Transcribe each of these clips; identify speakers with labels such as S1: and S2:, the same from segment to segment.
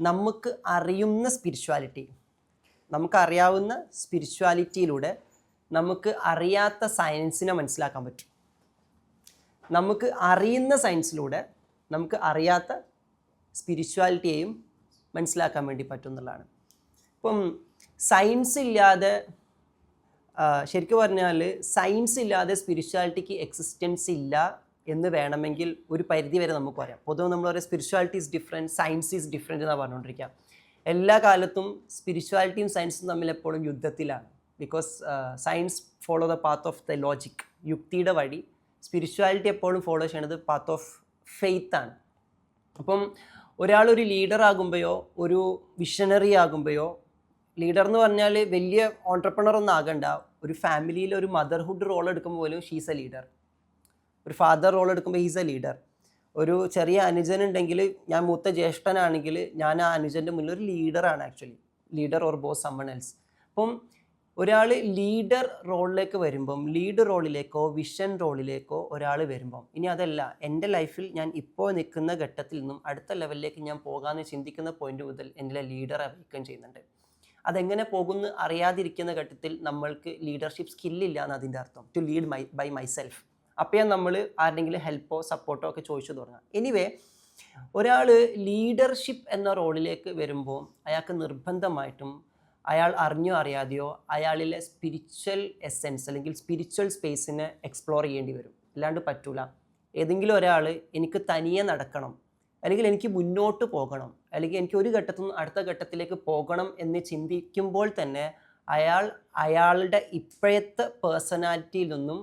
S1: നമുക്ക് അറിയുന്ന സ്പിരിച്വാലിറ്റി, നമുക്കറിയാവുന്ന സ്പിരിച്വാലിറ്റിയിലൂടെ നമുക്ക് അറിയാത്ത സയൻസിനെ മനസ്സിലാക്കാൻ പറ്റും. നമുക്ക് അറിയുന്ന സയൻസിലൂടെ നമുക്ക് അറിയാത്ത സ്പിരിച്വാലിറ്റിയെയും മനസ്സിലാക്കാൻ വേണ്ടി പറ്റും എന്നുള്ളതാണ്. ഇപ്പം സയൻസ് ഇല്ലാതെ, ശരിക്കും പറഞ്ഞാൽ സയൻസ് ഇല്ലാതെ സ്പിരിച്വാലിറ്റിക്ക് എക്സിസ്റ്റൻസ് ഇല്ല എന്ന് വേണമെങ്കിൽ ഒരു പരിധി വരെ നമുക്ക് പറയാം. പൊതുവെ നമ്മൾ പറയാം spirituality is different, science is different എന്നാണ് പറഞ്ഞുകൊണ്ടിരിക്കുക. എല്ലാ കാലത്തും സ്പിരിച്വാലിറ്റിയും സയൻസും തമ്മിൽ എപ്പോഴും യുദ്ധത്തിലാണ്. Because science follow the path of the logic, യുക്തിയുടെ വഴി. സ്പിരിച്വാലിറ്റി എപ്പോഴും ഫോളോ ചെയ്യുന്നത് പാത്ത് ഓഫ് ഫെയ്ത്ത് ആണ്. അപ്പം ഒരാളൊരു ലീഡർ ആകുമ്പോഴോ ഒരു വിഷണറി ആകുമ്പോഴോ, ലീഡർ എന്ന് പറഞ്ഞാൽ വലിയ ഓൺട്രപ്രണർ ഒന്നും ആകണ്ട, ഒരു ഫാമിലിയിൽ ഒരു മദർഹുഡ് റോൾ എടുക്കുമ്പോൾ പോലും ഷീസ് എ ലീഡർ. ഒരു ഫാദർ റോൾ എടുക്കുമ്പോൾ ഹീസ് എ ലീഡർ. ഒരു ചെറിയ അനുജനുണ്ടെങ്കിൽ, ഞാൻ മൂത്ത ജ്യേഷ്ഠനാണെങ്കിൽ ഞാൻ ആ അനുജൻ്റെ മുന്നിൽ ഒരു ലീഡറാണ് actually, leader or boss someone else. അപ്പം ഒരാൾ ലീഡർ റോളിലേക്ക് വരുമ്പം, ലീഡ് റോളിലേക്കോ വിഷൻ റോളിലേക്കോ ഒരാൾ വരുമ്പം, ഇനി അതല്ല എൻ്റെ ലൈഫിൽ ഞാൻ ഇപ്പോൾ നിൽക്കുന്ന ഘട്ടത്തിൽ നിന്നും അടുത്ത ലെവലിലേക്ക് ഞാൻ പോകാമെന്ന് ചിന്തിക്കുന്ന പോയിന്റ് മുതൽ എൻ്റെ ലീഡർ അവൈക്കൺ ചെയ്യുന്നുണ്ട്. അതെങ്ങനെ പോകുന്നു അറിയാതിരിക്കുന്ന ഘട്ടത്തിൽ നമ്മൾക്ക് ലീഡർഷിപ്പ് സ്കില്ലില്ല എന്ന് അതിൻ്റെ അർത്ഥം. To lead by myself. അപ്പോൾ നമ്മൾ ആരുടെങ്കിലും ഹെൽപ്പോ സപ്പോർട്ടോ ഒക്കെ ചോദിച്ചു തുടങ്ങാം. എനിവേ, ഒരാൾ ലീഡർഷിപ്പ് എന്ന റോളിലേക്ക് വരുമ്പോൾ അയാൾക്ക് നിർബന്ധമായിട്ടും അയാൾ അറിഞ്ഞോ അറിയാതെയോ അയാളിലെ സ്പിരിച്വൽ എസെൻസ് അല്ലെങ്കിൽ സ്പിരിച്വൽ സ്പേസിനെ എക്സ്പ്ലോർ ചെയ്യേണ്ടി വരും. അല്ലാണ്ട് പറ്റൂല. ഏതെങ്കിലും ഒരാൾ എനിക്ക് തനിയെ നടക്കണം, അല്ലെങ്കിൽ എനിക്ക് മുന്നോട്ട് പോകണം, അല്ലെങ്കിൽ എനിക്ക് ഒരു ഘട്ടത്തിൽ നിന്ന് അടുത്ത ഘട്ടത്തിലേക്ക് പോകണം എന്ന് ചിന്തിക്കുമ്പോൾ തന്നെ അയാളുടെ ഇപ്പോഴത്തെ പേഴ്സണാലിറ്റിയിൽ നിന്നും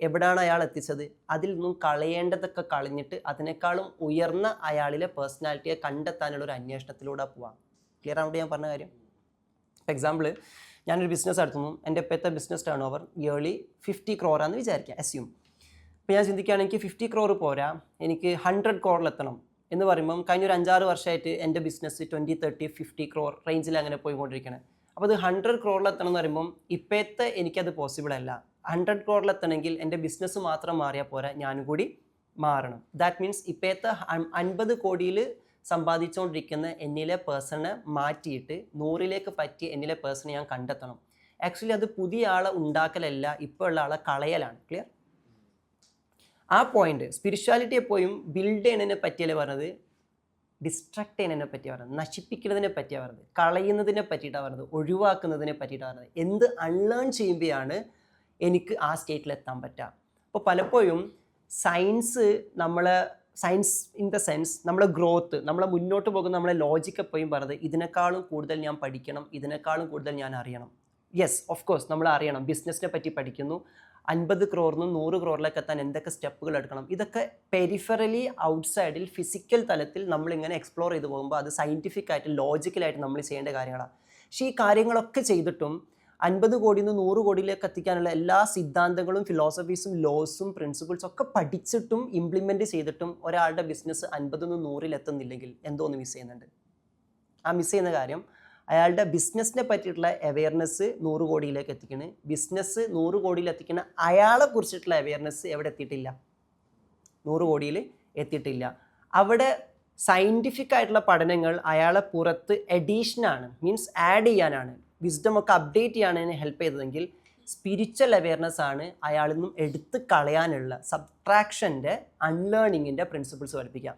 S1: എവിടെയാണ് അയാൾ എത്തിച്ചത് അതിൽ നിന്നും കളയേണ്ടതൊക്കെ കളഞ്ഞിട്ട് അതിനേക്കാളും ഉയർന്ന അയാളിലെ പേഴ്സണാലിറ്റിയെ കണ്ടെത്താനുള്ള ഒരു അന്വേഷണത്തിലൂടെ പോവാം. ക്ലിയർ ആവുകൊണ്ട് ഞാൻ പറഞ്ഞ കാര്യം? ഫോർ എക്സാമ്പിൾ, ഞാനൊരു ബിസിനസ് നടത്തുന്നു. എൻ്റെ ഇപ്പോഴത്തെ business turn over yearly 50 crore ആണെന്ന് വിചാരിക്കാം, അസ്യൂം. അപ്പോൾ ഞാൻ ചിന്തിക്കുകയാണെങ്കിൽ എനിക്ക് 50 crore പോരാ, എനിക്ക് 100 crore എത്തണം എന്ന് പറയുമ്പം കഴിഞ്ഞൊരു 5-6 വർഷമായിട്ട് എൻ്റെ ബിസിനസ് 20, 30, 50 crore റേഞ്ചിൽ അങ്ങനെ പോയിക്കൊണ്ടിരിക്കുകയാണ്. അപ്പോൾ അത് 100 crore എത്തണം എന്ന് പറയുമ്പം ഇപ്പോഴത്തെ എനിക്കത് പോസിബിൾ അല്ല. 100 crore എത്തണമെങ്കിൽ എൻ്റെ ബിസിനസ് മാത്രം മാറിയാൽ പോരാ, ഞാനും കൂടി മാറണം. ദാറ്റ് മീൻസ് ഇപ്പോഴത്തെ 50 കോടിയിൽ സമ്പാദിച്ചുകൊണ്ടിരിക്കുന്ന എന്നിലെ പേഴ്സണെ മാറ്റിയിട്ട് 100ലേക്ക് പറ്റിയ എന്നിലെ പേഴ്സണെ ഞാൻ കണ്ടെത്തണം. ആക്ച്വലി അത് പുതിയ ആളെ ഉണ്ടാക്കലല്ല, ഇപ്പോൾ ഉള്ള ആളെ കളയലാണ്. ക്ലിയർ? ആ പോയിന്റ് സ്പിരിച്വാലിറ്റി എപ്പോഴും ബിൽഡ് ചെയ്യുന്നതിനെ പറ്റിയല്ലേ പറഞ്ഞത്, ഡിസ്ട്രാക്ട് ചെയ്യുന്നതിനെ പറ്റിയാണ് പറഞ്ഞത്, നശിപ്പിക്കുന്നതിനെ പറ്റിയാണ് പറഞ്ഞത്, കളയുന്നതിനെ പറ്റിയിട്ടാണ് പറഞ്ഞത്, ഒഴിവാക്കുന്നതിനെ പറ്റിയിട്ടാണ് പറഞ്ഞത്. എന്ത് അൺലേൺ ചെയ്യുമ്പോഴാണ് എനിക്ക് ആ സ്റ്റേറ്റിലെത്താൻ പറ്റുക. അപ്പോൾ പലപ്പോഴും സയൻസ് ഇൻ ദ സെൻസ് നമ്മളെ ഗ്രോത്ത്, നമ്മളെ മുന്നോട്ട് പോകുന്ന നമ്മളെ ലോജിക്ക് എപ്പോഴും പറഞ്ഞത് ഇതിനേക്കാളും കൂടുതൽ ഞാൻ പഠിക്കണം, ഇതിനേക്കാളും കൂടുതൽ ഞാൻ അറിയണം. യെസ്, ഓഫ് കോഴ്സ് നമ്മൾ അറിയണം. ബിസിനസ്സിനെ പറ്റി പഠിക്കുന്നു, 50 crore 100 crore എത്താൻ എന്തൊക്കെ സ്റ്റെപ്പുകൾ എടുക്കണം, ഇതൊക്കെ പെരിഫറലി ഔട്ട്സൈഡിൽ ഫിസിക്കൽ തലത്തിൽ നമ്മളിങ്ങനെ എക്സ്പ്ലോർ ചെയ്ത് പോകുമ്പോൾ അത് സയൻറ്റിഫിക് ആയിട്ട് ലോജിക്കലായിട്ട് നമ്മൾ ചെയ്യേണ്ട കാര്യങ്ങളാണ്. പക്ഷേ ഈ കാര്യങ്ങളൊക്കെ ചെയ്തിട്ടും 50 കോടിയിൽ നിന്ന് 100 കോടിയിലേക്ക് എത്തിക്കാനുള്ള എല്ലാ സിദ്ധാന്തങ്ങളും ഫിലോസഫീസും ലോസും പ്രിൻസിപ്പിൾസും ഒക്കെ പഠിച്ചിട്ടും ഇംപ്ലിമെൻറ്റ് ചെയ്തിട്ടും ഒരാളുടെ ബിസിനസ് 50 നിന്ന് 100 എത്തുന്നില്ലെങ്കിൽ എന്തോ ഒന്ന് മിസ് ചെയ്യുന്നുണ്ട്. ആ മിസ് ചെയ്യുന്ന കാര്യം അയാളുടെ ബിസിനസ്സിനെ പറ്റിയിട്ടുള്ള അവെയർനെസ് 100 കോടിയിലേക്ക് എത്തിക്കണ്, ബിസിനസ് 100 കോടിയിൽ എത്തിക്കുന്ന അയാളെ കുറിച്ചിട്ടുള്ള അവെയർനെസ് എവിടെ എത്തിയിട്ടില്ല, 100 കോടിയിൽ എത്തിയിട്ടില്ല. അവിടെ സയൻറ്റിഫിക് ആയിട്ടുള്ള പഠനങ്ങൾ അയാളെ പുറത്ത് എഡീഷനാണ്, മീൻസ് ആഡ് ചെയ്യാനാണ്, വിസ്ഡം ഒക്കെ അപ്ഡേറ്റ് ചെയ്യാനാണ് ഹെൽപ്പ് ചെയ്തതെങ്കിൽ സ്പിരിച്വൽ അവെയർനെസ് ആണ് അയാളിൽ നിന്നും എടുത്ത് കളയാനുള്ള സബ്ട്രാക്ഷൻ്റെ അൺലേണിങ്ങിൻ്റെ പ്രിൻസിപ്പിൾസ് പഠിപ്പിക്കുക.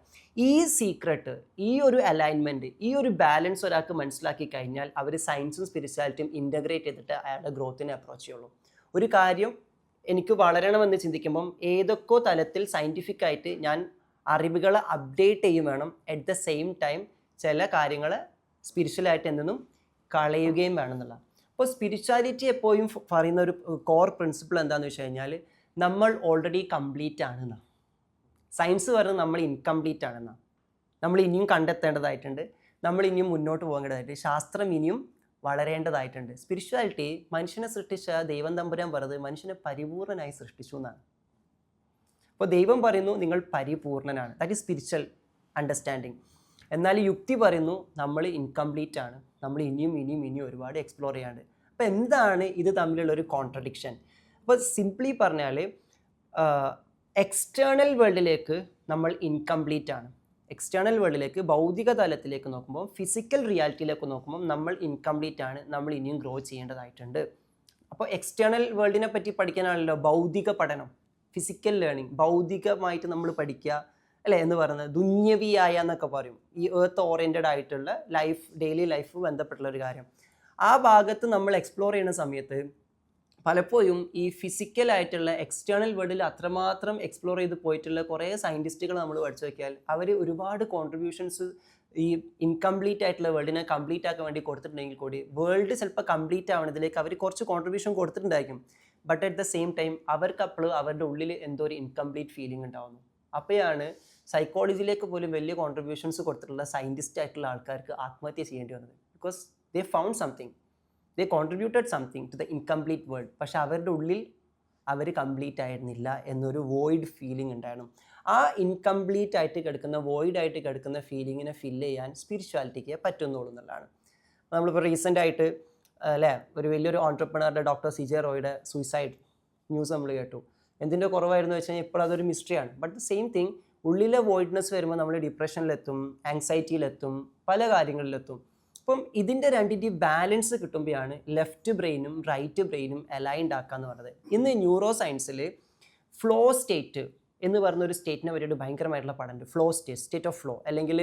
S1: ഈ സീക്രട്ട്, ഈ ഒരു അലൈൻമെൻറ്റ്, ഈ ഒരു ബാലൻസ് ഒരാൾക്ക് മനസ്സിലാക്കി കഴിഞ്ഞാൽ അവർ സയൻസും സ്പിരിച്വാലിറ്റിയും ഇൻ്റഗ്രേറ്റ് ചെയ്തിട്ട് അയാളുടെ ഗ്രോത്തിനെ അപ്രോച്ച് ചെയ്യുള്ളൂ. ഒരു കാര്യം എനിക്ക് വളരണമെന്ന് ചിന്തിക്കുമ്പം ഏതൊക്കെ തലത്തിൽ സയൻറ്റിഫിക് ആയിട്ട് ഞാൻ അറിവുകളെ അപ്ഡേറ്റ് ചെയ്യും വേണം, അറ്റ് ദ സെയിം ടൈം ചില കാര്യങ്ങളെ സ്പിരിച്വലായിട്ട് എന്തെന്നും കളയുകയും വേണമെന്നുള്ള. അപ്പോൾ സ്പിരിച്വാലിറ്റി എപ്പോഴും പറയുന്ന ഒരു കോർ പ്രിൻസിപ്പിൾ എന്താണെന്ന് വെച്ച് കഴിഞ്ഞാൽ നമ്മൾ ഓൾറെഡി കംപ്ലീറ്റ് ആണെന്നാണ്. സയൻസ് പറയുന്നത് നമ്മൾ ഇൻകംപ്ലീറ്റ് ആണെന്നാണ്. നമ്മൾ ഇനിയും കണ്ടെത്തേണ്ടതായിട്ടുണ്ട്, നമ്മൾ ഇനിയും മുന്നോട്ട് പോകേണ്ടതായിട്ട്, ശാസ്ത്രം ഇനിയും വളരേണ്ടതായിട്ടുണ്ട്. സ്പിരിച്വാലിറ്റി മനുഷ്യനെ സൃഷ്ടിച്ച ദൈവം തമ്പുരാൻ പറയുന്നത് മനുഷ്യനെ പരിപൂർണനായി സൃഷ്ടിച്ചു എന്നാണ്. അപ്പോൾ ദൈവം പറയുന്നു നിങ്ങൾ പരിപൂർണനാണ്, ദാറ്റ് ഈസ് സ്പിരിച്വൽ അണ്ടർസ്റ്റാൻഡിങ്. എന്നാൽ യുക്തി പറയുന്നു നമ്മൾ ഇൻകംപ്ലീറ്റ് ആണ്, നമ്മൾ ഇനിയും ഒരുപാട് എക്സ്പ്ലോർ ചെയ്യാണ്ട്. അപ്പോൾ എന്താണ് ഇത് തമ്മിലുള്ള ഒരു കോൺട്രഡിക്ഷൻ? അപ്പോൾ സിംപ്ലി പറഞ്ഞാൽ എക്സ്റ്റേണൽ വേൾഡിലേക്ക് നമ്മൾ ഇൻകംപ്ലീറ്റ് ആണ്, എക്സ്റ്റേണൽ വേൾഡിലേക്ക്, ഭൗതിക തലത്തിലേക്ക് നോക്കുമ്പോൾ, ഫിസിക്കൽ റിയാലിറ്റിയിലേക്ക് നോക്കുമ്പോൾ നമ്മൾ ഇൻകംപ്ലീറ്റ് ആണ്, നമ്മൾ ഇനിയും ഗ്രോ ചെയ്യേണ്ടതായിട്ടുണ്ട്. അപ്പോൾ എക്സ്റ്റേണൽ വേൾഡിനെ പറ്റി പഠിക്കാനാണല്ലോ ഭൗതിക പഠനം, ഫിസിക്കൽ ലേണിംഗ്, ഭൗതികമായിട്ട് നമ്മൾ പഠിക്കുക അല്ലേ എന്ന് പറയുന്നത്. ദുന്യവിയായ എന്നൊക്കെ പറയും, ഈ എർത്ത് ഓറിയൻറ്റഡ് ആയിട്ടുള്ള ലൈഫ്, ഡെയിലി ലൈഫ് ബന്ധപ്പെട്ടുള്ള ഒരു കാര്യം. ആ ഭാഗത്ത് നമ്മൾ എക്സ്പ്ലോർ ചെയ്യുന്ന സമയത്ത് പലപ്പോഴും ഈ ഫിസിക്കലായിട്ടുള്ള എക്സ്റ്റേണൽ വേൾഡിൽ അത്രമാത്രം എക്സ്പ്ലോർ ചെയ്ത് പോയിട്ടുള്ള കുറേ സയൻറ്റിസ്റ്റുകൾ നമ്മൾ പഠിച്ചു നോക്കിയാൽ അവർ ഒരുപാട് കോൺട്രിബ്യൂഷൻസ് ഈ ഇൻകംപ്ലീറ്റ് ആയിട്ടുള്ള വേൾഡിനെ കംപ്ലീറ്റ് ആക്കാൻ വേണ്ടി കൊടുത്തിട്ടുണ്ടെങ്കിൽ കൂടി, വേൾഡ് ചിലപ്പോൾ കംപ്ലീറ്റ് ആവുന്നതിലേക്ക് അവർ കുറച്ച് കോൺട്രിബ്യൂഷൻ കൊടുത്തിട്ടുണ്ടായിരിക്കും. But at the same time അവർക്ക് അപ്പോഴും അവരുടെ ഉള്ളിൽ എന്തോ ഒരു ഇൻകംപ്ലീറ്റ് ഫീലിംഗ് ഉണ്ടാവുന്നു. അപ്പോഴാണ് സൈക്കോളജിയിലേക്ക് പോലും വലിയ കോൺട്രിബ്യൂഷൻസ് കൊടുത്തിട്ടുള്ള സയൻറ്റിസ്റ്റ് ആയിട്ടുള്ള ആൾക്കാർക്ക് ആത്മഹത്യ ചെയ്യേണ്ടി വന്നത്. Because they found something, they contributed something to the incomplete world. പക്ഷെ അവരുടെ ഉള്ളിൽ അവർ കംപ്ലീറ്റ് ആയിരുന്നില്ല എന്നൊരു വോയിഡ് ഫീലിംഗ് ഉണ്ടായിരുന്നു. ആ ഇൻകംപ്ലീറ്റ് ആയിട്ട് കിടക്കുന്ന, വോയിഡ് ആയിട്ട് കിടക്കുന്ന ഫീലിങ്ങിനെ ഫില്ല് ചെയ്യാൻ സ്പിരിച്വാലിറ്റിക്ക് പറ്റുന്നുള്ളൂ എന്നുള്ളതാണ്. നമ്മളിപ്പോൾ റീസെൻ്റ് ആയിട്ട് അല്ലേ ഒരു വലിയൊരു ഓൺട്രപ്രണറുടെ ഡോക്ടർ CJ റോയുടെ സൂയിസൈഡ് ന്യൂസ് നമ്മൾ കേട്ടു. എന്തിൻ്റെ കുറവായിരുന്നു വെച്ച് കഴിഞ്ഞാൽ ഇപ്പോൾ അതൊരു മിസ്റ്ററിയാണ്. ബട്ട് ദ സെയിം തിങ്, ഉള്ളിലെ വോയിഡ്നെസ് വരുമ്പോൾ നമ്മൾ ഡിപ്രഷനിലെത്തും, ആങ്സൈറ്റിയിലെത്തും, പല കാര്യങ്ങളിലെത്തും. അപ്പം ഇതിൻ്റെ രണ്ടിൻ്റെയും ബാലൻസ് കിട്ടുമ്പോഴാണ് ലെഫ്റ്റ് ബ്രെയിനും റൈറ്റ് ബ്രെയിനും അലൈൻഡ് ആക്കാന്ന് പറയുന്നത്. ഇന്ന് ന്യൂറോ സയൻസിൽ ഫ്ലോ സ്റ്റേറ്റ് എന്ന് പറഞ്ഞൊരു സ്റ്റേറ്റിനെ പറ്റിയിട്ട് ഭയങ്കരമായിട്ടുള്ള പഠനമുണ്ട്. Flow state, state of flow, അല്ലെങ്കിൽ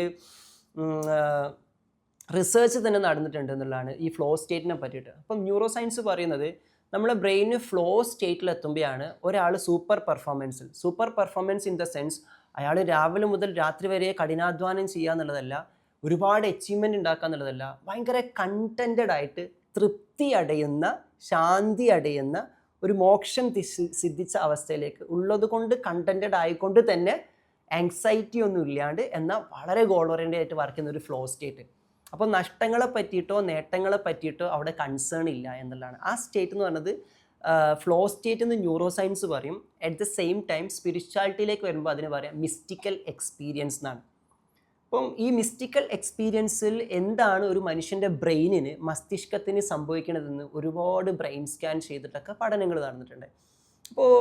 S1: റിസർച്ച് തന്നെ നടന്നിട്ടുണ്ട് എന്നുള്ളതാണ് ഈ ഫ്ലോ സ്റ്റേറ്റിനെ പറ്റിയിട്ട്. അപ്പം ന്യൂറോ സയൻസ് പറയുന്നത് നമ്മളെ ബ്രെയിന് ഫ്ലോ സ്റ്റേറ്റിലെത്തുമ്പോഴാണ് ഒരാൾ super performance in the sense അയാൾ രാവിലെ മുതൽ രാത്രി വരെ കഠിനാധ്വാനം ചെയ്യുക എന്നുള്ളതല്ല, ഒരുപാട് അച്ചീവ്മെൻ്റ് ഉണ്ടാക്കുക എന്നുള്ളതല്ല, ഭയങ്കര കണ്ടൻറ്റഡ് ആയിട്ട് തൃപ്തി അടയുന്ന, ശാന്തി അടയുന്ന, ഒരു മോക്ഷം സിദ്ധിച്ച അവസ്ഥയിലേക്ക് ഉള്ളത് കൊണ്ട് കണ്ടൻറ്റഡ് ആയിക്കൊണ്ട് തന്നെ ആങ്സൈറ്റി ഒന്നും ഇല്ലാണ്ട് എന്നാൽ വളരെ ഗോൾ ഓറിയൻറ്റഡ് ആയിട്ട് വർക്ക് ചെയ്യുന്ന ഒരു ഫ്ലോ സ്റ്റേറ്റ്. അപ്പോൾ നഷ്ടങ്ങളെ പറ്റിയിട്ടോ നേട്ടങ്ങളെ പറ്റിയിട്ടോ അവിടെ കൺസേൺ ഇല്ല എന്നുള്ളതാണ്. ആ സ്റ്റേറ്റ് എന്ന് പറയുന്നത് ഫ്ലോ സ്റ്റേറ്റ് എന്ന് ന്യൂറോ സയൻസ് പറയും. അറ്റ് ദ സെയിം ടൈം സ്പിരിച്വാലിറ്റിയിലേക്ക് വരുമ്പോൾ അതിന് പറയാം മിസ്റ്റിക്കൽ എക്സ്പീരിയൻസ് എന്നാണ്. അപ്പം ഈ മിസ്റ്റിക്കൽ എക്സ്പീരിയൻസിൽ എന്താണ് ഒരു മനുഷ്യൻ്റെ ബ്രെയിനിന്, മസ്തിഷ്കത്തിന് സംഭവിക്കണതെന്ന് ഒരുപാട് ബ്രെയിൻ സ്കാൻ ചെയ്തിട്ടൊക്കെ പഠനങ്ങൾ നടന്നിട്ടുണ്ട്. അപ്പോൾ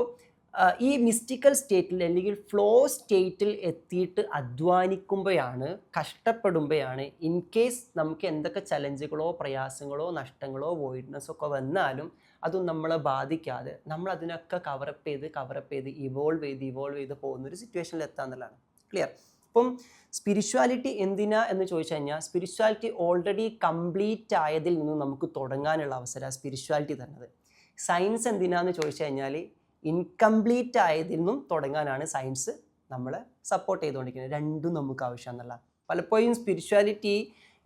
S1: ഈ മിസ്റ്റിക്കൽ സ്റ്റേറ്റിൽ അല്ലെങ്കിൽ ഫ്ലോ സ്റ്റേറ്റിൽ എത്തിയിട്ട് അധ്വാനിക്കുമ്പോഴാണ്, കഷ്ടപ്പെടുമ്പോഴാണ്, ഇൻ കേസ് നമുക്ക് എന്തൊക്കെ ചലഞ്ചുകളോ പ്രയാസങ്ങളോ നഷ്ടങ്ങളോ വോയിഡ്നെസ്സോ ഒക്കെ വന്നാലും അതും നമ്മളെ ബാധിക്കാതെ നമ്മൾ അതിനൊക്കെ കവറപ്പ് ചെയ്ത് ഇവോൾവ് ചെയ്ത് പോകുന്നൊരു സിറ്റുവേഷനിൽ എത്താന്നുള്ളതാണ്. ക്ലിയർ? അപ്പം സ്പിരിച്വാലിറ്റി എന്തിനാ എന്ന് ചോദിച്ചു കഴിഞ്ഞാൽ, സ്പിരിച്വാലിറ്റി ഓൾറെഡി കംപ്ലീറ്റ് ആയതിൽ നിന്ന് നമുക്ക് തുടങ്ങാനുള്ള അവസരമാണ് സ്പിരിച്വാലിറ്റി തന്നത്. സയൻസ് എന്തിനാന്ന് ചോദിച്ചു കഴിഞ്ഞാൽ ഇൻകംപ്ലീറ്റ് ആയതിൽ നിന്നും തുടങ്ങാനാണ് സയൻസ് നമ്മളെ സപ്പോർട്ട് ചെയ്തുകൊണ്ടിരിക്കുന്നത്. രണ്ടും നമുക്ക് ആവശ്യമെന്നുള്ള. പലപ്പോഴും സ്പിരിച്വാലിറ്റി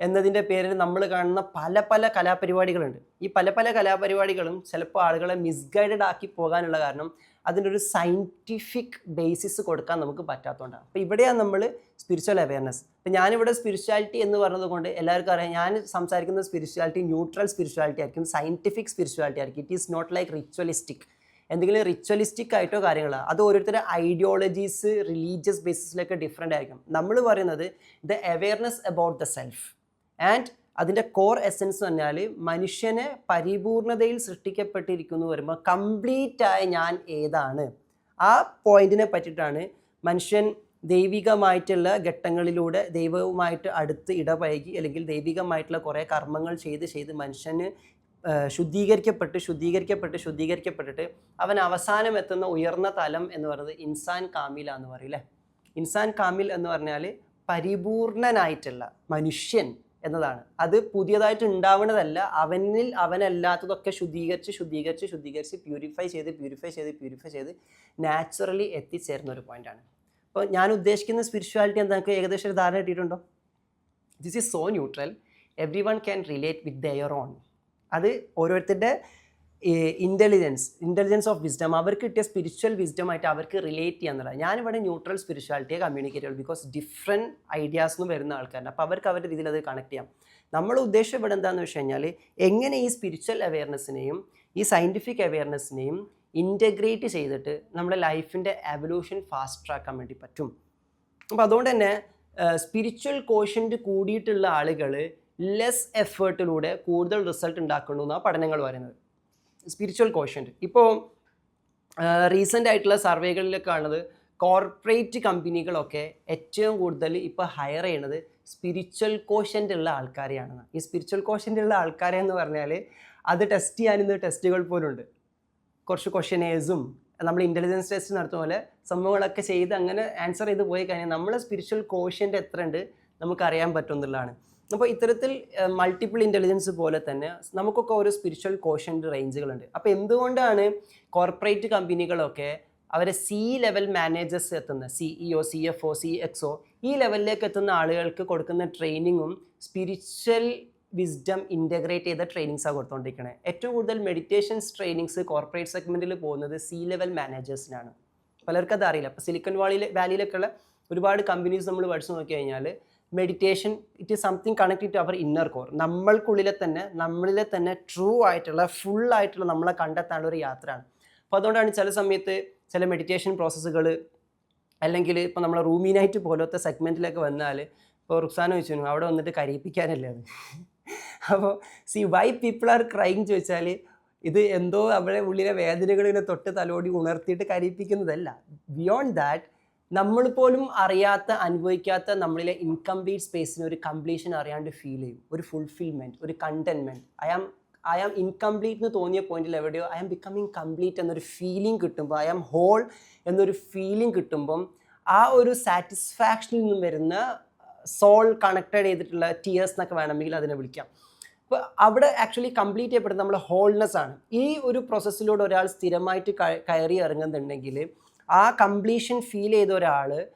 S1: എന്നതിൻ്റെ പേരിൽ നമ്മൾ കാണുന്ന പല കലാപരിപാടികളുണ്ട്. ഈ പല കലാപരിപാടികളും ചിലപ്പോൾ ആളുകളെ മിസ്ഗൈഡഡ് ആക്കി പോകാനുള്ള കാരണം അതിൻ്റെ ഒരു സയൻറ്റിഫിക് ബേസിസ് കൊടുക്കാൻ നമുക്ക് പറ്റാത്തതുകൊണ്ടാണ്. അപ്പോൾ ഇവിടെയാണ് നമ്മൾ സ്പിരിച്വൽ അവയർനെസ്. അപ്പോൾ ഞാനിവിടെ സ്പിരിച്വാലിറ്റി എന്ന് പറഞ്ഞത് കൊണ്ട് എല്ലാവർക്കും അറിയാം, ഞാൻ സംസാരിക്കുന്ന സ്പിരിച്വാലിറ്റി ന്യൂട്രൽ സ്പിരിച്വാലിറ്റി ആയിരിക്കും, സയൻറ്റിഫിക് സ്പിരിച്വാലിറ്റി ആയിരിക്കും. It is not like ritualistic, എന്തെങ്കിലും റിച്വലിസ്റ്റിക് ആയിട്ടോ കാര്യങ്ങളോ. അത് ഓരോരുത്തരുടെ ഐഡിയോളജീസ് റിലീജിയസ് ബേസിസിലൊക്കെ ഡിഫറെൻ്റ് ആയിരിക്കും. നമ്മൾ പറയുന്നത് the awareness about the self and അതിൻ്റെ കോർ എസൻസ് എന്ന് പറഞ്ഞാൽ മനുഷ്യനെ പരിപൂർണതയിൽ സൃഷ്ടിക്കപ്പെട്ടിരിക്കുന്നു വരുമ്പോൾ കംപ്ലീറ്റ് ആയ ഞാൻ ഏതാണ്, ആ പോയിന്റിനെ പറ്റിയിട്ടാണ് മനുഷ്യൻ ദൈവികമായിട്ടുള്ള ഘട്ടങ്ങളിലൂടെ ദൈവവുമായിട്ട് അടുത്ത് ഇടപഴകി അല്ലെങ്കിൽ ദൈവികമായിട്ടുള്ള കുറേ കർമ്മങ്ങൾ ചെയ്ത് മനുഷ്യന് ശുദ്ധീകരിക്കപ്പെട്ടിട്ട് അവൻ അവസാനം എത്തുന്ന ഉയർന്ന തലം എന്ന് പറയുന്നത് ഇൻസാൻ കാമിലാന്ന് പറയും അല്ലേ. ഇൻസാൻ കാമിൽ എന്ന് പറഞ്ഞാൽ പരിപൂർണനായിട്ടുള്ള മനുഷ്യൻ എന്നതാണ്. അത് പുതിയതായിട്ട് ഉണ്ടാവുന്നതല്ല, അവനല്ലാത്തതൊക്കെ ശുദ്ധീകരിച്ച് പ്യൂരിഫൈ ചെയ്ത് നാച്ചുറലി എത്തിച്ചേരുന്ന ഒരു പോയിന്റാണ്. അപ്പോൾ ഞാൻ ഉദ്ദേശിക്കുന്ന സ്പിരിച്വാലിറ്റി എന്താ ഏകദേശം ഒരു ധാരണ കിട്ടിയിട്ടുണ്ടോ? This is so neutral, every one can relate with their own. അത് ഓരോരുത്തരുടെ ഇൻ്റലിജൻസ് ഓഫ് വിസ്ഡം, അവർക്ക് കിട്ടിയ സ്പിരിച്വൽ വിസ്ഡമായിട്ട് അവർക്ക് റിലേറ്റ് ചെയ്യാന്നുള്ളത്. ഞാനിവിടെ ന്യൂട്രൽ സ്പിരിച്വാലിറ്റിയെ കമ്മ്യൂണിക്കേറ്റ് ചെയ്യുള്ളൂ, ബിക്കോസ് ഡിഫറെൻറ്റ് ഐഡിയാസ് വരുന്ന ആൾക്കാരുണ്ട്. അപ്പോൾ അവർക്ക് അവരുടെ രീതിയിൽ അത് കണക്ട് ചെയ്യാം. നമ്മൾ ഉദ്ദേശം ഇവിടെ എന്താണെന്ന് വെച്ച് കഴിഞ്ഞാൽ എങ്ങനെ ഈ സ്പിരിച്വൽ അവെയർനെസ്സിനെയും ഈ സയൻറ്റിഫിക് അവെയർനെസ്സിനെയും ഇൻറ്റഗ്രേറ്റ് ചെയ്തിട്ട് നമ്മുടെ ലൈഫിൻ്റെ എവല്യൂഷൻ ഫാസ്റ്റ് ട്രാക്കാൻ വേണ്ടി പറ്റും. അപ്പോൾ അതുകൊണ്ട് തന്നെ സ്പിരിച്വൽ കോഷ്യൻ്റ് കൂടിയിട്ടുള്ള ആളുകൾ ലെസ് എഫേർട്ടിലൂടെ കൂടുതൽ റിസൾട്ട് ഉണ്ടാക്കുന്നു എന്നാണ് പഠനങ്ങൾ പറയുന്നത്. സ്പിരിച്വൽ കോഷ്യൻ്റ് ഇപ്പോൾ റീസെൻ്റ് ആയിട്ടുള്ള സർവേകളിലൊക്കെ കാണുന്നത് കോർപ്പറേറ്റ് കമ്പനികളൊക്കെ ഏറ്റവും കൂടുതൽ ഇപ്പോൾ ഹയർ ചെയ്യണത് സ്പിരിച്വൽ കോഷ്യൻ്റ് ഉള്ള ആൾക്കാരെയാണ്. ഈ സ്പിരിച്വൽ കോഷ്യൻ്റ് ഉള്ള ആൾക്കാരെ എന്ന് പറഞ്ഞാൽ അത് ടെസ്റ്റ് ചെയ്യാനിന്ന് ടെസ്റ്റുകൾ പോലും ഉണ്ട്. കുറച്ച് ക്വസ്റ്റ്യനേഴ്സും നമ്മൾ ഇൻ്റലിജൻസ് ടെസ്റ്റ് നടത്തുന്ന പോലെ സംഭവങ്ങളൊക്കെ ചെയ്ത് അങ്ങനെ ആൻസർ ചെയ്ത് പോയി കഴിഞ്ഞാൽ നമ്മളെ സ്പിരിച്വൽ കോഷ്യൻ്റ് എത്ര ഉണ്ട് നമുക്കറിയാൻ പറ്റും എന്നുള്ളതാണ്. അപ്പോൾ ഇത്തരത്തിൽ മൾട്ടിപ്പിൾ ഇൻ്റലിജൻസ് പോലെ തന്നെ നമുക്കൊക്കെ ഓരോ സ്പിരിച്വൽ കോഷ്യൻ്റ് റേഞ്ചുകളുണ്ട്. അപ്പോൾ എന്തുകൊണ്ടാണ് കോർപ്പറേറ്റ് കമ്പനികളൊക്കെ അവരെ C-ലെവൽ മാനേജേഴ്സ് എത്തുന്ന CEO, CFO, CXO ഈ ലെവലിലേക്ക് എത്തുന്ന ആളുകൾക്ക് കൊടുക്കുന്ന ട്രെയിനിങ്ങും സ്പിരിച്വൽ വിസ്ഡം ഇൻ്റഗ്രേറ്റ് ചെയ്ത ട്രെയിനിങ്സാണ് കൊടുത്തുകൊണ്ടിരിക്കുന്നത്. ഏറ്റവും കൂടുതൽ മെഡിറ്റേഷൻസ് ട്രെയിനിങ്സ് കോർപ്പറേറ്റ് സെഗ്മെൻറ്റിൽ പോകുന്നത് C-ലെവൽ മാനേജേഴ്സിനാണ്. പലർക്കും അത് അറിയില്ല. അപ്പോൾ സിലിക്കൺ വാലിയിലൊക്കെയുള്ള ഒരുപാട് കമ്പനീസ് നമ്മൾ പഠിച്ചു നോക്കി കഴിഞ്ഞാൽ meditation it is something connected to our inner core. നമ്മളിലെ തന്നെ ട്രൂ ആയിട്ടുള്ള ഫുൾ ആയിട്ടുള്ള നമ്മളെ കണ്ടെത്താനുള്ള ഒരു യാത്രയാണ്. അപ്പോൾ അതുകൊണ്ടാണ് ചില സമയത്ത് ചില മെഡിറ്റേഷൻ പ്രോസസ്സുകൾ അല്ലെങ്കിൽ ഇപ്പോൾ നമ്മളെ റൂമിനായിട്ട് പോലത്തെ സെഗ്മെൻറ്റിലൊക്കെ വന്നാൽ ഇപ്പോൾ റുക്സാന ചോദിച്ചു അവിടെ വന്നിട്ട് കരയിപ്പിക്കാനല്ലേ അത്. അപ്പോൾ വൈ പീപ്പിൾ ആർ ക്രൈങ് ചോദിച്ചാൽ ഇത് എന്തോ അവരുടെ ഉള്ളിലെ വേദനകൾ ഇങ്ങനെ തൊട്ട് തലോടി ഉണർത്തിയിട്ട് കരയിപ്പിക്കുന്നതല്ല. ബിയോണ്ട് ദാറ്റ് നമ്മൾ പോലും അറിയാത്ത അനുഭവിക്കാത്ത നമ്മളിലെ ഇൻകംപ്ലീറ്റ് സ്പേസിന് ഒരു കംപ്ലീഷൻ അറിയാണ്ട് ഫീൽ ചെയ്യും, ഒരു ഫുൾഫിൽമെൻറ്റ്, ഒരു കണ്ടൻമെൻറ്റ്. ഐ ആം ഇൻകംപ്ലീറ്റ് എന്ന് തോന്നിയ പോയിന്റിൽ എവിടെയോ ഐ ആം ബിക്കമിങ് കംപ്ലീറ്റ് എന്നൊരു ഫീലിംഗ് കിട്ടുമ്പോൾ, ഐ ആം ഹോൾ എന്നൊരു ഫീലിംഗ് കിട്ടുമ്പം ആ ഒരു സാറ്റിസ്ഫാക്ഷനിൽ നിന്നും വരുന്ന സോൾ കണക്റ്റഡ് ചെയ്തിട്ടുള്ള ടിയേഴ്സ് എന്നൊക്കെ വേണമെങ്കിൽ അതിനെ വിളിക്കാം. അപ്പോൾ അവിടെ ആക്ച്വലി കംപ്ലീറ്റ് ചെയ്യപ്പെടുന്നത് നമ്മുടെ ഹോൾനെസ് ആണ്. ഈ ഒരു പ്രോസസ്സിലൂടെ ഒരാൾ സ്ഥിരമായിട്ട് കയറി ഇറങ്ങുന്നുണ്ടെങ്കിൽ ആ കംപ്ലീഷൻ ഫീൽ ചെയ്ത ഒരാൾ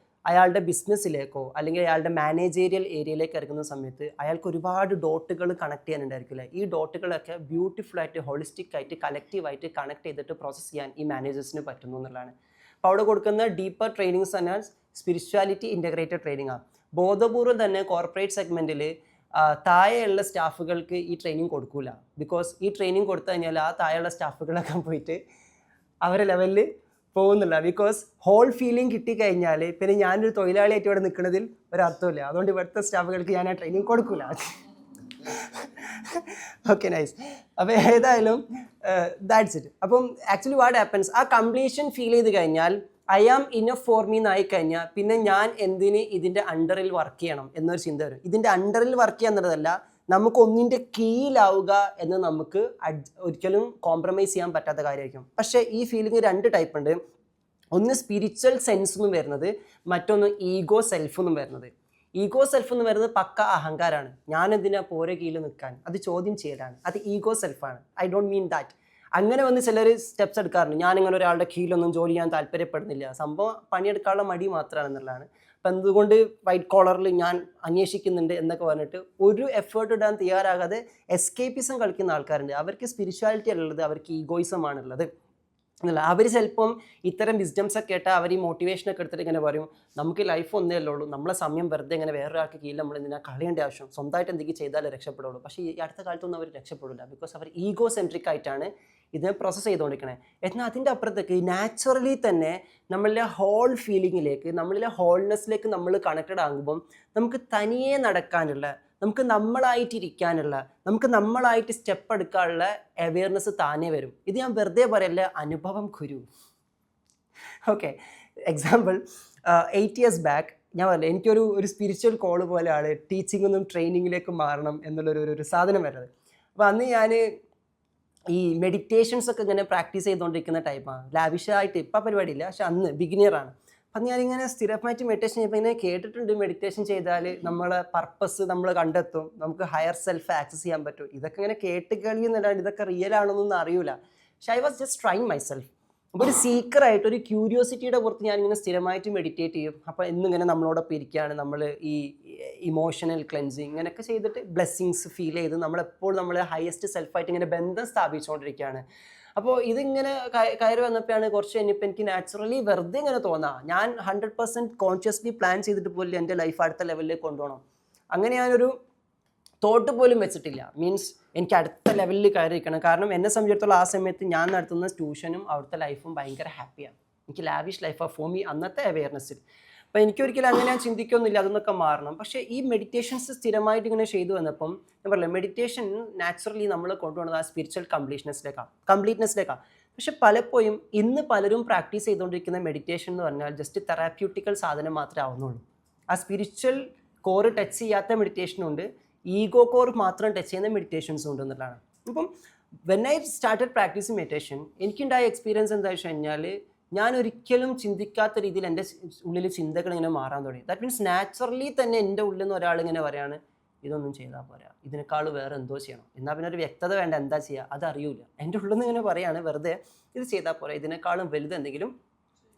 S1: അയാളുടെ ബിസിനസ്സിലേക്കോ അല്ലെങ്കിൽ അയാളുടെ മാനേജേരിയൽ ഏരിയയിലേക്ക് ഇറങ്ങുന്ന സമയത്ത് അയാൾക്ക് ഒരുപാട് ഡോട്ടുകൾ കണക്ട് ചെയ്യാനുണ്ടായിരിക്കില്ലേ. ഈ ഡോട്ടുകളൊക്കെ ബ്യൂട്ടിഫുള്ളായിട്ട് ഹോളിസ്റ്റിക് ആയിട്ട് കളക്റ്റീവായിട്ട് കണക്ട് ചെയ്തിട്ട് പ്രോസസ്സ് ചെയ്യാൻ ഈ മാനേജേഴ്സിന് പറ്റുന്നു എന്നുള്ളതാണ്. അപ്പോൾ അവിടെ കൊടുക്കുന്ന ഡീപ്പർ ട്രെയിനിങ്സ് തന്നെ സ്പിരിച്വാലിറ്റി ഇൻ്റഗ്രേറ്റഡ് ട്രെയിനിങ് ആണ്. ബോധപൂർവ്വം തന്നെ കോർപ്പറേറ്റ് സെഗ്മെൻറ്റിൽ താഴെയുള്ള സ്റ്റാഫുകൾക്ക് ഈ ട്രെയിനിങ് കൊടുക്കില്ല. ബിക്കോസ് ഈ ട്രെയിനിങ് കൊടുത്തു കഴിഞ്ഞാൽ ആ താഴെയുള്ള സ്റ്റാഫുകളൊക്കെ പോയിട്ട് അവരെ ലെവലിൽ പോകുന്നില്ല. ബിക്കോസ് ഹോൾ ഫീലിംഗ് കിട്ടിക്കഴിഞ്ഞാൽ പിന്നെ ഞാനൊരു തൊഴിലാളിയായിട്ട് ഇവിടെ നിൽക്കുന്നതിൽ ഒരർത്ഥമില്ല. അതുകൊണ്ട് ഇവിടുത്തെ സ്റ്റാഫുകൾക്ക് ഞാൻ ആ ട്രെയിനിങ് കൊടുക്കില്ല. Okay, nice. അപ്പോൾ ഏതായാലും ദാറ്റ്സ് ഇറ്റ്. അപ്പം ആക്ച്വലി വാട്ട് ഹാപ്പൻസ്, ആ കംപ്ലീഷൻ ഫീൽ ചെയ്ത് കഴിഞ്ഞാൽ I am enough for me എന്നായി കഴിഞ്ഞാൽ പിന്നെ ഞാൻ എന്തിന് ഇതിൻ്റെ അണ്ടറിൽ വർക്ക് ചെയ്യണം എന്നൊരു ചിന്ത വരും. ഇതിൻ്റെ അണ്ടറിൽ വർക്ക് ചെയ്യുക എന്നുള്ളതല്ല, നമുക്ക് ഒന്നിൻ്റെ കീഴിലാവുക എന്ന് നമുക്ക് ഒരിക്കലും കോംപ്രമൈസ് ചെയ്യാൻ പറ്റാത്ത കാര്യമായിരിക്കും. പക്ഷേ ഈ ഫീലിംഗ് രണ്ട് ടൈപ്പ് ഉണ്ട്. ഒന്ന് സ്പിരിച്വൽ സെൻസ് എന്നും വരുന്നത്, മറ്റൊന്ന് ഈഗോ സെൽഫ് എന്നും വരുന്നത്. ഈഗോ സെൽഫ് എന്ന് വരുന്നത് പക്ക അഹങ്കാരമാണ്. ഞാൻ എന്തിനാ പോരെ കീഴിൽ നിൽക്കാൻ, അത് ചോദ്യം ചെയ്യലാണ്, അത് ഈഗോ സെൽഫാണ്. I don't mean that. അങ്ങനെ വന്ന് ചിലർ സ്റ്റെപ്സ് എടുക്കാറുണ്ട്. ഞാനിങ്ങനെ ഒരാളുടെ കീഴിലൊന്നും ജോലി ചെയ്യാൻ താല്പര്യപ്പെടുന്നില്ല, സംഭവം പണിയെടുക്കാനുള്ള മടി മാത്രമാണെന്നുള്ളതാണ്. അപ്പം എന്തുകൊണ്ട് വൈറ്റ് കോളറിൽ ഞാൻ അന്വേഷിക്കുന്നുണ്ട് എന്നൊക്കെ പറഞ്ഞിട്ട് ഒരു എഫേർട്ട് ഇടാൻ തയ്യാറാകാതെ എസ്കേപ്പിസം കളിക്കുന്ന ആൾക്കാരുണ്ട്. അവർക്ക് സ്പിരിച്വാലിറ്റി അല്ലുള്ളത്, അവർക്ക് ഈഗോയിസമാണുള്ളത് എന്നല്ല. അവർ ചിലപ്പം ഇത്തരം വിസ്ഡംസ് ഒക്കെ കേട്ടാൽ അവർ ഈ മോട്ടിവേഷനൊക്കെ എടുത്തിട്ട് ഇങ്ങനെ പറയും, നമുക്ക് ലൈഫ് ഒന്നേ ഉള്ളൂ, നമ്മളെ സമയം വെറുതെ ഇങ്ങനെ വേറൊരാൾക്ക് കീഴിൽ നമ്മൾ എന്തിനാ കളയേണ്ട ആവശ്യം, സ്വന്തമായിട്ട് എന്തെങ്കിലും ചെയ്താലേ രക്ഷപ്പെടുള്ളൂ. പക്ഷേ ഈ അടുത്ത കാലത്തൊന്നും അവർ രക്ഷപ്പെടില്ല. ബിക്കോസ് അവർ ഈഗോ സെൻട്രിക് ആയിട്ടാണ് ഇതിനെ പ്രോസസ്സ് ചെയ്തുകൊണ്ടിരിക്കണേ. എന്നാൽ അതിൻ്റെ അപ്പുറത്തേക്ക് നാച്ചുറലി തന്നെ നമ്മളിലെ ഹോൾ ഫീലിങ്ങിലേക്ക്, നമ്മളിലെ ഹോൾനെസ്സിലേക്ക് നമ്മൾ കണക്റ്റഡ് ആകുമ്പം നമുക്ക് തനിയെ നടക്കാനുള്ള, നമുക്ക് നമ്മളായിട്ടിരിക്കാനുള്ള, നമുക്ക് നമ്മളായിട്ട് സ്റ്റെപ്പ് എടുക്കാനുള്ള അവെയർനെസ് താനേ വരും. ഇത് ഞാൻ വെറുതെ പറയല്ല, അനുഭവം ഗുരു. ഓക്കെ, എക്സാമ്പിൾ 8 years ബാക്ക് ഞാൻ പറഞ്ഞില്ല, എനിക്കൊരു സ്പിരിച്വൽ കോള് പോലെയാണ് ടീച്ചിങ്ങിൽ നിന്നും ട്രെയിനിങ്ങിലേക്ക് മാറണം എന്നുള്ളൊരു സാധനം വരുന്നത്. അപ്പോൾ അന്ന് ഞാൻ ഈ മെഡിറ്റേഷൻസ് ഒക്കെ ഇങ്ങനെ പ്രാക്ടീസ് ചെയ്തുകൊണ്ടിരിക്കുന്ന ടൈപ്പാണ്. ലാവിഷായിട്ട് ഇപ്പം പരിപാടിയില്ല, പക്ഷെ അന്ന് ബിഗിനിയറാണ്. അപ്പം ഞാനിങ്ങനെ സ്ഥിരമായിട്ട് മെഡിറ്റേഷൻ ചെയ്യുമ്പോൾ ഇങ്ങനെ കേട്ടിട്ടുണ്ട്, മെഡിറ്റേഷൻ ചെയ്താൽ നമ്മളെ പർപ്പസ് നമ്മൾ കണ്ടെത്തും, നമുക്ക് ഹയർ സെൽഫ് ആക്സസ് ചെയ്യാൻ പറ്റും. ഇതൊക്കെ ഇങ്ങനെ കേട്ട് കളിയെന്നല്ലാണ്ട് ഇതൊക്കെ റിയൽ ആണെന്നൊന്നും അറിയില്ല. പക്ഷെ I was just trying my self. അപ്പോൾ ഒരു സീക്കറായിട്ട്, ഒരു ക്യൂരിയോസിറ്റിയുടെ പുറത്ത് ഞാനിങ്ങനെ സ്ഥിരമായിട്ട് മെഡിറ്റേറ്റ് ചെയ്യും. അപ്പോൾ എന്നിങ്ങനെ നമ്മളോടൊപ്പം ഇരിക്കുകയാണ്, നമ്മൾ ഈ ഇമോഷണൽ ക്ലെൻസിങ് ഇങ്ങനെയൊക്കെ ചെയ്തിട്ട് ബ്ലെസ്സിങ്സ് ഫീൽ ചെയ്ത് നമ്മളെപ്പോഴും നമ്മൾ ഹയസ്റ്റ് സെൽഫായിട്ട് ഇങ്ങനെ ബന്ധം സ്ഥാപിച്ചുകൊണ്ടിരിക്കുകയാണ്. അപ്പോൾ ഇതിങ്ങനെ കയറി വന്നപ്പോഴാണ് കുറച്ച് കഴിഞ്ഞപ്പോൾ എനിക്ക് നാച്ചുറലി വെറുതെ ഇങ്ങനെ തോന്നാം, ഞാൻ 100% കോൺഷ്യസ്ലി പ്ലാൻ ചെയ്തിട്ട് പോലും എൻ്റെ ലൈഫ് അടുത്ത ലെവലിലേക്ക് കൊണ്ടുപോകണം. അങ്ങനെ ഞാനൊരു തോട്ട് പോലും വെച്ചിട്ടില്ല. മീൻസ് എനിക്ക് അടുത്ത ലെവലിൽ കയറിയിരിക്കണം. കാരണം എന്നെ സംബന്ധിച്ചിടത്തോളം ആ സമയത്ത് ഞാൻ നടത്തുന്ന ട്യൂഷനും അവിടുത്തെ ലൈഫും ഭയങ്കര ഹാപ്പിയാണ്. എനിക്ക് ലാവിഷ് ലൈഫാണ് ഫോർ മീ അന്നത്തെ അവെയർനെസ്സിൽ. അപ്പോൾ എനിക്കൊരിക്കലും അങ്ങനെ ഞാൻ ചിന്തിക്കൊന്നുമില്ല അതൊന്നൊക്കെ മാറണം. പക്ഷേ ഈ മെഡിറ്റേഷൻസ് സ്ഥിരമായിട്ട് ഇങ്ങനെ ചെയ്തു വന്നപ്പം ഞാൻ പറയില്ല, മെഡിറ്റേഷൻ നാച്ചുറലി നമ്മൾ കൊണ്ടുപോകുന്നത് ആ സ്പിരിച്വൽ കംപ്ലീറ്റ്നെസ്സിലേക്കാണ്. പക്ഷെ പലപ്പോഴും ഇന്ന് പലരും പ്രാക്ടീസ് ചെയ്തുകൊണ്ടിരിക്കുന്ന മെഡിറ്റേഷൻ എന്ന് പറഞ്ഞാൽ ജസ്റ്റ് തെറാപ്യൂട്ടിക്കൽ സാധനം മാത്രമേ ആവുന്നുള്ളൂ. ആ സ്പിരിച്വൽ കോർ ടച്ച് ചെയ്യാത്ത മെഡിറ്റേഷനുണ്ട്, ഈഗോ കോർ മാത്രം ടച്ച് ചെയ്യുന്ന മെഡിറ്റേഷൻസും ഉണ്ട് എന്നുള്ളതാണ്. അപ്പം when I started practising meditation എനിക്കുണ്ടായ എക്സ്പീരിയൻസ് എന്താ വെച്ച് കഴിഞ്ഞാൽ ഞാൻ ഒരിക്കലും ചിന്തിക്കാത്ത രീതിയിൽ എൻ്റെ ഉള്ളിൽ ചിന്തകൾ ഇങ്ങനെ മാറാൻ തുടങ്ങി. ദാറ്റ് മീൻസ് നാച്ചുറലി തന്നെ എൻ്റെ ഉള്ളിൽ നിന്ന് ഒരാളിങ്ങനെ പറയാണ് ഇതൊന്നും ചെയ്താൽ പോരാ, ഇതിനേക്കാൾ വേറെ എന്തോ ചെയ്യണം. എന്നാൽ പിന്നെ ഒരു വ്യക്തത വേണ്ട, എന്താ ചെയ്യുക അതറിയില്ല. എൻ്റെ ഉള്ളിൽ നിന്ന് ഇങ്ങനെ പറയാണ് വെറുതെ ഇത് ചെയ്താൽ പോരാ, ഇതിനേക്കാളും വലുത് എന്തെങ്കിലും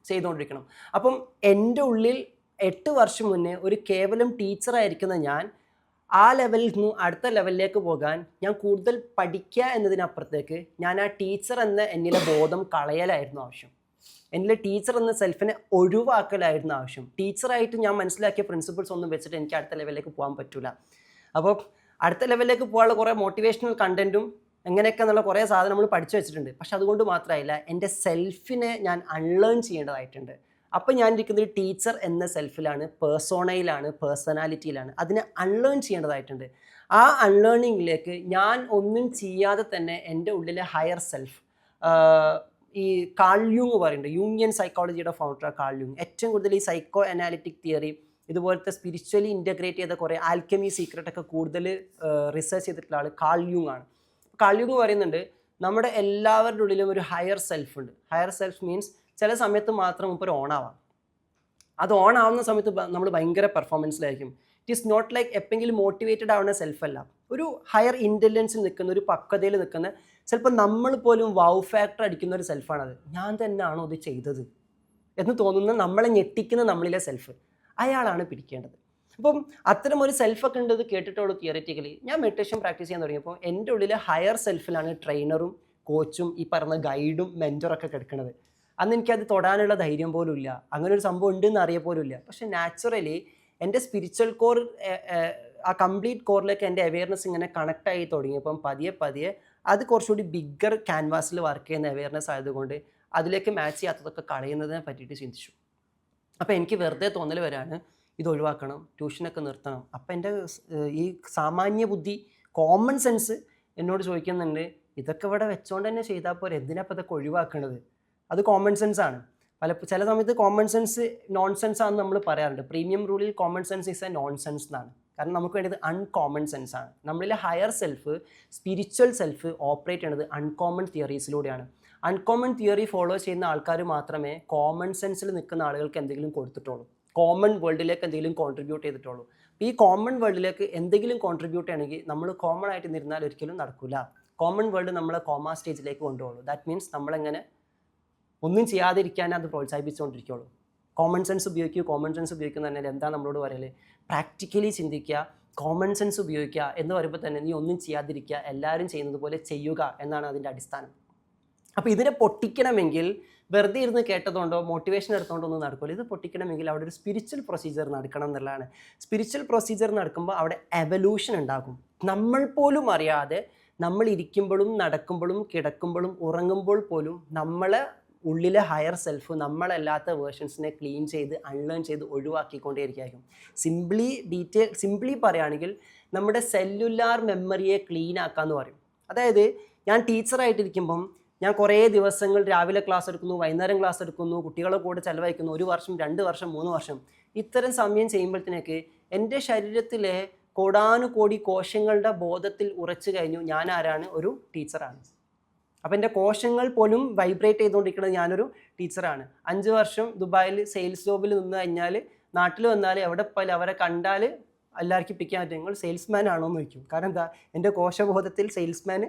S1: ചെയ്തുകൊണ്ടിരിക്കണം. അപ്പം എൻ്റെ ഉള്ളിൽ 8 വർഷം മുന്നേ ഒരു കേവലം ടീച്ചറായിരിക്കുന്ന ഞാൻ ആ ലെവലിൽ നിന്നും അടുത്ത ലെവലിലേക്ക് പോകാൻ ഞാൻ കൂടുതൽ പഠിക്കുക എന്നതിനപ്പുറത്തേക്ക് ഞാൻ ആ ടീച്ചർ എന്ന എന്നിലെ ബോധം കളയലായിരുന്നു ആവശ്യം. എന്നിലെ ടീച്ചർ എന്ന സെൽഫിനെ ഒഴിവാക്കലായിരുന്നു ആവശ്യം. ടീച്ചറായിട്ട് ഞാൻ മനസ്സിലാക്കിയ പ്രിൻസിപ്പിൾസ് ഒന്നും വെച്ചിട്ട് എനിക്ക് അടുത്ത ലെവലിലേക്ക് പോകാൻ പറ്റില്ല. അപ്പോൾ അടുത്ത ലെവലിലേക്ക് പോകാനുള്ള കുറേ മോട്ടിവേഷണൽ കണ്ടൻറ്റും എങ്ങനെയൊക്കെ എന്നുള്ള കുറേ സാധനം നമ്മൾ പഠിച്ചു വെച്ചിട്ടുണ്ട്. പക്ഷെ അതുകൊണ്ട് മാത്രമായില്ല, എൻ്റെ സെൽഫിനെ ഞാൻ അൺലേൺ ചെയ്യേണ്ടതായിട്ടുണ്ട്. അപ്പം ഞാൻ ഇരിക്കുന്ന ഒരു ടീച്ചർ എന്ന സെൽഫിലാണ്, പേഴ്സോണയിലാണ്, പേഴ്സണാലിറ്റിയിലാണ്. അതിനെ അൺലേൺ ചെയ്യേണ്ടതായിട്ടുണ്ട്. ആ അൺലേണിങ്ങിലേക്ക് ഞാൻ ഒന്നും ചെയ്യാതെ തന്നെ എൻ്റെ ഉള്ളിലെ ഹയർ സെൽഫ്, ഈ കാൾ യൂങ് പറയുന്നുണ്ട്, യൂങ്ങിയൻ സൈക്കോളജിയുടെ ഫൗണ്ടർ കാൾ യൂങ്, ഏറ്റവും കൂടുതൽ ഈ സൈക്കോ അനാലിറ്റിക് തിയറി ഇതുപോലത്തെ സ്പിരിച്വലി ഇൻ്റഗ്രേറ്റ് ചെയ്ത കുറേ ആൽക്കമി സീക്രട്ടൊക്കെ കൂടുതൽ റിസർച്ച് ചെയ്തിട്ടുള്ള ആൾ കാൾ യൂങ് ആണ്. കാൾ യൂങ് പറയുന്നുണ്ട് നമ്മുടെ എല്ലാവരുടെ ഉള്ളിലും ഒരു ഹയർ സെൽഫ് ഉണ്ട്. ഹയർ സെൽഫ് മീൻസ് ചില സമയത്ത് മാത്രം ഇപ്പോൾ ഒരു ഓണാവാം. അത് ഓൺ ആവുന്ന സമയത്ത് നമ്മൾ ഭയങ്കര പെർഫോമൻസിലായിരിക്കും. ഇറ്റ് ഈസ് നോട്ട് ലൈക്ക് എപ്പോഴെങ്കിലും മോട്ടിവേറ്റഡ് ആവുന്ന സെൽഫല്ല, ഒരു ഹയർ ഇൻ്റലിജൻസിൽ നിൽക്കുന്ന, ഒരു പക്വതയിൽ നിൽക്കുന്ന, ചിലപ്പോൾ നമ്മൾ പോലും വൗ ഫാക്ടർ അടിക്കുന്ന ഒരു സെൽഫാണത്. ഞാൻ തന്നെയാണോ ഇത് ചെയ്തത് എന്ന് തോന്നുന്ന, നമ്മളെ ഞെട്ടിക്കുന്ന നമ്മളിലെ സെൽഫ്, അയാളാണ് പിടിക്കേണ്ടത്. അപ്പം അത്തരം ഒരു സെൽഫൊക്കെ ഉണ്ട്. ഇത് കേട്ടിട്ടുള്ളൂ തിയറിറ്റിക്കലി. ഞാൻ മെഡിറ്റേഷൻ പ്രാക്ടീസ് ചെയ്യാൻ തുടങ്ങിയപ്പോൾ എൻ്റെ ഉള്ളിലെ ഹയർ സെൽഫിലാണ് ട്രെയിനറും കോച്ചും ഈ പറഞ്ഞ ഗൈഡും മെൻറ്ററൊക്കെ കിടക്കുന്നത്. അന്ന് എനിക്കത് തൊടാനുള്ള ധൈര്യം പോലും ഇല്ല, അങ്ങനെ ഒരു സംഭവം ഉണ്ടെന്ന് അറിയ പോലും ഇല്ല. പക്ഷെ നാച്ചുറലി എൻ്റെ സ്പിരിച്വൽ കോർ, ആ കംപ്ലീറ്റ് കോറിലേക്ക് എൻ്റെ അവെയർനെസ് ഇങ്ങനെ കണക്ട് ആയി തുടങ്ങിയപ്പം പതിയെ പതിയെ അത് കുറച്ചുകൂടി ബിഗ്ഗർ ക്യാൻവാസിൽ വർക്ക് ചെയ്യുന്ന അവെയർനെസ് ആയതുകൊണ്ട് അതിലേക്ക് മാച്ച് ചെയ്യാത്തതൊക്കെ കളയുന്നതിനെ പറ്റിയിട്ട് ചിന്തിച്ചു. അപ്പോൾ എനിക്ക് വെറുതെ തോന്നൽ വരാണ് ഇത് ഒഴിവാക്കണം, ട്യൂഷനൊക്കെ നിർത്തണം. അപ്പം എൻ്റെ ഈ സാമാന്യ ബുദ്ധി, കോമൺ സെൻസ് എന്നോട് ചോദിക്കുന്നുണ്ട് ഇതൊക്കെ ഇവിടെ വെച്ചുകൊണ്ട് തന്നെ ചെയ്താൽ പോരെ, എന്തിനാപ്പോൾ ഇതൊക്കെ ഒഴിവാക്കണത്? അത് കോമൺ സെൻസ് ആണ്. ചില സമയത്ത് കോമൺ സെൻസ് നോൺ സെൻസ് ആണെന്ന് നമ്മൾ പറയാറുണ്ട്. പ്രീമിയം റൂളിൽ common sense is a nonsense എന്നാണ്. കാരണം നമുക്ക് വേണ്ടത് അൺകോമൺ സെൻസ് ആണ്. നമ്മളിലെ higher self, spiritual self operate ചെയ്യുന്നത് അൺകോമൺ തിയറീസിലൂടെയാണ്. അൺകോമൺ തിയറി ഫോളോ ചെയ്യുന്ന ആൾക്കാർ മാത്രമേ കോമൺ സെൻസിൽ നിൽക്കുന്ന ആളുകൾക്ക് എന്തെങ്കിലും കൊടുത്തിട്ടുള്ളൂ, കോമൺ വേൾഡിലേക്ക് എന്തെങ്കിലും കോൺട്രിബ്യൂട്ട് ചെയ്തിട്ടുള്ളൂ. ഈ കോമൺ വേൾഡിലേക്ക് എന്തെങ്കിലും കോൺട്രിബ്യൂട്ട് ചെയ്യണമെങ്കിൽ നമ്മൾ കോമൺ ആയിട്ട് നിന്നാൽ ഒരിക്കലും നടക്കില്ല. കോമൺ വേൾഡ് നമ്മളെ കോമ സ്റ്റേജിലേക്ക് കൊണ്ടുപോകുള്ളൂ. ദാറ്റ് മീൻസ് നമ്മളെങ്ങനെ ഒന്നും ചെയ്യാതിരിക്കാൻ അത് പ്രോത്സാഹിപ്പിച്ചുകൊണ്ടിരിക്കുകയുള്ളൂ. കോമൺ സെൻസ് ഉപയോഗിക്കുക, കോമൺ സെൻസ് ഉപയോഗിക്കുന്ന തന്നെ എന്താ നമ്മളോട് പറയല്? പ്രാക്ടിക്കലി ചിന്തിക്കുക, കോമൺ സെൻസ് ഉപയോഗിക്കുക എന്ന് പറയുമ്പോൾ തന്നെ നീ ഒന്നും ചെയ്യാതിരിക്കുക, എല്ലാവരും ചെയ്യുന്നത് പോലെ ചെയ്യുക എന്നാണ് അതിൻ്റെ അടിസ്ഥാനം. അപ്പോൾ ഇതിനെ പൊട്ടിക്കണമെങ്കിൽ വെറുതെ ഇരുന്ന് കേട്ടതുകൊണ്ടോ മോട്ടിവേഷൻ എടുത്തുകൊണ്ടോ ഒന്നും നടക്കില്ല. ഇത് പൊട്ടിക്കണമെങ്കിൽ അവിടെ ഒരു സ്പിരിച്വൽ പ്രൊസീജിയർ നടക്കണം എന്നുള്ളതാണ്. സ്പിരിച്വൽ പ്രൊസീജിയർ നടക്കുമ്പോൾ അവിടെ എവല്യൂഷൻ ഉണ്ടാകും. നമ്മൾ പോലും അറിയാതെ നമ്മൾ ഇരിക്കുമ്പോഴും നടക്കുമ്പോഴും കിടക്കുമ്പോഴും ഉറങ്ങുമ്പോൾ പോലും നമ്മളെ ഉള്ളിലെ ഹയർ സെൽഫ് നമ്മളല്ലാത്ത വേർഷൻസിനെ ക്ലീൻ ചെയ്ത് അൺലേൺ ചെയ്ത് ഒഴിവാക്കിക്കൊണ്ടേയിരിക്കും. സിംപ്ലി പറയുകയാണെങ്കിൽ നമ്മുടെ സെല്ലുലാർ മെമ്മറിയെ ക്ലീൻ ആക്കാമെന്ന് പറയും. അതായത് ഞാൻ ടീച്ചറായിട്ടിരിക്കുമ്പം ഞാൻ കുറേ ദിവസങ്ങൾ രാവിലെ ക്ലാസ് എടുക്കുന്നു, വൈകുന്നേരം ക്ലാസ് എടുക്കുന്നു, കുട്ടികളെ കൂടെ ചിലവഴിക്കുന്നു, 1 വർഷം 2 വർഷം 3 വർഷം ഇത്തരം സമയം ചെയ്യുമ്പോഴത്തേക്ക് എൻ്റെ ശരീരത്തിലെ കോടാനുകോടി കോശങ്ങളുടെ ബോധത്തിൽ ഉറച്ചു കഴിഞ്ഞു ഞാൻ ആരാണ്, ഒരു ടീച്ചറാണ്. അപ്പം എൻ്റെ കോശങ്ങൾ പോലും വൈബ്രേറ്റ് ചെയ്തുകൊണ്ടിരിക്കുന്നത് ഞാനൊരു ടീച്ചറാണ്. 5 വർഷം ദുബായിൽ സെയിൽസ് ജോബിൽ നിന്ന് കഴിഞ്ഞാൽ നാട്ടിൽ വന്നാൽ എവിടെ പോയാലും അവരെ കണ്ടാൽ എല്ലാവർക്കും പിടിക്കാൻ പറ്റും, നിങ്ങൾ സെയിൽസ്മാൻ ആണോ എന്ന് ചോദിക്കും. കാരണം എന്താ, എൻ്റെ കോശബോധത്തിൽ സെയിൽസ്മാൻ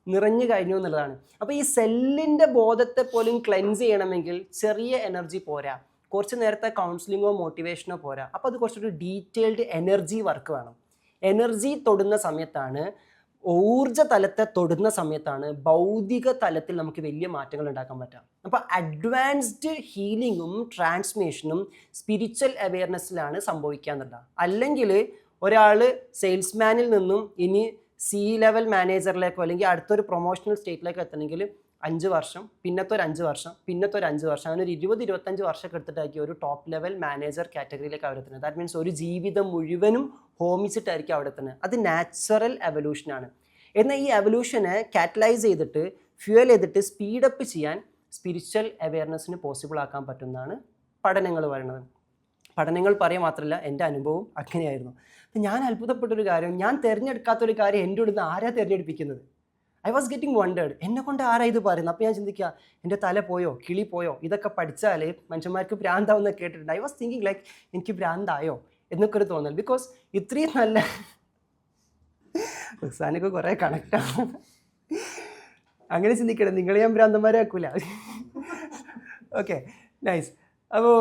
S1: നിറഞ്ഞു കഴിഞ്ഞു എന്നുള്ളതാണ്. അപ്പോൾ ഈ സെല്ലിൻ്റെ ബോധത്തെ പോലും ക്ലെൻസ് ചെയ്യണമെങ്കിൽ ചെറിയ എനർജി പോരാ, കുറച്ച് നേരത്തെ കൗൺസിലിങ്ങോ മോട്ടിവേഷനോ പോരാ. അപ്പോൾ അത് കുറച്ചൊരു ഡീറ്റെയിൽഡ് എനർജി വർക്ക് വേണം. എനർജി തൊടുന്ന സമയത്താണ്, ഊർജ്ജ തലത്തെ തൊടുന്ന സമയത്താണ് ഭൗതിക തലത്തിൽ നമുക്ക് വലിയ മാറ്റങ്ങൾ ഉണ്ടാക്കാൻ പറ്റുക. അപ്പോൾ അഡ്വാൻസ്ഡ് ഹീലിങ്ങും ട്രാൻസ്മിഷനും സ്പിരിച്വൽ അവെയർനെസ്സിലാണ് സംഭവിക്കാന്നുള്ളത്. അല്ലെങ്കിൽ ഒരാൾ സെയിൽസ്മാനിൽ നിന്നും ഇനി C-ലെവൽ മാനേജറിലേക്കോ അല്ലെങ്കിൽ അടുത്തൊരു പ്രൊമോഷണൽ സ്റ്റേറ്റിലേക്കോ എത്തണമെങ്കിൽ 5 വർഷം, പിന്നത്തെ ഒരു 5 വർഷം, പിന്നത്തെ ഒരു 5 വർഷം, അങ്ങനെ ഒരു 20-25 വർഷമൊക്കെ എടുത്തിട്ടായിരിക്കും ഒരു ടോപ്പ് ലെവൽ മാനേജർ കാറ്റഗറിയിലേക്ക് അവിടെ എത്തുന്നത്. ദാറ്റ് മീൻസ് ഒരു ജീവിതം മുഴുവനും ഹോമിച്ചിട്ടായിരിക്കും അവിടെ എത്തുന്നത്. അത് നാച്ചുറൽ എവല്യൂഷനാണ്. എന്നാൽ ഈ എവല്യൂഷനെ കാറ്റലൈസ് ചെയ്തിട്ട് ഫ്യൂവൽ ചെയ്തിട്ട് സ്പീഡപ്പ് ചെയ്യാൻ സ്പിരിച്വൽ അവെയർനെസ്സിന് പോസിബിൾ ആക്കാൻ പറ്റുന്നതാണ് പഠനങ്ങൾ പറയുന്നത്. പഠനങ്ങൾ പറയുക മാത്രമല്ല, എൻ്റെ അനുഭവം അങ്ങനെയായിരുന്നു. അപ്പം ഞാൻ അത്ഭുതപ്പെട്ടൊരു കാര്യം, ഞാൻ തിരഞ്ഞെടുക്കാത്തൊരു കാര്യം എൻ്റെ അടുത്ത് ആരാ തിരഞ്ഞെടുപ്പിക്കുന്നത്? ഐ വാസ് ഗെറ്റിംഗ് വണ്ടേഡ്, എന്നെ കൊണ്ട് ആരാ ഇത് പറയുന്നത്? അപ്പോൾ ഞാൻ ചിന്തിക്കുക, എൻ്റെ തല പോയോ, കിളി പോയോ, ഇതൊക്കെ പഠിച്ചാൽ മനുഷ്യന്മാർക്ക് ഭ്രാന്താവുന്ന കേട്ടിട്ടുണ്ട്. ഐ വാസ് തിങ്കിങ് ലൈക്ക് എനിക്ക് ഭ്രാന്തായോ എന്നൊക്കെ ഒരു തോന്നൽ. ബിക്കോസ് ഇത്രയും നല്ല സാനൊക്കെ കുറേ കണക്റ്റാണ്. അങ്ങനെ ചിന്തിക്കണം, നിങ്ങൾ ഞാൻ ഭ്രാന്തന്മാരാക്കൂല. Okay, nice. അപ്പോൾ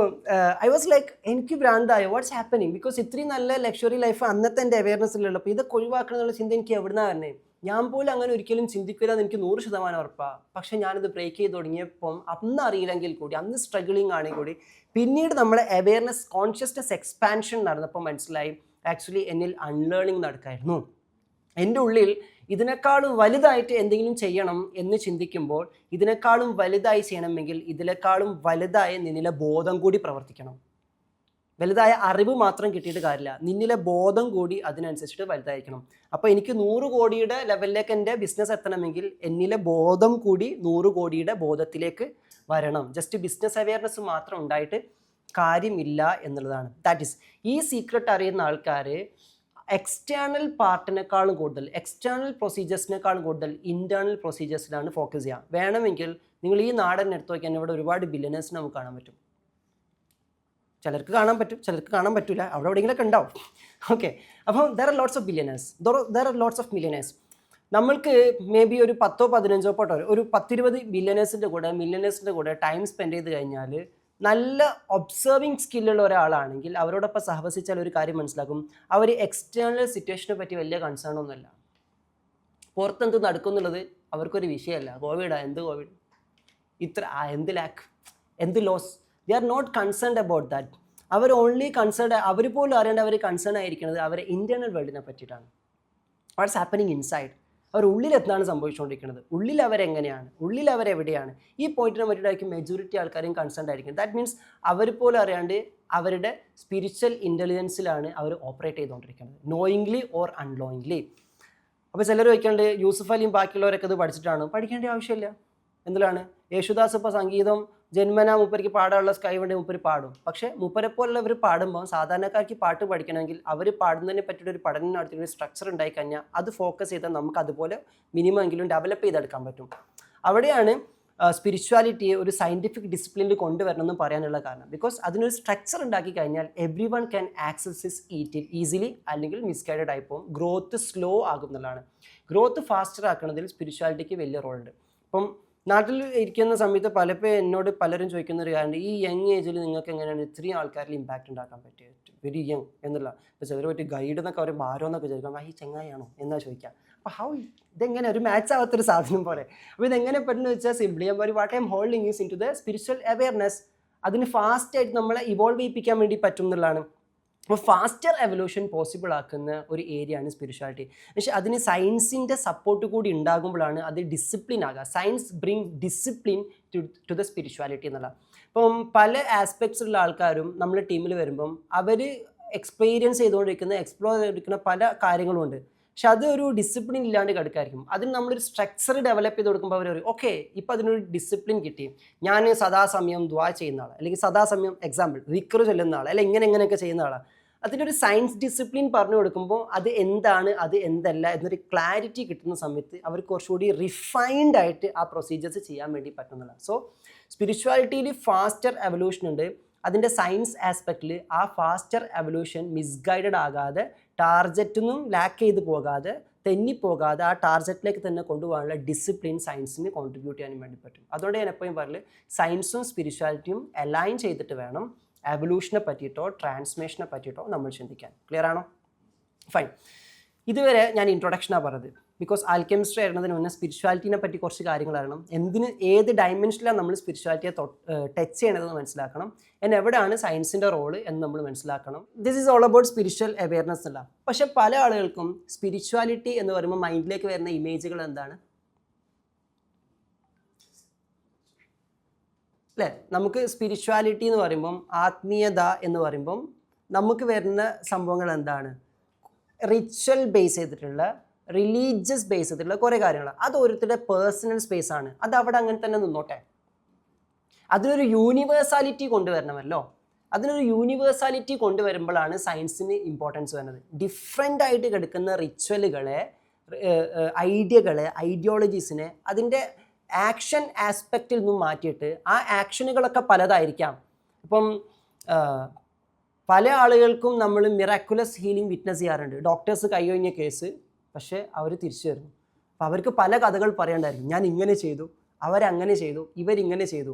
S1: ഐ വാസ് ലൈക്ക് എനിക്ക് ഭ്രാന്തായോ, വാട്ട്സ് ഹാപ്പനിങ്? ബിക്കോസ് ഇത്രയും നല്ല ലക്ഷറി ലൈഫ് അന്നത്തെ എൻ്റെ അവയർനെസ്സിലുള്ള, അപ്പോൾ ഇതൊക്കെ ഒഴിവാക്കണം എന്നുള്ള ചിന്ത എനിക്ക് എവിടുന്നാണ് തന്നെ? ഞാൻ പോലും അങ്ങനെ ഒരിക്കലും ചിന്തിക്കില്ല എന്ന് എനിക്ക് 100% ഉറപ്പാണ്. പക്ഷെ ഞാനിത് ബ്രേക്ക് ചെയ്ത് തുടങ്ങിയപ്പം അന്ന് അറിയില്ലെങ്കിൽ കൂടി, അന്ന് സ്ട്രഗിളിങ് ആണെങ്കിൽ കൂടി, പിന്നീട് നമ്മളെ അവെയർനെസ് കോൺഷ്യസ്നെസ് എക്സ്പാൻഷൻ നടന്നപ്പോൾ മനസ്സിലായി ആക്ച്വലി എന്നിൽ അൺലേണിങ് നടക്കായിരുന്നു. എൻ്റെ ഉള്ളിൽ ഇതിനേക്കാളും വലുതായിട്ട് എന്തെങ്കിലും ചെയ്യണം എന്ന് ചിന്തിക്കുമ്പോൾ, ഇതിനേക്കാളും വലുതായി ചെയ്യണമെങ്കിൽ ഇതിനേക്കാളും വലുതായ നിന്നിലെ ബോധം കൂടി പ്രവർത്തിക്കണം. വലുതായ അറിവ് മാത്രം കിട്ടിയിട്ട് കാര്യമില്ല, നിന്നിലെ ബോധം കൂടി അതിനനുസരിച്ചിട്ട് വലുതായിരിക്കണം. അപ്പോൾ എനിക്ക് 100 കോടിയുടെ ലെവലിലേക്ക് എൻ്റെ ബിസിനസ് എത്തണമെങ്കിൽ എന്നിലെ ബോധം കൂടി 100 കോടിയുടെ ബോധത്തിലേക്ക് വരണം. ജസ്റ്റ് ബിസിനസ് അവെയർനെസ് മാത്രം ഉണ്ടായിട്ട് കാര്യമില്ല എന്നുള്ളതാണ്. ദാറ്റ് ഈസ്, ഈ സീക്രട്ട് അറിയുന്ന ആൾക്കാർ എക്സ്റ്റേണൽ പാർട്ടിനേക്കാളും കൂടുതൽ, എക്സ്റ്റേണൽ പ്രൊസീജിയേഴ്സിനേക്കാളും കൂടുതൽ ഇൻറ്റേർണൽ പ്രൊസീജിയേഴ്സിലാണ് ഫോക്കസ് ചെയ്യുക. വേണമെങ്കിൽ നിങ്ങൾ ഈ നാടൻ എടുത്തു നോക്കിയാൽ ഇവിടെ ഒരുപാട് ബില്യനേഴ്സിന് നമുക്ക് കാണാൻ പറ്റും. ചിലർക്ക് കാണാൻ പറ്റും, ചിലർക്ക് കാണാൻ പറ്റില്ല, അവിടെ എവിടെയെങ്കിലൊക്കെ ഉണ്ടാവും. ഓക്കെ, അപ്പോൾ there are lots of billionaires, there are lots of millionaires. നമ്മൾക്ക് മേ ബി ഒരു 10-15 പോട്ടോ ഒരു 10-20 ബില്യനേഴ്സിൻ്റെ കൂടെ, മില്യനേഴ്സിൻ്റെ കൂടെ ടൈം സ്പെൻഡ് ചെയ്ത് കഴിഞ്ഞാൽ, നല്ല ഒബ്സർവിങ് സ്കില്ലുള്ള ഒരാളാണെങ്കിൽ അവരോടൊപ്പം സഹവസിച്ചാൽ ഒരു കാര്യം മനസ്സിലാക്കും, അവർ എക്സ്റ്റേണൽ സിറ്റുവേഷനെ പറ്റി വലിയ കൺസേൺ ഒന്നുമില്ല. പുറത്തെന്ത് നടക്കുന്നുള്ളത് അവർക്കൊരു വിഷയമല്ല. കോവിഡാ, എന്ത് കോവിഡ്, ഇത്ര എന്ത് ലാക്ക്, എന്ത് loss, they are not concerned about that. അവർ ഓൺലി കൺസേൺഡ്, അവർ പോലും അറിയേണ്ട അവർ കൺസേൺ ആയിരിക്കുന്നത് അവരെ ഇൻറ്റേർണൽ വേൾഡിനെ പറ്റിയിട്ടാണ്. വാട്ട്സ് ഹാപ്പനിങ് ഇൻസൈഡ്, അവർ ഉള്ളിൽ എന്താണ് സംഭവിച്ചുകൊണ്ടിരിക്കുന്നത്, ഉള്ളിൽ അവരെങ്ങനെയാണ്, ഉള്ളിൽ അവരെവിടെയാണ്, ഈ പോയിന്റിനെ പറ്റിയിട്ടായിരിക്കും മെജോറിറ്റി ആൾക്കാരും കൺസേൺഡ് ആയിരിക്കും. ദാറ്റ് മീൻസ് അവർ പോലും അറിയാണ്ട് അവരുടെ സ്പിരിച്വൽ ഇൻ്റലിജൻസിലാണ് അവർ ഓപ്പറേറ്റ് ചെയ്തുകൊണ്ടിരിക്കുന്നത്, നോയിങ്ലി ഓർ അൺനോയിങ്ലി. അപ്പോൾ ചിലർ ചോദിക്കാണ്ട് യൂസുഫ് അലിയും ബാക്കിയുള്ളവരൊക്കെ ഇത് പഠിച്ചിട്ടാണ്. പഠിക്കേണ്ട ആവശ്യമില്ല. എന്തിലാണ്? യേശുദാസ് ഇപ്പോൾ സംഗീതം ജന്മനാ മൂപ്പർക്ക് പാടാനുള്ള സ്കൈവുണ്ട്, മൂപ്പര് പാടും. പക്ഷേ മൂപ്പരെ പോലുള്ളവർ പാടുമ്പോൾ സാധാരണക്കാർക്ക് പാട്ട് പഠിക്കണമെങ്കിൽ അവർ പാടുന്നതിനെ പറ്റിയിട്ടൊരു പഠനം നടത്തിയ ഒരു സ്ട്രക്ചർ ഉണ്ടായി കഴിഞ്ഞാൽ അത് ഫോക്കസ് ചെയ്താൽ നമുക്ക് അതുപോലെ മിനിമം എങ്കിലും ഡെവലപ്പ് ചെയ്തെടുക്കാൻ പറ്റും. അവിടെയാണ് സ്പിരിച്വാലിറ്റിയെ ഒരു സയൻറ്റിഫിക് ഡിസിപ്ലിനിൽ കൊണ്ടുവരണമെന്ന് പറയാനുള്ള കാരണം. ബിക്കോസ് അതിനൊരു സ്ട്രക്ചർ ഉണ്ടാക്കി കഴിഞ്ഞാൽ every one can access is it easily, അല്ലെങ്കിൽ മിസ്ഗൈഡഡ് ആയി പോകും, ഗ്രോത്ത് സ്ലോ ആകും എന്നുള്ളതാണ്. ഗ്രോത്ത് ഫാസ്റ്റർ ആക്കുന്നതിൽ സ്പിരിച്വാലിറ്റിക്ക് വലിയ റോളുണ്ട്. ഇപ്പം നാട്ടിൽ ഇരിക്കുന്ന സമയത്ത് എന്നോട് പലരും ചോദിക്കുന്ന ഒരു കാര്യം, ഈ യങ് ഏജിൽ നിങ്ങൾക്ക് എങ്ങനെയാണ് ഇത്രയും ആൾക്കാരിൽ ഇമ്പാക്റ്റ് ഉണ്ടാക്കാൻ പറ്റിയത്, വെരി യങ് എന്നുള്ള. ഇപ്പോൾ ചിലർ പറ്റി ഗൈഡ് എന്നൊക്കെ അവർ ഭാരോ എന്നൊക്കെ ചോദിക്കാം, ഈ ചെങ്ങായാണോ എന്നാ ചോദിക്കാം. അപ്പോൾ ഇതെങ്ങനെ ഒരു മാച്ച് ആവാത്തൊരു സാധനം പോലെ. അപ്പോൾ ഇതെങ്ങനെ പറ്റുന്നു വെച്ചാൽ simply what I'm holding is into the spiritual awareness. അതിന് ഫാസ്റ്റായിട്ട് നമ്മളെ ഇവോൾവ് ചെയ്യിപ്പിക്കാൻ വേണ്ടി പറ്റും എന്നുള്ളതാണ്. അപ്പോൾ ഫാസ്റ്റർ എവല്യൂഷൻ പോസിബിൾ ആക്കുന്ന ഒരു ഏരിയ ആണ് സ്പിരിച്വാലിറ്റി. പക്ഷേ അതിന് സയൻസിൻ്റെ സപ്പോർട്ട് കൂടി ഉണ്ടാകുമ്പോഴാണ് അത് ഡിസിപ്ലിൻ ആകുക. Science bring discipline to the spirituality എന്നുള്ള. ഇപ്പം പല ആസ്പെക്ട്സുള്ള ആൾക്കാരും നമ്മുടെ ടീമിൽ വരുമ്പം അവർ എക്സ്പീരിയൻസ് ചെയ്തുകൊണ്ടിരിക്കുന്ന, എക്സ്പ്ലോർ ചെയ്തുകൊണ്ടിരിക്കുന്ന പല കാര്യങ്ങളുമുണ്ട്. പക്ഷെ അത് ഒരു ഡിസിപ്ലിൻ ഇല്ലാണ്ട് കിടക്കായിരിക്കും. അതിന് നമ്മളൊരു സ്ട്രക്ചർ ഡെവലപ്പ് ചെയ്ത് കൊടുക്കുമ്പോൾ അവർ പറയും, ഓക്കെ ഇപ്പോൾ അതിനൊരു ഡിസിപ്ലിൻ കിട്ടി, ഞാൻ സദാസമയം ദ്വാ ചെയ്യുന്ന ആൾ, അല്ലെങ്കിൽ സദാസമയം എക്സാമ്പിൾ റിക്കർ ചൊല്ലുന്ന ആൾ, അല്ലെങ്കിൽ ഇങ്ങനെയൊക്കെ ചെയ്യുന്ന ആളാണ്. അതിൻ്റെ ഒരു സയൻസ് ഡിസിപ്ലിൻ പറഞ്ഞു കൊടുക്കുമ്പോൾ അത് എന്താണ്, അത് എന്തല്ല എന്നൊരു ക്ലാരിറ്റി കിട്ടുന്ന സമയത്ത് അവർക്ക് കുറച്ചുകൂടി റിഫൈൻഡ് ആയിട്ട് ആ പ്രൊസീജിയേഴ്സ് ചെയ്യാൻ വേണ്ടി പറ്റുന്നതാണ്. സോ സ്പിരിച്വാലിറ്റിയിൽ ഫാസ്റ്റർ എവല്യൂഷൻ ഉണ്ട്. അതിൻ്റെ സയൻസ് ആസ്പെക്റ്റിൽ ആ ഫാസ്റ്റർ എവല്യൂഷൻ മിസ്ഗൈഡഡ് ആകാതെ, ടാർജറ്റിൽ നിന്നും ലാക്ക് ചെയ്ത് പോകാതെ, തെന്നിപ്പോകാതെ ആ ടാർജറ്റിലേക്ക് തന്നെ കൊണ്ടുപോകാനുള്ള ഡിസിപ്ലിൻ സയൻസിന് കോൺട്രിബ്യൂട്ട് ചെയ്യാനും വേണ്ടി പറ്റും. അതുകൊണ്ട് ഞാൻ എപ്പോഴും പറയല്, സയൻസും സ്പിരിച്വാലിറ്റിയും അലൈൻ ചെയ്തിട്ട് വേണം എവല്യൂഷനെ പറ്റിയിട്ടോ ട്രാൻസ്മേഷനെ പറ്റിയിട്ടോ നമ്മൾ ചിന്തിക്കാൻ. ക്ലിയർ ആണോ? ഫൈൻ. ഇതുവരെ ഞാൻ ഇൻട്രൊഡക്ഷനാണ് പറഞ്ഞത്. ബിക്കോസ് ആൽക്കെമിസ്ട്രി ആയിരുന്നതിന് മുന്നേ സ്പിരിച്വാലിറ്റിനെ പറ്റി കുറച്ച് കാര്യങ്ങൾ അറിയണം. ഏത് ഡയമെൻഷനിലാണ് നമ്മൾ സ്പിരിച്വാലിറ്റിയെ ടച്ച് ചെയ്യണതെന്ന് മനസ്സിലാക്കണം. എവിടെയാണ് സയൻസിൻ്റെ റോള് എന്ന് നമ്മൾ മനസ്സിലാക്കണം. This is all about spiritual awareness അല്ല. പക്ഷെ പല ആളുകൾക്കും സ്പിരിച്വാലിറ്റി എന്ന് പറയുമ്പോൾ മൈൻഡിലേക്ക് വരുന്ന ഇമേജുകൾ എന്താണ്? അല്ലേ? നമുക്ക് സ്പിരിച്വാലിറ്റി എന്ന് പറയുമ്പം, ആത്മീയത എന്ന് പറയുമ്പം നമുക്ക് വരുന്ന സംഭവങ്ങൾ എന്താണ്? റിച്വൽ ബേസ് ചെയ്തിട്ടുള്ള, റിലീജിയസ് ബേസ് ചെയ്തിട്ടുള്ള കുറേ കാര്യങ്ങൾ. അത് ഓരോരുത്തരുടെ പേഴ്സണൽ സ്പേസ് ആണ്. അത് അവിടെ അങ്ങനെ തന്നെ നിന്നോട്ടെ. അതിനൊരു യൂണിവേഴ്സാലിറ്റി കൊണ്ടുവരണമല്ലോ. അതിനൊരു യൂണിവേഴ്സാലിറ്റി കൊണ്ടുവരുമ്പോഴാണ് സയൻസിന് ഇമ്പോർട്ടൻസ് വരുന്നത്. ഡിഫറെൻ്റ് ആയിട്ട് കിടക്കുന്ന റിച്വലുകളെ, ഐഡിയകളെ, ഐഡിയോളജീസിനെ അതിൻ്റെ ആക്ഷൻ ആസ്പെക്റ്റിൽ നിന്നും മാറ്റിയിട്ട് ആ ആക്ഷനുകളൊക്കെ പലതായിരിക്കാം. ഇപ്പം പല ആളുകൾക്കും നമ്മൾ മിറാക്കുലസ് ഹീലിംഗ് വിറ്റ്നസ് ചെയ്യാറുണ്ട്. ഡോക്ടേഴ്സ് കൈയൊഴിഞ്ഞ കേസ്, പക്ഷേ അവർ തിരിച്ചു വരുന്നു. അപ്പോൾ അവർക്ക് പല കഥകൾ പറയേണ്ടായിരിക്കും. ഞാൻ ഇങ്ങനെ ചെയ്തു, അവരങ്ങനെ ചെയ്തു, ഇവരിങ്ങനെ ചെയ്തു.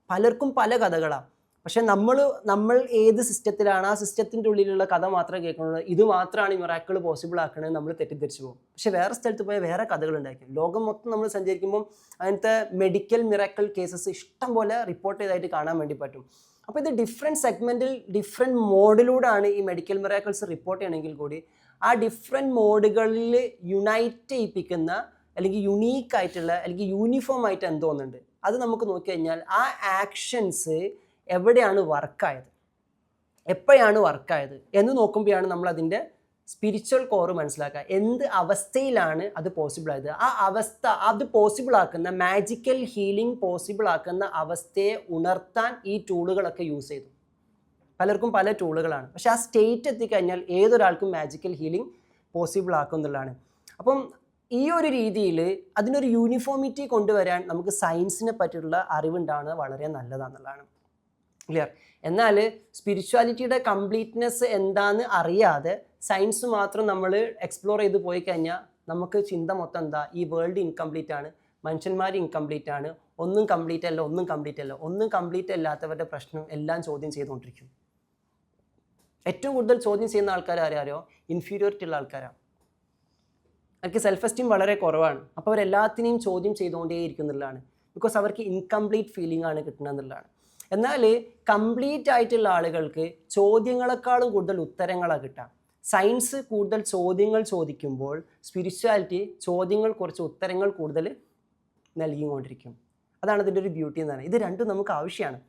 S1: പലർക്കും പല കഥകളാണ്. പക്ഷെ നമ്മൾ ഏത് സിസ്റ്റത്തിലാണ്, ആ സിസ്റ്റത്തിൻ്റെ ഉള്ളിലുള്ള കഥ മാത്രമേ കേൾക്കുന്നത്. ഇത് മാത്രമാണ് മിറാക്കിൾ പോസിബിൾ ആക്കണമെന്ന് നമ്മൾ തെറ്റിദ്ധരിച്ചു പോകും. പക്ഷെ വേറെ സ്ഥലത്ത് പോയാൽ വേറെ കഥകൾ ഉണ്ടായിരിക്കും. ലോകം മൊത്തം നമ്മൾ സഞ്ചരിക്കുമ്പോൾ അങ്ങനത്തെ മെഡിക്കൽ മിറാക്കിൾ കേസസ് ഇഷ്ടം പോലെ റിപ്പോർട്ട് ചെയ്തായിട്ട് കാണാൻ വേണ്ടി പറ്റും. അപ്പോൾ ഇത് ഡിഫറെൻറ്റ് സെഗ്മെൻറ്റിൽ ഡിഫറെൻറ്റ് മോഡിലൂടെയാണ് ഈ മെഡിക്കൽ മിറാക്കിൾസ് റിപ്പോർട്ട് ചെയ്യണമെങ്കിൽ കൂടി ആ ഡിഫറെൻറ്റ് മോഡുകളിൽ യുണൈറ്റ് ചെയ്യിപ്പിക്കുന്ന അല്ലെങ്കിൽ യുണീക്ക് ആയിട്ടുള്ള അല്ലെങ്കിൽ യൂണിഫോം ആയിട്ട് എന്തോന്നുണ്ട് അത് നമുക്ക് നോക്കിക്കഴിഞ്ഞാൽ ആ ആക്ഷൻസ് എവിടെയാണ് വർക്കായത്, എപ്പോഴാണ് വർക്കായത് എന്ന് നോക്കുമ്പോഴാണ് നമ്മൾ അതിൻ്റെ സ്പിരിച്വൽ കോറ് മനസ്സിലാക്കുക. എന്ത് അവസ്ഥയിലാണ് അത് പോസിബിൾ ആയത്, ആ അവസ്ഥ അത് പോസിബിൾ ആക്കുന്ന, മാജിക്കൽ ഹീലിംഗ് പോസിബിൾ ആക്കുന്ന അവസ്ഥയെ ഉണർത്താൻ ഈ ടൂളുകളൊക്കെ യൂസ് ചെയ്തു. പലർക്കും പല ടൂളുകളാണ്, പക്ഷെ ആ സ്റ്റേറ്റ് എത്തിക്കഴിഞ്ഞാൽ ഏതൊരാൾക്കും മാജിക്കൽ ഹീലിംഗ് പോസിബിൾ ആക്കും എന്നുള്ളതാണ്. അപ്പം ഈ ഒരു രീതിയിൽ അതിനൊരു യൂണിഫോമിറ്റി കൊണ്ടുവരാൻ നമുക്ക് സയൻസിനെ പറ്റിയുള്ള അറിവുണ്ടാവുന്നത് വളരെ നല്ലതാണെന്നുള്ളതാണ്. ക്ലിയർ? എന്നാൽ സ്പിരിച്വാലിറ്റിയുടെ കംപ്ലീറ്റ്നെസ് എന്താണെന്ന് അറിയാതെ സയൻസ് മാത്രം നമ്മൾ എക്സ്പ്ലോർ ചെയ്ത് പോയി കഴിഞ്ഞാൽ നമുക്ക് ചിന്ത മൊത്തം എന്താ, ഈ വേൾഡ് ഇൻകംപ്ലീറ്റ് ആണ്, മനുഷ്യന്മാർ ഇൻകംപ്ലീറ്റ് ആണ്, ഒന്നും കംപ്ലീറ്റ് അല്ല, ഒന്നും കംപ്ലീറ്റ് അല്ല. ഒന്നും കംപ്ലീറ്റ് അല്ലാത്തവരുടെ പ്രശ്നം എല്ലാം ചോദ്യം ചെയ്തുകൊണ്ടിരിക്കും. ഏറ്റവും കൂടുതൽ ചോദ്യം ചെയ്യുന്ന ആൾക്കാർ ആരോ ഇൻഫീരിയോറിറ്റി ഉള്ള ആൾക്കാരാണ്. അവർക്ക് സെൽഫ് എസ്റ്റീം വളരെ കുറവാണ്. അപ്പോൾ അവരെല്ലാത്തിനെയും ചോദ്യം ചെയ്തുകൊണ്ടേയിരിക്കുന്നുള്ളതാണ്. ബിക്കോസ് അവർക്ക് ഇൻകംപ്ലീറ്റ് ഫീലിംഗ് ആണ് കിട്ടുന്നതെന്നുള്ളതാണ്. എന്നാൽ കംപ്ലീറ്റ് ആയിട്ടുള്ള ആളുകൾക്ക് ചോദ്യങ്ങളെക്കാളും കൂടുതൽ ഉത്തരങ്ങളാണ് കിട്ടുക. സയൻസ് കൂടുതൽ ചോദ്യങ്ങൾ ചോദിക്കുമ്പോൾ സ്പിരിച്വാലിറ്റി ചോദ്യങ്ങൾ കുറച്ച് ഉത്തരങ്ങൾ കൂടുതൽ നൽകിക്കൊണ്ടിരിക്കും. അതാണ് ഇതിൻ്റെ ഒരു ബ്യൂട്ടി എന്ന് പറയുന്നത്. ഇത് രണ്ടും നമുക്ക് ആവശ്യമാണ്.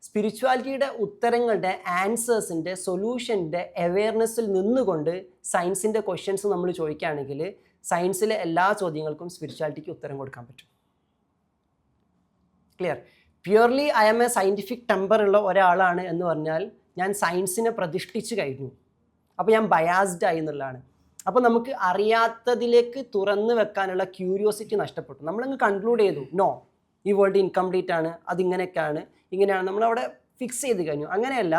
S1: സ്പിരിച്വാലിറ്റിയുടെ ഉത്തരങ്ങളുടെ, ആൻസേഴ്സിൻ്റെ, സൊല്യൂഷൻ്റെ അവെയർനെസ്സിൽ നിന്നുകൊണ്ട് സയൻസിൻ്റെ ക്വസ്റ്റ്യൻസ് നമ്മൾ ചോദിക്കുകയാണെങ്കിൽ സയൻസിലെ എല്ലാ ചോദ്യങ്ങൾക്കും സ്പിരിച്വാലിറ്റിക്ക് ഉത്തരം കൊടുക്കാൻ പറ്റും. Clear? Purely I am a scientific temper ഉള്ള ഒരാളാണ് എന്ന് പറഞ്ഞാൽ ഞാൻ സയൻസിനെ പ്രതിഷ്ഠിച്ച് കഴിഞ്ഞു, അപ്പോൾ ഞാൻ ബയാസ്ഡ് ആയി എന്നുള്ളതാണ്. അപ്പോൾ നമുക്ക് അറിയാത്തതിലേക്ക് തുറന്നു വെക്കാനുള്ള ക്യൂരിയോസിറ്റി നഷ്ടപ്പെട്ടു. നമ്മളങ്ങ് കൺക്ലൂഡ് ചെയ്തു, നോ, ഈ വേൾഡ് ഇൻകംപ്ലീറ്റ് ആണ്, അതിങ്ങനെയൊക്കെയാണ്, ഇങ്ങനെയാണ്, നമ്മളവിടെ ഫിക്സ് ചെയ്ത് കഴിഞ്ഞു. അങ്ങനെയല്ല,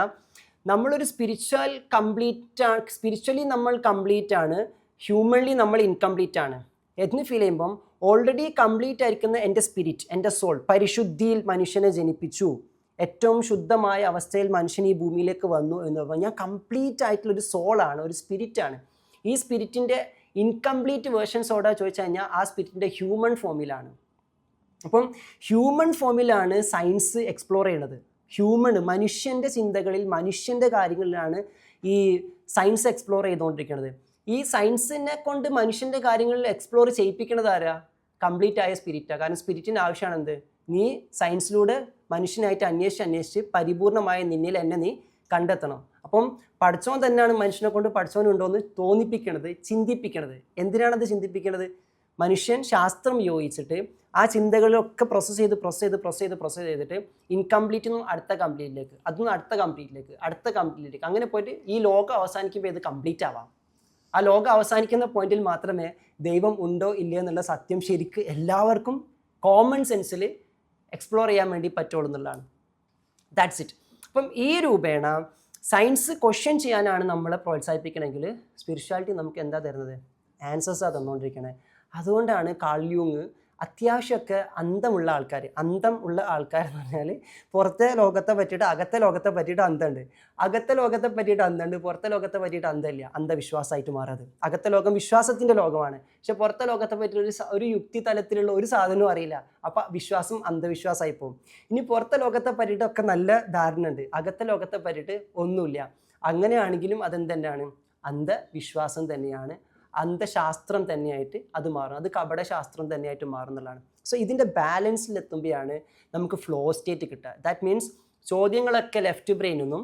S1: നമ്മളൊരു സ്പിരിച്വലി നമ്മൾ കംപ്ലീറ്റ് ആണ്, ഹ്യൂമൻലി നമ്മൾ ഇൻകംപ്ലീറ്റ് ആണ് എന്ന് ഫീൽ ചെയ്യുമ്പം ഓൾറെഡി കംപ്ലീറ്റ് ആയിരിക്കുന്ന എൻ്റെ സ്പിരിറ്റ്, എൻ്റെ സോൾ പരിശുദ്ധിയിൽ മനുഷ്യനെ ജനിപ്പിച്ചു, ഏറ്റവും ശുദ്ധമായ അവസ്ഥയിൽ മനുഷ്യൻ ഈ ഭൂമിയിലേക്ക് വന്നു എന്ന് പറഞ്ഞാൽ ഞാൻ കംപ്ലീറ്റ് ആയിട്ടുള്ളൊരു സോളാണ്, ഒരു സ്പിരിറ്റാണ്. ഈ സ്പിരിറ്റിൻ്റെ ഇൻകംപ്ലീറ്റ് വേർഷൻസോടെ ചോദിച്ചു കഴിഞ്ഞാൽ ആ സ്പിരിറ്റിൻ്റെ ഹ്യൂമൻ ഫോമിലാണ്. അപ്പം ഹ്യൂമൻ ഫോമിലാണ് സയൻസ് എക്സ്പ്ലോർ ചെയ്യണത്. മനുഷ്യൻ്റെ ചിന്തകളിൽ, മനുഷ്യൻ്റെ കാര്യങ്ങളിലാണ് ഈ സയൻസ് എക്സ്പ്ലോർ ചെയ്തുകൊണ്ടിരിക്കുന്നത്. ഈ സയൻസിനെ കൊണ്ട് മനുഷ്യൻ്റെ കാര്യങ്ങളിൽ എക്സ്പ്ലോർ ചെയ്യിപ്പിക്കുന്നത് ആരാ? കംപ്ലീറ്റ് ആയ സ്പിരിറ്റാണ്. കാരണം സ്പിരിറ്റിൻ്റെ ആവശ്യമാണ് എന്ത്? നീ സയൻസിലൂടെ മനുഷ്യനായിട്ട് അന്വേഷിച്ച് പരിപൂർണമായ നിന്നിൽ എന്നെ നീ കണ്ടെത്തണം. അപ്പം പഠിച്ചവൻ തന്നെയാണ് മനുഷ്യനെ കൊണ്ട് പഠിച്ചവനുണ്ടോ എന്ന് തോന്നിപ്പിക്കണത്, ചിന്തിപ്പിക്കണത്. എന്തിനാണത് ചിന്തിപ്പിക്കണത്? മനുഷ്യൻ ശാസ്ത്രം യോജിച്ചിട്ട് ആ ചിന്തകളിലൊക്കെ പ്രോസസ്സ് ചെയ്തിട്ട് ഇൻകംപ്ലീറ്റ് നിന്നും അടുത്ത കംപ്ലീറ്റിലേക്ക്, അതൊന്നും അടുത്ത കംപ്ലീറ്റിലേക്ക് അങ്ങനെ പോയിട്ട് ഈ ലോകം അവസാനിക്കുമ്പോൾ ഇത് കംപ്ലീറ്റ് ആവാം. ആ ലോകം അവസാനിക്കുന്ന പോയിന്റിൽ മാത്രമേ ദൈവം ഉണ്ടോ ഇല്ലയോ എന്നുള്ള സത്യം ശരിക്ക് എല്ലാവർക്കും കോമൺ സെൻസിൽ എക്സ്പ്ലോർ ചെയ്യാൻ വേണ്ടി പറ്റുള്ളൂ എന്നുള്ളതാണ്. That's it. അപ്പം ഈ രൂപേണ സയൻസ് ക്വസ്റ്റ്യൻ ചെയ്യാനാണ് നമ്മളെ പ്രോത്സാഹിപ്പിക്കണമെങ്കിൽ സ്പിരിച്വാലിറ്റി നമുക്ക് എന്താ തരുന്നത്? ആൻസേഴ്സാണ് തന്നുകൊണ്ടിരിക്കണേ. അതുകൊണ്ടാണ് കാൾ യൂങ് അത്യാവശ്യമൊക്കെ അന്തമുള്ള ആൾക്കാർ എന്ന് പറഞ്ഞാൽ പുറത്തെ ലോകത്തെ പറ്റിയിട്ട് അകത്തെ ലോകത്തെ പറ്റിയിട്ട് അന്തമുണ്ട്, അകത്തെ ലോകത്തെ പറ്റിയിട്ട് അന്തമുണ്ട്, പുറത്തെ ലോകത്തെ പറ്റിയിട്ട് അന്തമില്ല. അന്ധവിശ്വാസമായിട്ട് മാറത്. അകത്തെ ലോകം വിശ്വാസത്തിൻ്റെ ലോകമാണ്, പക്ഷെ പുറത്തെ ലോകത്തെ പറ്റിയിട്ട് ഒരു യുക്തി തലത്തിലുള്ള ഒരു സാധനവും അറിയില്ല. അപ്പം വിശ്വാസം അന്ധവിശ്വാസമായി പോകും. ഇനി പുറത്തെ ലോകത്തെ പറ്റിയിട്ടൊക്കെ നല്ല ധാരണ ഉണ്ട്, അകത്തെ ലോകത്തെ പറ്റിയിട്ട് ഒന്നുമില്ല. അങ്ങനെയാണെങ്കിലും അതെന്താണ്? അന്ധവിശ്വാസം തന്നെയാണ്, അന്ധശാസ്ത്രം തന്നെയായിട്ട് അത് മാറും, അത് കപടശാസ്ത്രം തന്നെയായിട്ട് മാറുന്നതാണ്. സോ ഇതിൻ്റെ ബാലൻസിലെത്തുമ്പോഴാണ് നമുക്ക് ഫ്ലോ സ്റ്റേറ്റ് കിട്ടുക. ദാറ്റ് മീൻസ് ചോദ്യങ്ങളൊക്കെ ലെഫ്റ്റ് ബ്രെയിനിൽ നിന്നും,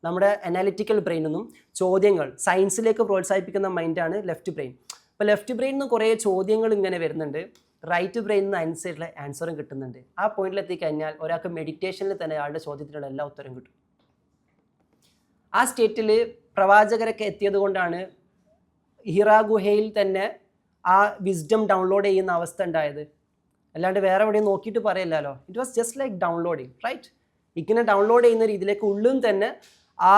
S1: നമ്മുടെ അനാലിറ്റിക്കൽ ബ്രെയിനിൽ നിന്നും ചോദ്യങ്ങൾ സയൻസിലേക്ക് പ്രോത്സാഹിപ്പിക്കുന്ന മൈൻഡാണ് ലെഫ്റ്റ് ബ്രെയിൻ. അപ്പോൾ ലെഫ്റ്റ് ബ്രെയിനിൽ നിന്ന് കുറേ ചോദ്യങ്ങൾ ഇങ്ങനെ വരുന്നുണ്ട്. റൈറ്റ് ബ്രെയിനിൽ നിന്ന് അനുസരിച്ചുള്ള ആൻസറും കിട്ടുന്നുണ്ട്. ആ പോയിന്റിൽ എത്തിക്കഴിഞ്ഞാൽ ഒരാൾക്ക് മെഡിറ്റേഷനിൽ തന്നെ അയാളുടെ ചോദ്യത്തിനുള്ള എല്ലാ ഉത്തരവും കിട്ടും. ആ സ്റ്റേറ്റിൽ പ്രവാചകരൊക്കെ എത്തിയത് കൊണ്ടാണ് ഹിറാ ഗുഹയിൽ തന്നെ ആ വിസ്ഡം ഡൗൺലോഡ് ചെയ്യുന്ന അവസ്ഥ ഉണ്ടായത്. അല്ലാണ്ട് വേറെ എവിടെയും നോക്കിയിട്ട് പറയില്ലല്ലോ. It was just like downloading, right? ഇങ്ങനെ ഡൗൺലോഡ് ചെയ്യുന്ന രീതിയിലേക്ക് ഉള്ളും തന്നെ ആ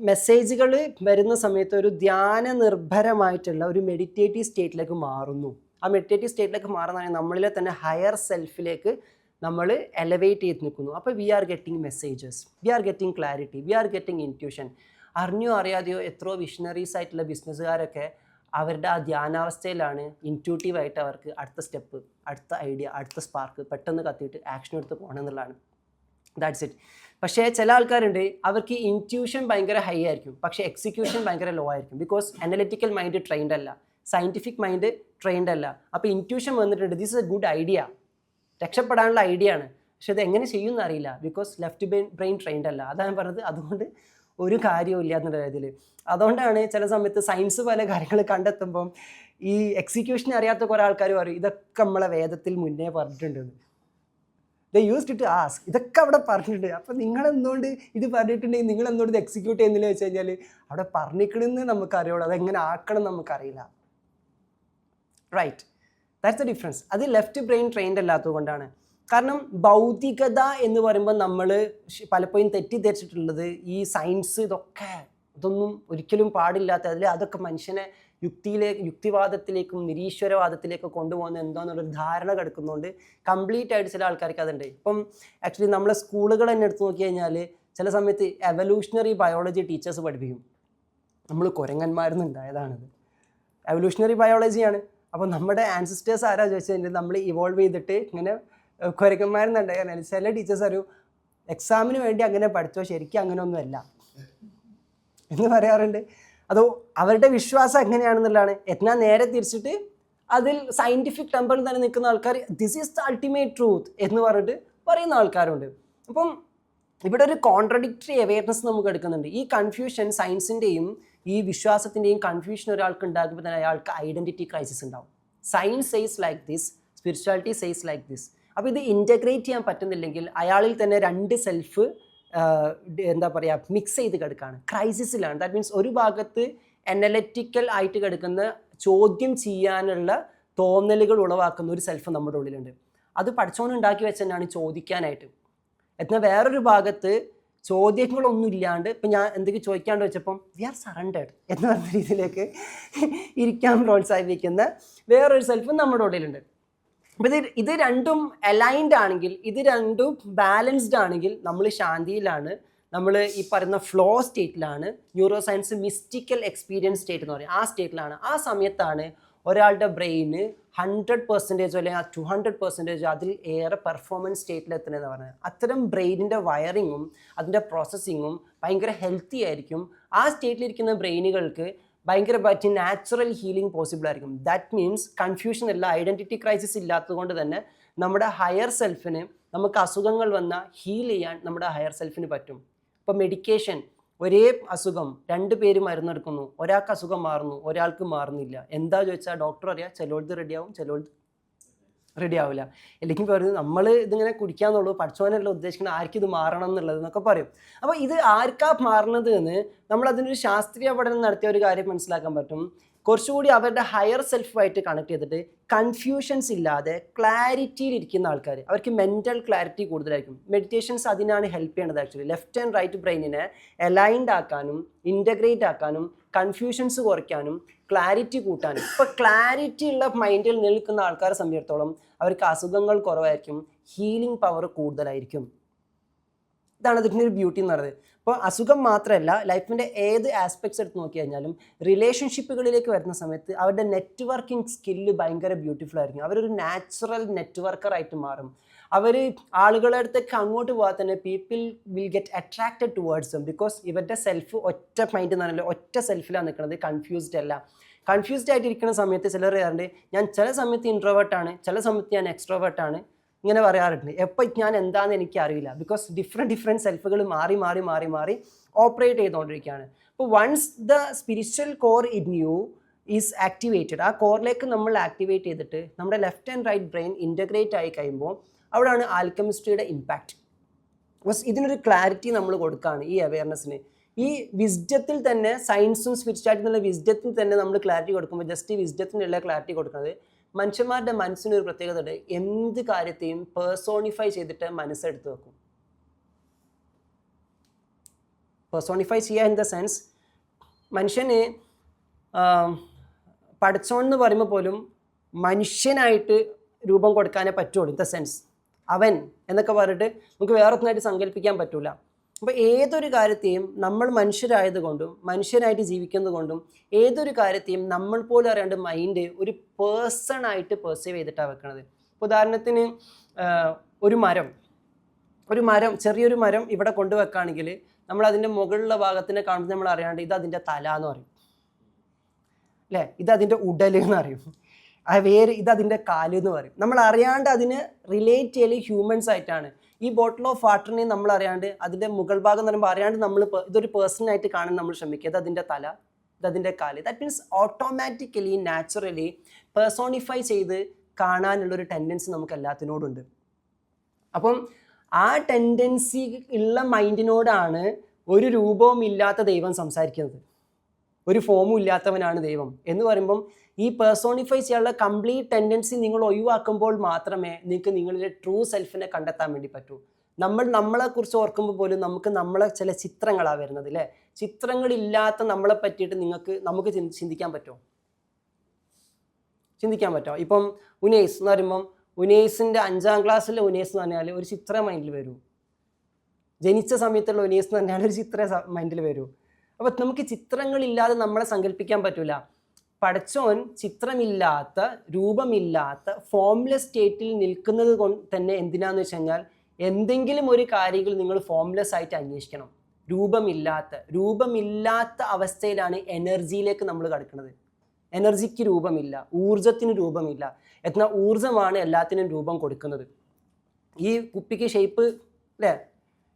S1: മെസ്സേജുകൾ വരുന്ന സമയത്ത് ഒരു ധ്യാന നിർഭരമായിട്ടുള്ള ഒരു മെഡിറ്റേറ്റീവ് സ്റ്റേറ്റിലേക്ക് മാറുന്നു. ആ മെഡിറ്റേറ്റീവ് സ്റ്റേറ്റിലേക്ക് മാറുന്നതാണെങ്കിൽ നമ്മളിലെ തന്നെ ഹയർ സെൽഫിലേക്ക് നമ്മൾ എലവേറ്റ് ചെയ്ത് നിൽക്കുന്നു. അപ്പോൾ we are getting messages, we are getting clarity, we are getting intuition. അറിഞ്ഞോ അറിയാതെയോ എത്രയോ വിഷണറീസ് ആയിട്ടുള്ള ബിസിനസ്സുകാരൊക്കെ അവരുടെ ആ ധ്യാനാവസ്ഥയിലാണ് ഇൻറ്റ്യൂട്ടീവായിട്ട് അവർക്ക് അടുത്ത സ്റ്റെപ്പ്, അടുത്ത ഐഡിയ, അടുത്ത സ്പാർക്ക് പെട്ടെന്ന് കത്തിയിട്ട് ആക്ഷൻ എടുത്ത് പോകണം എന്നുള്ളതാണ്. That's it. പക്ഷേ ചില ആൾക്കാരുണ്ട്, അവർക്ക് ഇൻറ്റ്യൂഷൻ ഭയങ്കര ഹൈ ആയിരിക്കും, പക്ഷേ എക്സിക്യൂഷൻ ഭയങ്കര ലോ ആയിരിക്കും. ബിക്കോസ് അനലിറ്റിക്കൽ മൈൻഡ് ട്രെയിൻഡ് അല്ല, സയൻറ്റിഫിക് മൈൻഡ് ട്രെയിൻഡ് അല്ല. അപ്പോൾ ഇൻറ്റ്യൂഷൻ വന്നിട്ടുണ്ട്, this is A good idea, രക്ഷപ്പെടാനുള്ള ഐഡിയ ആണ്, പക്ഷെ അത് എങ്ങനെ ചെയ്യുമെന്ന് അറിയില്ല. ബിക്കോസ് ലെഫ്റ്റ് ബ്രെയിൻ ട്രെയിൻഡ് അല്ല. അതാണ് പറഞ്ഞത്. അതുകൊണ്ട് ഒരു കാര്യവും ഇല്ല എന്നുള്ള ഇതിൽ. അതുകൊണ്ടാണ് ചില സമയത്ത് സയൻസ് പല കാര്യങ്ങൾ കണ്ടെത്തുമ്പം ഈ എക്സിക്യൂഷൻ അറിയാത്ത കുറേ ആൾക്കാർ പറയും ഇതൊക്കെ നമ്മളെ വേദത്തിൽ മുന്നേ പറഞ്ഞിട്ടുണ്ടെന്ന്. ദേ യൂസ്ഡ് ടു ആസ്ക്, ഇതൊക്കെ അവിടെ പറഞ്ഞിട്ടുണ്ട്, അപ്പം നിങ്ങളെന്തുകൊണ്ട് ഇത് പറഞ്ഞിട്ടുണ്ടെങ്കിൽ നിങ്ങളെന്തുകൊണ്ട് ഇത് എക്സിക്യൂട്ട് ചെയ്യുന്നില്ല വെച്ച് കഴിഞ്ഞാൽ അവിടെ പറഞ്ഞിക്കണമെന്ന് നമുക്കറിയുള്ളൂ, അതെങ്ങനെ ആക്കണം നമുക്കറിയില്ല. Right, that's the difference. അത് ലെഫ്റ്റ് ബ്രെയിൻ ട്രെയിൻഡ് അല്ലാത്തത് കൊണ്ടാണ്. കാരണം ഭൗതികത എന്ന് പറയുമ്പോൾ നമ്മൾ പലപ്പോഴും തെറ്റിദ്ധരിച്ചിട്ടുള്ളത് ഈ സയൻസ് ഇതൊന്നും ഒരിക്കലും പാടില്ലാത്ത, അതൊക്കെ മനുഷ്യനെ യുക്തിവാദത്തിലേക്കും നിരീശ്വരവാദത്തിലേക്കും കൊണ്ടുപോകുന്ന എന്തോന്നുള്ളൊരു ധാരണ കിടക്കുന്നതുകൊണ്ട് കംപ്ലീറ്റ് ആയിട്ട് ചില ആൾക്കാർക്ക് അതുണ്ട്. ഇപ്പം ആക്ച്വലി നമ്മളെ സ്കൂളുകൾ തന്നെ എടുത്ത് നോക്കി കഴിഞ്ഞാൽ ചില സമയത്ത് എവല്യൂഷണറി ബയോളജി ടീച്ചേഴ്സ് പഠിപ്പിക്കും. നമ്മൾ കുരങ്ങന്മാരെന്നുണ്ടായതാണിത്, എവല്യൂഷണറി ബയോളജിയാണ്. അപ്പോൾ നമ്മുടെ ആൻസിസ്റ്റേഴ്സ് ആരാ ചോദിച്ചു കഴിഞ്ഞാൽ നമ്മൾ ഇവോൾവ് ചെയ്തിട്ട് ഇങ്ങനെ കുരങ്ങന്മാരെന്നുണ്ടായാൽ ചില ടീച്ചേഴ്സ് അറിയും എക്സാമിന് വേണ്ടി അങ്ങനെ പഠിച്ചോ, ശരിക്കും അങ്ങനെയൊന്നുമല്ല എന്ന് പറയാറുണ്ട്. അതോ അവരുടെ വിശ്വാസം എങ്ങനെയാണെന്നുള്ളതാണ്. എന്നാൽ നേരെ തിരിച്ചിട്ട് അതിൽ സയൻറ്റിഫിക് ടെമ്പറിൽ തന്നെ നിൽക്കുന്ന ആൾക്കാർ this is the ultimate truth എന്ന് പറഞ്ഞിട്ട് പറയുന്ന ആൾക്കാരുണ്ട്. അപ്പം ഇവിടെ ഒരു കോൺട്രഡിക്ടറി അവെയർനെസ് നമുക്ക് എടുക്കുന്നുണ്ട്. ഈ കൺഫ്യൂഷൻ, സയൻസിൻ്റെയും ഈ വിശ്വാസത്തിൻ്റെയും കൺഫ്യൂഷൻ ഒരാൾക്ക് ഉണ്ടാക്കുമ്പോൾ തന്നെ അയാൾക്ക് ഐഡൻറ്റിറ്റി ക്രൈസിസ് ഉണ്ടാവും. Science says like this, spirituality says like this. അപ്പോൾ ഇത് ഇൻ്റഗ്രേറ്റ് ചെയ്യാൻ പറ്റുന്നില്ലെങ്കിൽ അയാളിൽ തന്നെ രണ്ട് സെൽഫ് എന്താ പറയുക മിക്സ് ചെയ്ത് കിടക്കുകയാണ്, ക്രൈസിസിലാണ്. ദാറ്റ് മീൻസ് ഒരു ഭാഗത്ത് അനലറ്റിക്കൽ ആയിട്ട് കിടക്കുന്ന ചോദ്യം ചെയ്യാനുള്ള തോന്നലുകൾ ഉളവാക്കുന്ന ഒരു സെൽഫ് നമ്മുടെ ഉള്ളിലുണ്ട്. അത് പഠിച്ചോണ്ടുണ്ടാക്കി വെച്ച് തന്നെയാണ് ചോദിക്കാനായിട്ട്. എന്നാൽ വേറൊരു ഭാഗത്ത് ചോദ്യങ്ങളൊന്നും ഇല്ലാണ്ട് ഇപ്പം ഞാൻ എന്തെങ്കിലും ചോദിക്കാണ്ട് വെച്ചപ്പം വി ആർ സറണ്ടേഡ് എന്ന് പറഞ്ഞ രീതിയിലേക്ക് ഇരിക്കാൻ പ്രോത്സാഹിപ്പിക്കുന്ന വേറൊരു സെൽഫ് നമ്മുടെ ഉള്ളിലുണ്ട്. അപ്പം ഇത് രണ്ടും അലൈൻഡ് ആണെങ്കിൽ, ഇത് രണ്ടും ബാലൻസ്ഡ് ആണെങ്കിൽ നമ്മൾ ശാന്തിയിലാണ്, നമ്മൾ ഈ പറയുന്ന ഫ്ലോ സ്റ്റേറ്റിലാണ്. Neuroscience mystical experience state എന്ന് പറയും, ആ സ്റ്റേറ്റിലാണ്. ആ സമയത്താണ് ഒരാളുടെ ബ്രെയിന് 100% അല്ലെങ്കിൽ 200% അതിൽ ഏറെ പെർഫോമൻസ് സ്റ്റേറ്റിലെത്തുന്നതെന്ന് പറഞ്ഞത്. അത്തരം ബ്രെയിനിൻ്റെ വയറിങ്ങും അതിൻ്റെ പ്രോസസ്സിങ്ങും ഭയങ്കര ഹെൽത്തി ആയിരിക്കും. ആ സ്റ്റേറ്റിലിരിക്കുന്ന ബ്രെയിനുകൾക്ക് ഭയങ്കരമായിട്ട് നാച്ചുറൽ ഹീലിംഗ് പോസിബിൾ ആയിരിക്കും. ദാറ്റ് മീൻസ് കൺഫ്യൂഷൻ അല്ല, ഐഡൻറ്റിറ്റി ക്രൈസിസ് ഇല്ലാത്തത് കൊണ്ട് തന്നെ നമ്മുടെ ഹയർ സെൽഫിന് നമുക്ക് അസുഖങ്ങൾ വന്നാൽ ഹീൽ ചെയ്യാൻ നമ്മുടെ ഹയർ സെൽഫിന് പറ്റും. ഇപ്പോൾ മെഡിക്കേഷൻ, ഒരേ അസുഖം 2 പേര് മരുന്നെടുക്കുന്നു, ഒരാൾക്ക് അസുഖം മാറുന്നു, ഒരാൾക്ക് മാറുന്നില്ല. എന്താ ചോദിച്ചാൽ ഡോക്ടർ അറിയാം, ചിലവർക്ക് റെഡിയാവും, ചിലവർക്ക് റെഡി ആവില്ല. അല്ലെങ്കിൽ പറയുന്നത് നമ്മൾ ഇതിങ്ങനെ കുടിക്കാന്നുള്ളൂ, പഠിച്ചവനല്ല ഉദ്ദേശിക്കുന്നത്, ആർക്കും ഇത് മാറണം എന്നുള്ളത് എന്നൊക്കെ പറയും. അപ്പോൾ ഇത് ആർക്കാ മാറുന്നത് എന്ന് നമ്മൾ അതിനൊരു ശാസ്ത്രീയ പഠനം നടത്തിയ ഒരു കാര്യം മനസ്സിലാക്കാൻ പറ്റും. കുറച്ചുകൂടി അവരുടെ ഹയർ സെൽഫുമായിട്ട് കണക്ട് ചെയ്തിട്ട് കൺഫ്യൂഷൻസ് ഇല്ലാതെ ക്ലാരിറ്റിയിലിരിക്കുന്ന ആൾക്കാർ, അവർക്ക് മെൻ്റൽ ക്ലാരിറ്റി കൂടുതലായിരിക്കും. മെഡിറ്റേഷൻസ് അതിനാണ് ഹെൽപ്പ് ചെയ്യേണ്ടത്. ആക്ച്വലി ലെഫ്റ്റ് ആൻഡ് റൈറ്റ് ബ്രെയിനിനെ അലൈൻഡ് ആക്കാനും ഇൻ്റഗ്രേറ്റ് ആക്കാനും കൺഫ്യൂഷൻസ് കുറയ്ക്കാനും ക്ലാരിറ്റി കൂട്ടാനും. ഇപ്പോൾ ക്ലാരിറ്റി ഉള്ള മൈൻഡിൽ നിൽക്കുന്ന ആൾക്കാരെ സംബന്ധിച്ചിടത്തോളം അവർക്ക് അസുഖങ്ങൾ കുറവായിരിക്കും, ഹീലിംഗ് പവർ കൂടുതലായിരിക്കും. ഇതാണ് അതിൻ്റെ ഒരു ബ്യൂട്ടി എന്ന് പറയുന്നത്. അപ്പോൾ അസുഖം മാത്രമല്ല, ലൈഫിൻ്റെ ഏത് ആസ്പെക്ട്സ് എടുത്ത് നോക്കി കഴിഞ്ഞാലും റിലേഷൻഷിപ്പുകളിലേക്ക് വരുന്ന സമയത്ത് അവരുടെ നെറ്റ്വർക്കിംഗ് സ്കില്ല് ഭയങ്കര ബ്യൂട്ടിഫുൾ ആയിരിക്കും. അവരൊരു നാച്ചുറൽ നെറ്റ്വർക്കറായിട്ട് മാറും. അവർ ആളുകളുടെ അടുത്തേക്ക് അങ്ങോട്ട് പോകാൻ തന്നെ people will get attracted towards dum. Because ഇവരുടെ സെൽഫ് ഒറ്റ മൈൻഡ് എന്ന് പറഞ്ഞാൽ ഒറ്റ സെൽഫിലാണ് നിൽക്കുന്നത്, കൺഫ്യൂസ്ഡ് അല്ല. കൺഫ്യൂസ്ഡ് ആയിട്ടിരിക്കുന്ന സമയത്ത് ചിലർ പറയാറുണ്ട് ഞാൻ ചില സമയത്ത് ഇൻട്രോവേർട്ടാണ്, ചില സമയത്ത് ഞാൻ എക്സ്ട്രോവേർട്ടാണ്, ഇങ്ങനെ പറയാറുണ്ട്. എപ്പോൾ ഞാൻ എന്താണെന്ന് എനിക്ക് അറിയില്ല. ബിക്കോസ് ഡിഫറെൻറ്റ് സെൽഫുകൾ മാറി മാറി മാറി മാറി ഓപ്പറേറ്റ് ചെയ്തുകൊണ്ടിരിക്കുകയാണ്. അപ്പോൾ once the spiritual core in you is activated. ആ കോറിലേക്ക് നമ്മൾ ആക്ടിവേറ്റ് ചെയ്തിട്ട് നമ്മുടെ left and right brain integrate ആയി കഴിയുമ്പോൾ അവിടെയാണ് ആൽക്കെമിസ്ട്രിയുടെ ഇമ്പാക്റ്റ്. ബസ് ഇതിനൊരു ക്ലാരിറ്റി നമ്മൾ കൊടുക്കുകയാണ് ഈ അവയർനെസ്സിന്. ഈ വിസ്ഡത്തിൽ തന്നെ, സയൻസും സ്പിരിച്വാലിറ്റി എന്നുള്ള വിസ്ഡത്തിൽ തന്നെ നമ്മൾ ക്ലാരിറ്റി കൊടുക്കുമ്പോൾ ജസ്റ്റ് ഈ വിസ്ഡത്തിനുള്ള ക്ലാരിറ്റി കൊടുക്കുന്നത് മനുഷ്യന്മാരുടെ മനസ്സിനൊരു പ്രത്യേകത ഉണ്ട്. എന്ത് കാര്യത്തെയും പേഴ്സോണിഫൈ ചെയ്തിട്ട് മനസ്സെടുത്ത് വെക്കും. പേഴ്സോണിഫൈ ചെയ്യുക ഇൻ ദ സെൻസ്, മനുഷ്യന് പഠിച്ചോൺ എന്ന് പറയുമ്പോൾ പോലും മനുഷ്യനായിട്ട് രൂപം കൊടുക്കാനേ പറ്റുള്ളൂ. ഇൻ ദ സെൻസ് അവൻ എന്നൊക്കെ പറഞ്ഞിട്ട് നമുക്ക് വേറെ ഒന്നായിട്ട് സങ്കല്പിക്കാൻ പറ്റില്ല. അപ്പോൾ ഏതൊരു കാര്യത്തെയും നമ്മൾ മനുഷ്യരായതുകൊണ്ടും മനുഷ്യനായിട്ട് ജീവിക്കുന്നത് കൊണ്ടും ഏതൊരു കാര്യത്തെയും നമ്മൾ പോലും അറിയാണ്ട് മൈൻഡ് ഒരു പേഴ്സണായിട്ട് പെർസീവ് ചെയ്തിട്ടാണ് വെക്കുന്നത്. ഇപ്പോൾ ഉദാഹരണത്തിന് ഒരു മരം ചെറിയൊരു മരം ഇവിടെ കൊണ്ടുവെക്കുകയാണെങ്കിൽ നമ്മൾ അതിൻ്റെ മുകളിലുള്ള ഭാഗത്തിനെ കാണുമ്പോൾ നമ്മൾ അറിയാണ്ട് ഇത് അതിൻ്റെ തല എന്ന് പറയും, അല്ലേ? ഇതതിൻ്റെ ഉടൽ എന്ന് പറയും, ആ വേര് ഇതതിൻ്റെ കാല് എന്ന് പറയും. നമ്മൾ അറിയാണ്ട് അതിന് റിലേറ്റ് ചെയ്യൽ ഹ്യൂമൻസ് ആയിട്ടാണ്. ഈ ബോട്ടിൽ ഓഫ് വാട്ടറിനെ നമ്മൾ അറിയാണ്ട് അതിൻ്റെ മുകൾ ഭാഗം എന്ന് പറയുമ്പോൾ അറിയാണ്ട് നമ്മൾ ഇതൊരു പേഴ്സണായിട്ട് കാണാൻ നമ്മൾ ശ്രമിക്കുക. ഇതതിൻ്റെ തല, ഇതതിൻ്റെ കാല്. That means automatically naturally personify ചെയ്ത് കാണാനുള്ളൊരു ടെൻഡൻസി നമുക്ക് എല്ലാത്തിനോടുണ്ട്. അപ്പം ആ ടെൻഡൻസി ഉള്ള മൈൻഡിനോടാണ് ഒരു രൂപവും ഇല്ലാത്ത ദൈവം സംസാരിക്കുന്നത്. ഒരു ഫോമും ഇല്ലാത്തവനാണ് ദൈവം എന്ന് പറയുമ്പം ഈ പേഴ്സോണിഫൈ ചെയ്യാനുള്ള കംപ്ലീറ്റ് ടെൻഡൻസി നിങ്ങൾ ഒഴിവാക്കുമ്പോൾ മാത്രമേ നിങ്ങൾക്ക് നിങ്ങളുടെ ട്രൂ സെൽഫിനെ കണ്ടെത്താൻ വേണ്ടി പറ്റൂ. നമ്മളെക്കുറിച്ച് ഓർക്കുമ്പോൾ പോലും നമുക്ക് നമ്മളെ ചില ചിത്രങ്ങളാണ് വരുന്നത്, അല്ലേ? ചിത്രങ്ങളില്ലാത്ത നമ്മളെ പറ്റിയിട്ട് നമുക്ക് ചിന്തിക്കാൻ പറ്റുമോ? ഇപ്പം ഉനൈസ് എന്ന് പറയുമ്പം ഉനൈസിൻ്റെ 5ാം ക്ലാസ്സിലെ ഉനൈസ് എന്ന് പറഞ്ഞാൽ ഒരു ചിത്രം മൈൻഡിൽ വരൂ. ജനിച്ച സമയത്തുള്ള ഉനൈസ് എന്ന് പറഞ്ഞാൽ ഒരു ചിത്രം മൈൻഡിൽ വരൂ. അപ്പോൾ നമുക്ക് ചിത്രങ്ങളില്ലാതെ നമ്മളെ സങ്കല്പിക്കാൻ പറ്റില്ല. പടച്ചോൻ ചിത്രമില്ലാത്ത, രൂപമില്ലാത്ത, ഫോംലെസ് സ്റ്റേറ്റിൽ നിൽക്കുന്നത് കൊണ്ട് തന്നെ എന്തിനാന്ന് വെച്ച് കഴിഞ്ഞാൽ എന്തെങ്കിലും ഒരു കാര്യങ്ങൾ നിങ്ങൾ ഫോംലെസ് ആയിട്ട് അന്വേഷിക്കണം. രൂപമില്ലാത്ത അവസ്ഥയിലാണ് എനർജിയിലേക്ക് നമ്മൾ കടക്കുന്നത്. എനർജിക്ക് രൂപമില്ല, ഊർജത്തിന് രൂപമില്ല. എന്നാൽ ഊർജമാണ് എല്ലാത്തിനും രൂപം കൊടുക്കുന്നത്. ഈ കുപ്പിക്ക് ഷേപ്പ്, അല്ലേ?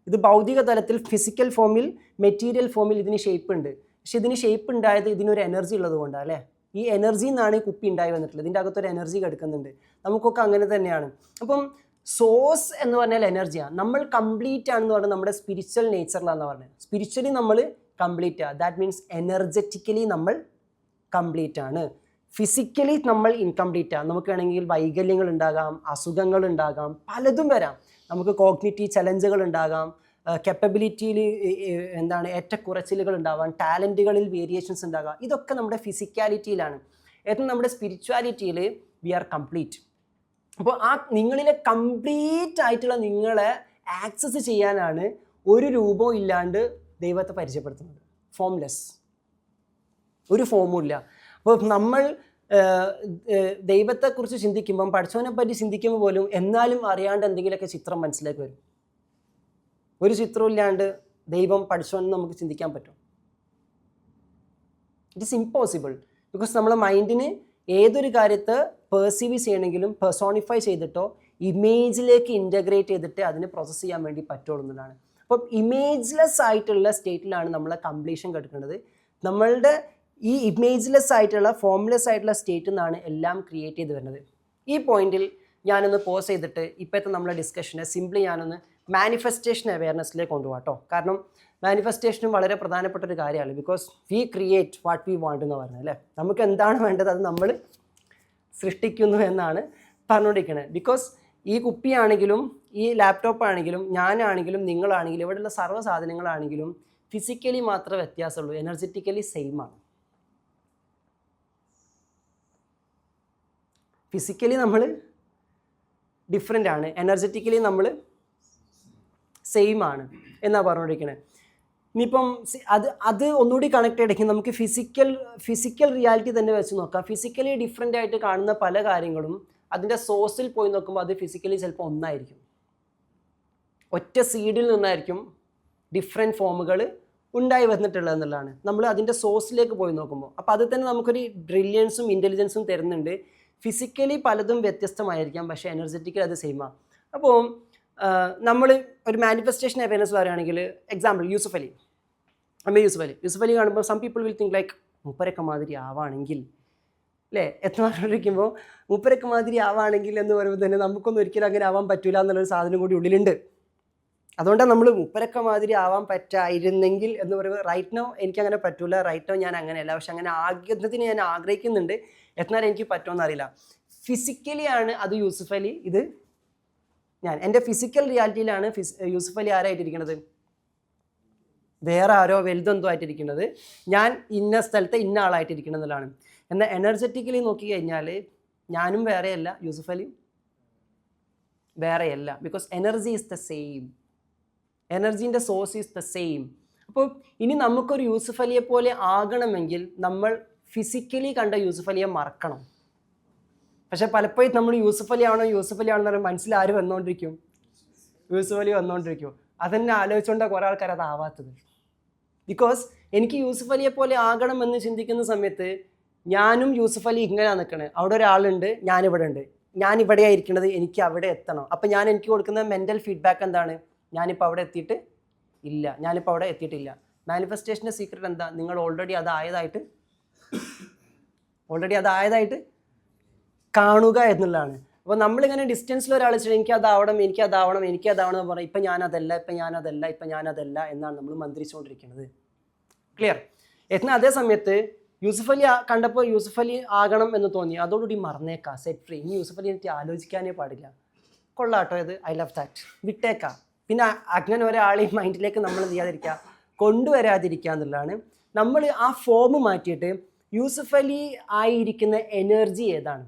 S1: ഇത് ഭൗതിക തലത്തിൽ ഫിസിക്കൽ ഫോമിൽ, മെറ്റീരിയൽ ഫോമിൽ ഇതിന് ഷേപ്പ് ഉണ്ട്. പക്ഷെ ഇതിന് ഷേപ്പ് ഉണ്ടായത് ഇതിനൊരു എനർജി ഉള്ളത് കൊണ്ടാണ്, അല്ലേ? ഈ എനർജിയിൽ നിന്നാണ് ഈ കുപ്പി ഉണ്ടായി വന്നിട്ടുള്ളത്. ഇതിൻ്റെ അകത്തൊരു എനർജി കിടക്കുന്നുണ്ട്. നമുക്കൊക്കെ അങ്ങനെ തന്നെയാണ്. അപ്പം സോഴ്സ് എന്ന് പറഞ്ഞാൽ എനർജിയാണ്. നമ്മൾ കംപ്ലീറ്റ് ആണെന്ന് പറഞ്ഞാൽ നമ്മുടെ സ്പിരിച്വൽ നേച്ചറിലാണെന്ന് പറഞ്ഞത്. സ്പിരിച്വലി നമ്മൾ കംപ്ലീറ്റ് ആണ്. ദാറ്റ് മീൻസ് എനർജറ്റിക്കലി നമ്മൾ കംപ്ലീറ്റ് ആണ്. ഫിസിക്കലി നമ്മൾ ഇൻകംപ്ലീറ്റ് ആണ്. നമുക്ക് വേണമെങ്കിൽ വൈകല്യങ്ങൾ ഉണ്ടാകാം, അസുഖങ്ങൾ ഉണ്ടാകാം, പലതും വരാം. നമുക്ക് കോഗ്നിറ്റീവ് ചലഞ്ചുകൾ ഉണ്ടാകാം, കപ്പബിലിറ്റിയിൽ ഏറ്റക്കുറച്ചിലുകൾ ഉണ്ടാവാം, ടാലൻറ്റുകളിൽ വേരിയേഷൻസ് ഉണ്ടാകാം. ഇതൊക്കെ നമ്മുടെ ഫിസിക്കാലിറ്റിയിലാണ്. എന്നാൽ നമ്മുടെ സ്പിരിച്വാലിറ്റിയിൽ വി ആർ കംപ്ലീറ്റ്. അപ്പോൾ ആ നിങ്ങളിലെ കംപ്ലീറ്റ് ആയിട്ടുള്ള നിങ്ങളെ ആക്സസ് ചെയ്യാനാണ് ഒരു രൂപവും ഇല്ലാണ്ട് ദൈവത്തെ പരിചയപ്പെടുത്തുന്നത്. ഫോംലെസ്, ഒരു ഫോമും ഇല്ല. അപ്പോൾ നമ്മൾ ദൈവത്തെക്കുറിച്ച് ചിന്തിക്കുമ്പം, പഠിച്ചവനെ പറ്റി ചിന്തിക്കുമ്പോൾ പോലും എന്നാലും അറിയാണ്ട് എന്തെങ്കിലുമൊക്കെ ചിത്രം മനസ്സിലേക്ക് വരും. ഒരു ചിത്രവും ഇല്ലാണ്ട് ദൈവം പഠിച്ചവനെന്ന് നമുക്ക് ചിന്തിക്കാൻ പറ്റും? It is impossible. ബിക്കോസ് നമ്മളെ മൈൻഡിന് ഏതൊരു കാര്യത്തെ പെർസീവ് ചെയ്യണമെങ്കിലും പേഴ്സോണിഫൈ ചെയ്തിട്ടോ ഇമേജിലേക്ക് ഇൻ്റഗ്രേറ്റ് ചെയ്തിട്ട് അതിനെ പ്രോസസ്സ് ചെയ്യാൻ വേണ്ടി പറ്റുള്ളൂ എന്നതാണ്. അപ്പം ഇമേജ്ലെസ് ആയിട്ടുള്ള സ്റ്റേറ്റിലാണ് നമ്മളെ കംപ്ലീഷൻ കിടക്കുന്നത്. നമ്മളുടെ ഈ ഇമേജ്ലെസ് ആയിട്ടുള്ള, ഫോംലെസ് ആയിട്ടുള്ള സ്റ്റേറ്റിൽ നിന്നാണ് എല്ലാം ക്രിയേറ്റ് ചെയ്ത് വരുന്നത്. ഈ പോയിന്റിൽ ഞാനൊന്ന് പോസ് ചെയ്തിട്ട് ഇപ്പോഴത്തെ നമ്മളെ ഡിസ്കഷനെ സിംപ്ലി ഞാനൊന്ന് മാനിഫെസ്റ്റേഷൻ അവയർനെസ്സിലേക്ക് കൊണ്ടുപോകാം കേട്ടോ. കാരണം മാനിഫെസ്റ്റേഷനും വളരെ പ്രധാനപ്പെട്ട ഒരു കാര്യമാണ്. Because we create what we want എന്ന് പറഞ്ഞത്, അല്ലേ? നമുക്ക് എന്താണ് വേണ്ടത് അത് നമ്മൾ സൃഷ്ടിക്കുന്നു എന്നാണ് പറഞ്ഞുകൊണ്ടിരിക്കുന്നത്. ബിക്കോസ് ഈ കുപ്പിയാണെങ്കിലും ഈ ലാപ്ടോപ്പ് ആണെങ്കിലും ഞാനാണെങ്കിലും നിങ്ങളാണെങ്കിലും ഇവിടെയുള്ള സർവ്വ സാധനങ്ങളാണെങ്കിലും ഫിസിക്കലി മാത്രമേ വ്യത്യാസമുള്ളൂ, എനർജറ്റിക്കലി സെയിം ആണ്. ഫിസിക്കലി നമ്മൾ ഡിഫറെൻ്റ് ആണ്, എനർജറ്റിക്കലി നമ്മൾ സെയിം ആണ് എന്നാണ് പറഞ്ഞുകൊണ്ടിരിക്കുന്നത്. ഇനിയിപ്പം അത് ഒന്നുകൂടി കണക്ട് ചെയ്തെങ്കിൽ നമുക്ക് ഫിസിക്കൽ റിയാലിറ്റി തന്നെ വെച്ച് നോക്കാം. ഫിസിക്കലി ഡിഫറെൻ്റ് ആയിട്ട് കാണുന്ന പല കാര്യങ്ങളും അതിൻ്റെ സോഴ്സിൽ പോയി നോക്കുമ്പോൾ അത് ഫിസിക്കലി ചിലപ്പോൾ ഒന്നായിരിക്കും. ഒറ്റ സീഡിൽ നിന്നായിരിക്കും ഡിഫറെൻറ്റ് ഫോമുകൾ ഉണ്ടായി വന്നിട്ടുള്ളത് എന്നുള്ളതാണ് നമ്മൾ അതിൻ്റെ സോഴ്സിലേക്ക് പോയി നോക്കുമ്പോൾ. അപ്പോൾ അത് തന്നെ നമുക്കൊരു ബ്രില്യൻസും ഇൻ്റലിജൻസും തരുന്നുണ്ട്. ഫിസിക്കലി പലതും വ്യത്യസ്തമായിരിക്കാം, പക്ഷേ എനർജറ്റിക്കലി അത് സെയിമാണ്. അപ്പോൾ നമ്മൾ ഒരു മാനിഫെസ്റ്റേഷൻ അവയർനെസ് പറയുകയാണെങ്കിൽ, എക്സാമ്പിൾ യൂസുഫ് അലി കാണുമ്പോൾ some people will think like മൂപ്പരൊക്കെ മാതിരി ആവാണെങ്കിൽ അല്ലേ? എത്തുമാറിയിരിക്കുമ്പോൾ മൂപ്പരൊക്കെ മാതിരി ആവാണെങ്കിൽ എന്ന് പറയുമ്പോൾ തന്നെ നമുക്കൊന്നും ഒരിക്കലും അങ്ങനെ ആവാൻ പറ്റില്ല എന്നുള്ളൊരു സാധനം കൂടി ഉള്ളിലുണ്ട്. അതുകൊണ്ടാണ് നമ്മൾ മൂപ്പരൊക്കെ മാതിരി ആവാൻ പറ്റായിരുന്നെങ്കിൽ എന്ന് പറയുമ്പോൾ റൈറ്റ് നോ എനിക്കങ്ങനെ പറ്റില്ല, റൈറ്റ് നോ ഞാൻ അങ്ങനെയല്ല. പക്ഷെ അങ്ങനെ ആഗ്രഹത്തിന് ഞാൻ ആഗ്രഹിക്കുന്നുണ്ട്. എന്നാൽ എനിക്ക് പറ്റുമെന്ന് അറിയില്ല. ഫിസിക്കലി ആണ് അത് യൂസുഫ് അലി, ഇത് ഞാൻ. എൻ്റെ ഫിസിക്കൽ റിയാലിറ്റിയിലാണ് യൂസുഫ് അലി ആരായിട്ടിരിക്കുന്നത്? വേറെ ആരോ വലുതെന്തോ ആയിട്ടിരിക്കുന്നത്. ഞാൻ ഇന്ന സ്ഥലത്തെ ഇന്ന ആളായിട്ടിരിക്കുന്നതാണ്. എന്നാൽ എനർജറ്റിക്കലി നോക്കി കഴിഞ്ഞാൽ ഞാനും വേറെയല്ല, യൂസുഫ് അലിയും വേറെയല്ല. Because energy is the same, എനർജീൻ്റെ സോഴ്സ് ഈസ് ദ സെയിം. അപ്പോൾ ഇനി നമുക്കൊരു യൂസുഫ് അലിയെ പോലെ ആകണമെങ്കിൽ നമ്മൾ ഫിസിക്കലി കണ്ട യൂസുഫ് അലിയെ മറക്കണം. പക്ഷെ പലപ്പോഴും നമ്മൾ യൂസുഫ് അലി ആണോ യൂസുഫ് അലി ആണെന്ന് പറയുമ്പോൾ മനസ്സിൽ ആര് വന്നുകൊണ്ടിരിക്കും? യൂസുഫ് അലി വന്നുകൊണ്ടിരിക്കും. അതെന്നെ ആലോചിച്ചുകൊണ്ടാണ് കുറേ ആൾക്കാർ അതാവാത്തത്. ബിക്കോസ് എനിക്ക് യൂസുഫ് അലിയെ പോലെ ആകണമെന്ന് ചിന്തിക്കുന്ന സമയത്ത് ഞാനും യൂസുഫ് അലി ഇങ്ങനെയാണ് നിൽക്കണത്. അവിടെ ഒരാളുണ്ട്, ഞാനിവിടെ ഉണ്ട്. ഞാൻ ഇവിടെയാണ് ഇരിക്കുന്നത്, എനിക്ക് അവിടെ എത്തണം. അപ്പം ഞാൻ എനിക്ക് കൊടുക്കുന്ന മെൻ്റൽ ഫീഡ്ബാക്ക് എന്താണ്? ഞാനിപ്പോൾ അവിടെ എത്തിയിട്ട് ഇല്ല, ഞാനിപ്പോൾ അവിടെ എത്തിയിട്ടില്ല. മാനിഫെസ്റ്റേഷൻ്റെ സീക്രട്ട് എന്താ? നിങ്ങൾ ഓൾറെഡി അതായതായിട്ട് കാണുക എന്നുള്ളതാണ്. അപ്പോൾ നമ്മളിങ്ങനെ ഡിസ്റ്റൻസിൽ ഒരാൾ വെച്ചിട്ട് എനിക്കതാവണം എന്ന് പറഞ്ഞാൽ ഇപ്പം ഞാനതല്ല എന്നാണ് നമ്മൾ മന്ത്രിച്ചുകൊണ്ടിരിക്കുന്നത്. ക്ലിയർ? എന്നാൽ അതേ സമയത്ത് യൂസുഫ് അലി കണ്ടപ്പോൾ യൂസുഫ് അലി ആകണം എന്ന് തോന്നി, അതോടുകൂടി മറന്നേക്കാം, സെറ്റ് ഫ്രീ. ഇനി യൂസുഫ് അലി എനിക്ക് ആലോചിക്കാനേ പാടില്ല. കൊള്ളാട്ടോ ഇത്, ഐ ലവ് ദാറ്റ്, വിട്ടേക്കാം. പിന്നെ അങ്ങനെ ഒരാളെയും മൈൻഡിലേക്ക് നമ്മൾ കൊണ്ടുവരാതിരിക്കുക എന്നുള്ളതാണ്. നമ്മൾ ആ ഫോം മാറ്റിയിട്ട് യൂസുഫ് അലി ആയിരിക്കുന്ന എനർജി ഏതാണ്?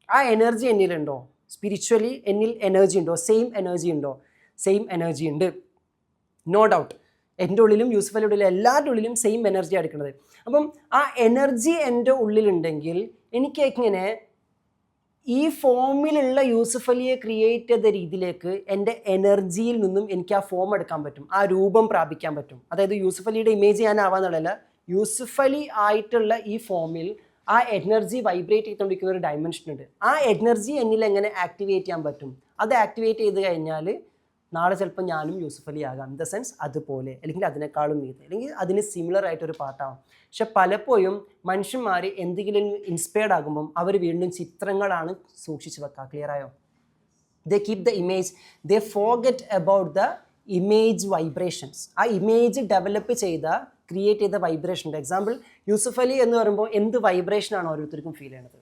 S1: ആ എനർജി എന്നിലുണ്ടോ? സ്പിരിച്വലി എന്നിൽ എനർജി ഉണ്ടോ? സെയിം എനർജി ഉണ്ട്, നോ ഡൗട്ട്. എൻ്റെ ഉള്ളിലും യൂസുഫ് അലിയുടെ ഉള്ളിലും എല്ലാവരുടെ ഉള്ളിലും സെയിം എനർജി എടുക്കുന്നത്. അപ്പം ആ എനർജി എൻ്റെ ഉള്ളിലുണ്ടെങ്കിൽ എനിക്ക് എങ്ങനെ ഈ ഫോമിലുള്ള യൂസുഫ് അലിയെ ക്രിയേറ്റ് ചെയ്ത രീതിയിലേക്ക് എൻ്റെ എനർജിയിൽ നിന്നും എനിക്ക് ആ ഫോം എടുക്കാൻ പറ്റും, ആ രൂപം പ്രാപിക്കാൻ പറ്റും. അതായത് യൂസുഫ് അലിയുടെ ഇമേജ് ഞാൻ ആവാന്നുള്ളതല്ല, യൂസുഫ് അലി ആയിട്ടുള്ള ഈ ഫോമിൽ ആ എനർജി വൈബ്രേറ്റ് ചെയ്തുകൊണ്ടിരിക്കുന്ന ഒരു ഡയമെൻഷൻ ഉണ്ട്. ആ എനർജി എന്നിൽ എങ്ങനെ ആക്ടിവേറ്റ് ചെയ്യാൻ പറ്റും? അത് ആക്ടിവേറ്റ് ചെയ്ത് കഴിഞ്ഞാൽ നാളെ ചിലപ്പോൾ ഞാനും യൂസുഫ് അലി ആകാം. ഇൻ ദ സെൻസ് അതുപോലെ, അല്ലെങ്കിൽ അതിനേക്കാളും മീതെ, അല്ലെങ്കിൽ അതിന് സിമിലർ ആയിട്ടൊരു പാർട്ടാവും. പക്ഷെ പലപ്പോഴും മനുഷ്യന്മാർ എന്തെങ്കിലും ഇൻസ്പയർഡ് ആകുമ്പം അവർ വീണ്ടും ചിത്രങ്ങളാണ് സൂക്ഷിച്ച് വെക്കുക. ക്ലിയർ ആയോ? ദേ keep the image, they forget about the image vibrations. ആ ഇമേജ് ഡെവലപ്പ് ക്രിയേറ്റ് ചെയ്ത വൈബ്രേഷൻ ഉണ്ട്. എക്സാമ്പിൾ യൂസുഫ് അലി എന്ന് പറയുമ്പോൾ എന്ത് വൈബ്രേഷനാണ് ഓരോരുത്തർക്കും ഫീൽ ചെയ്യണത്?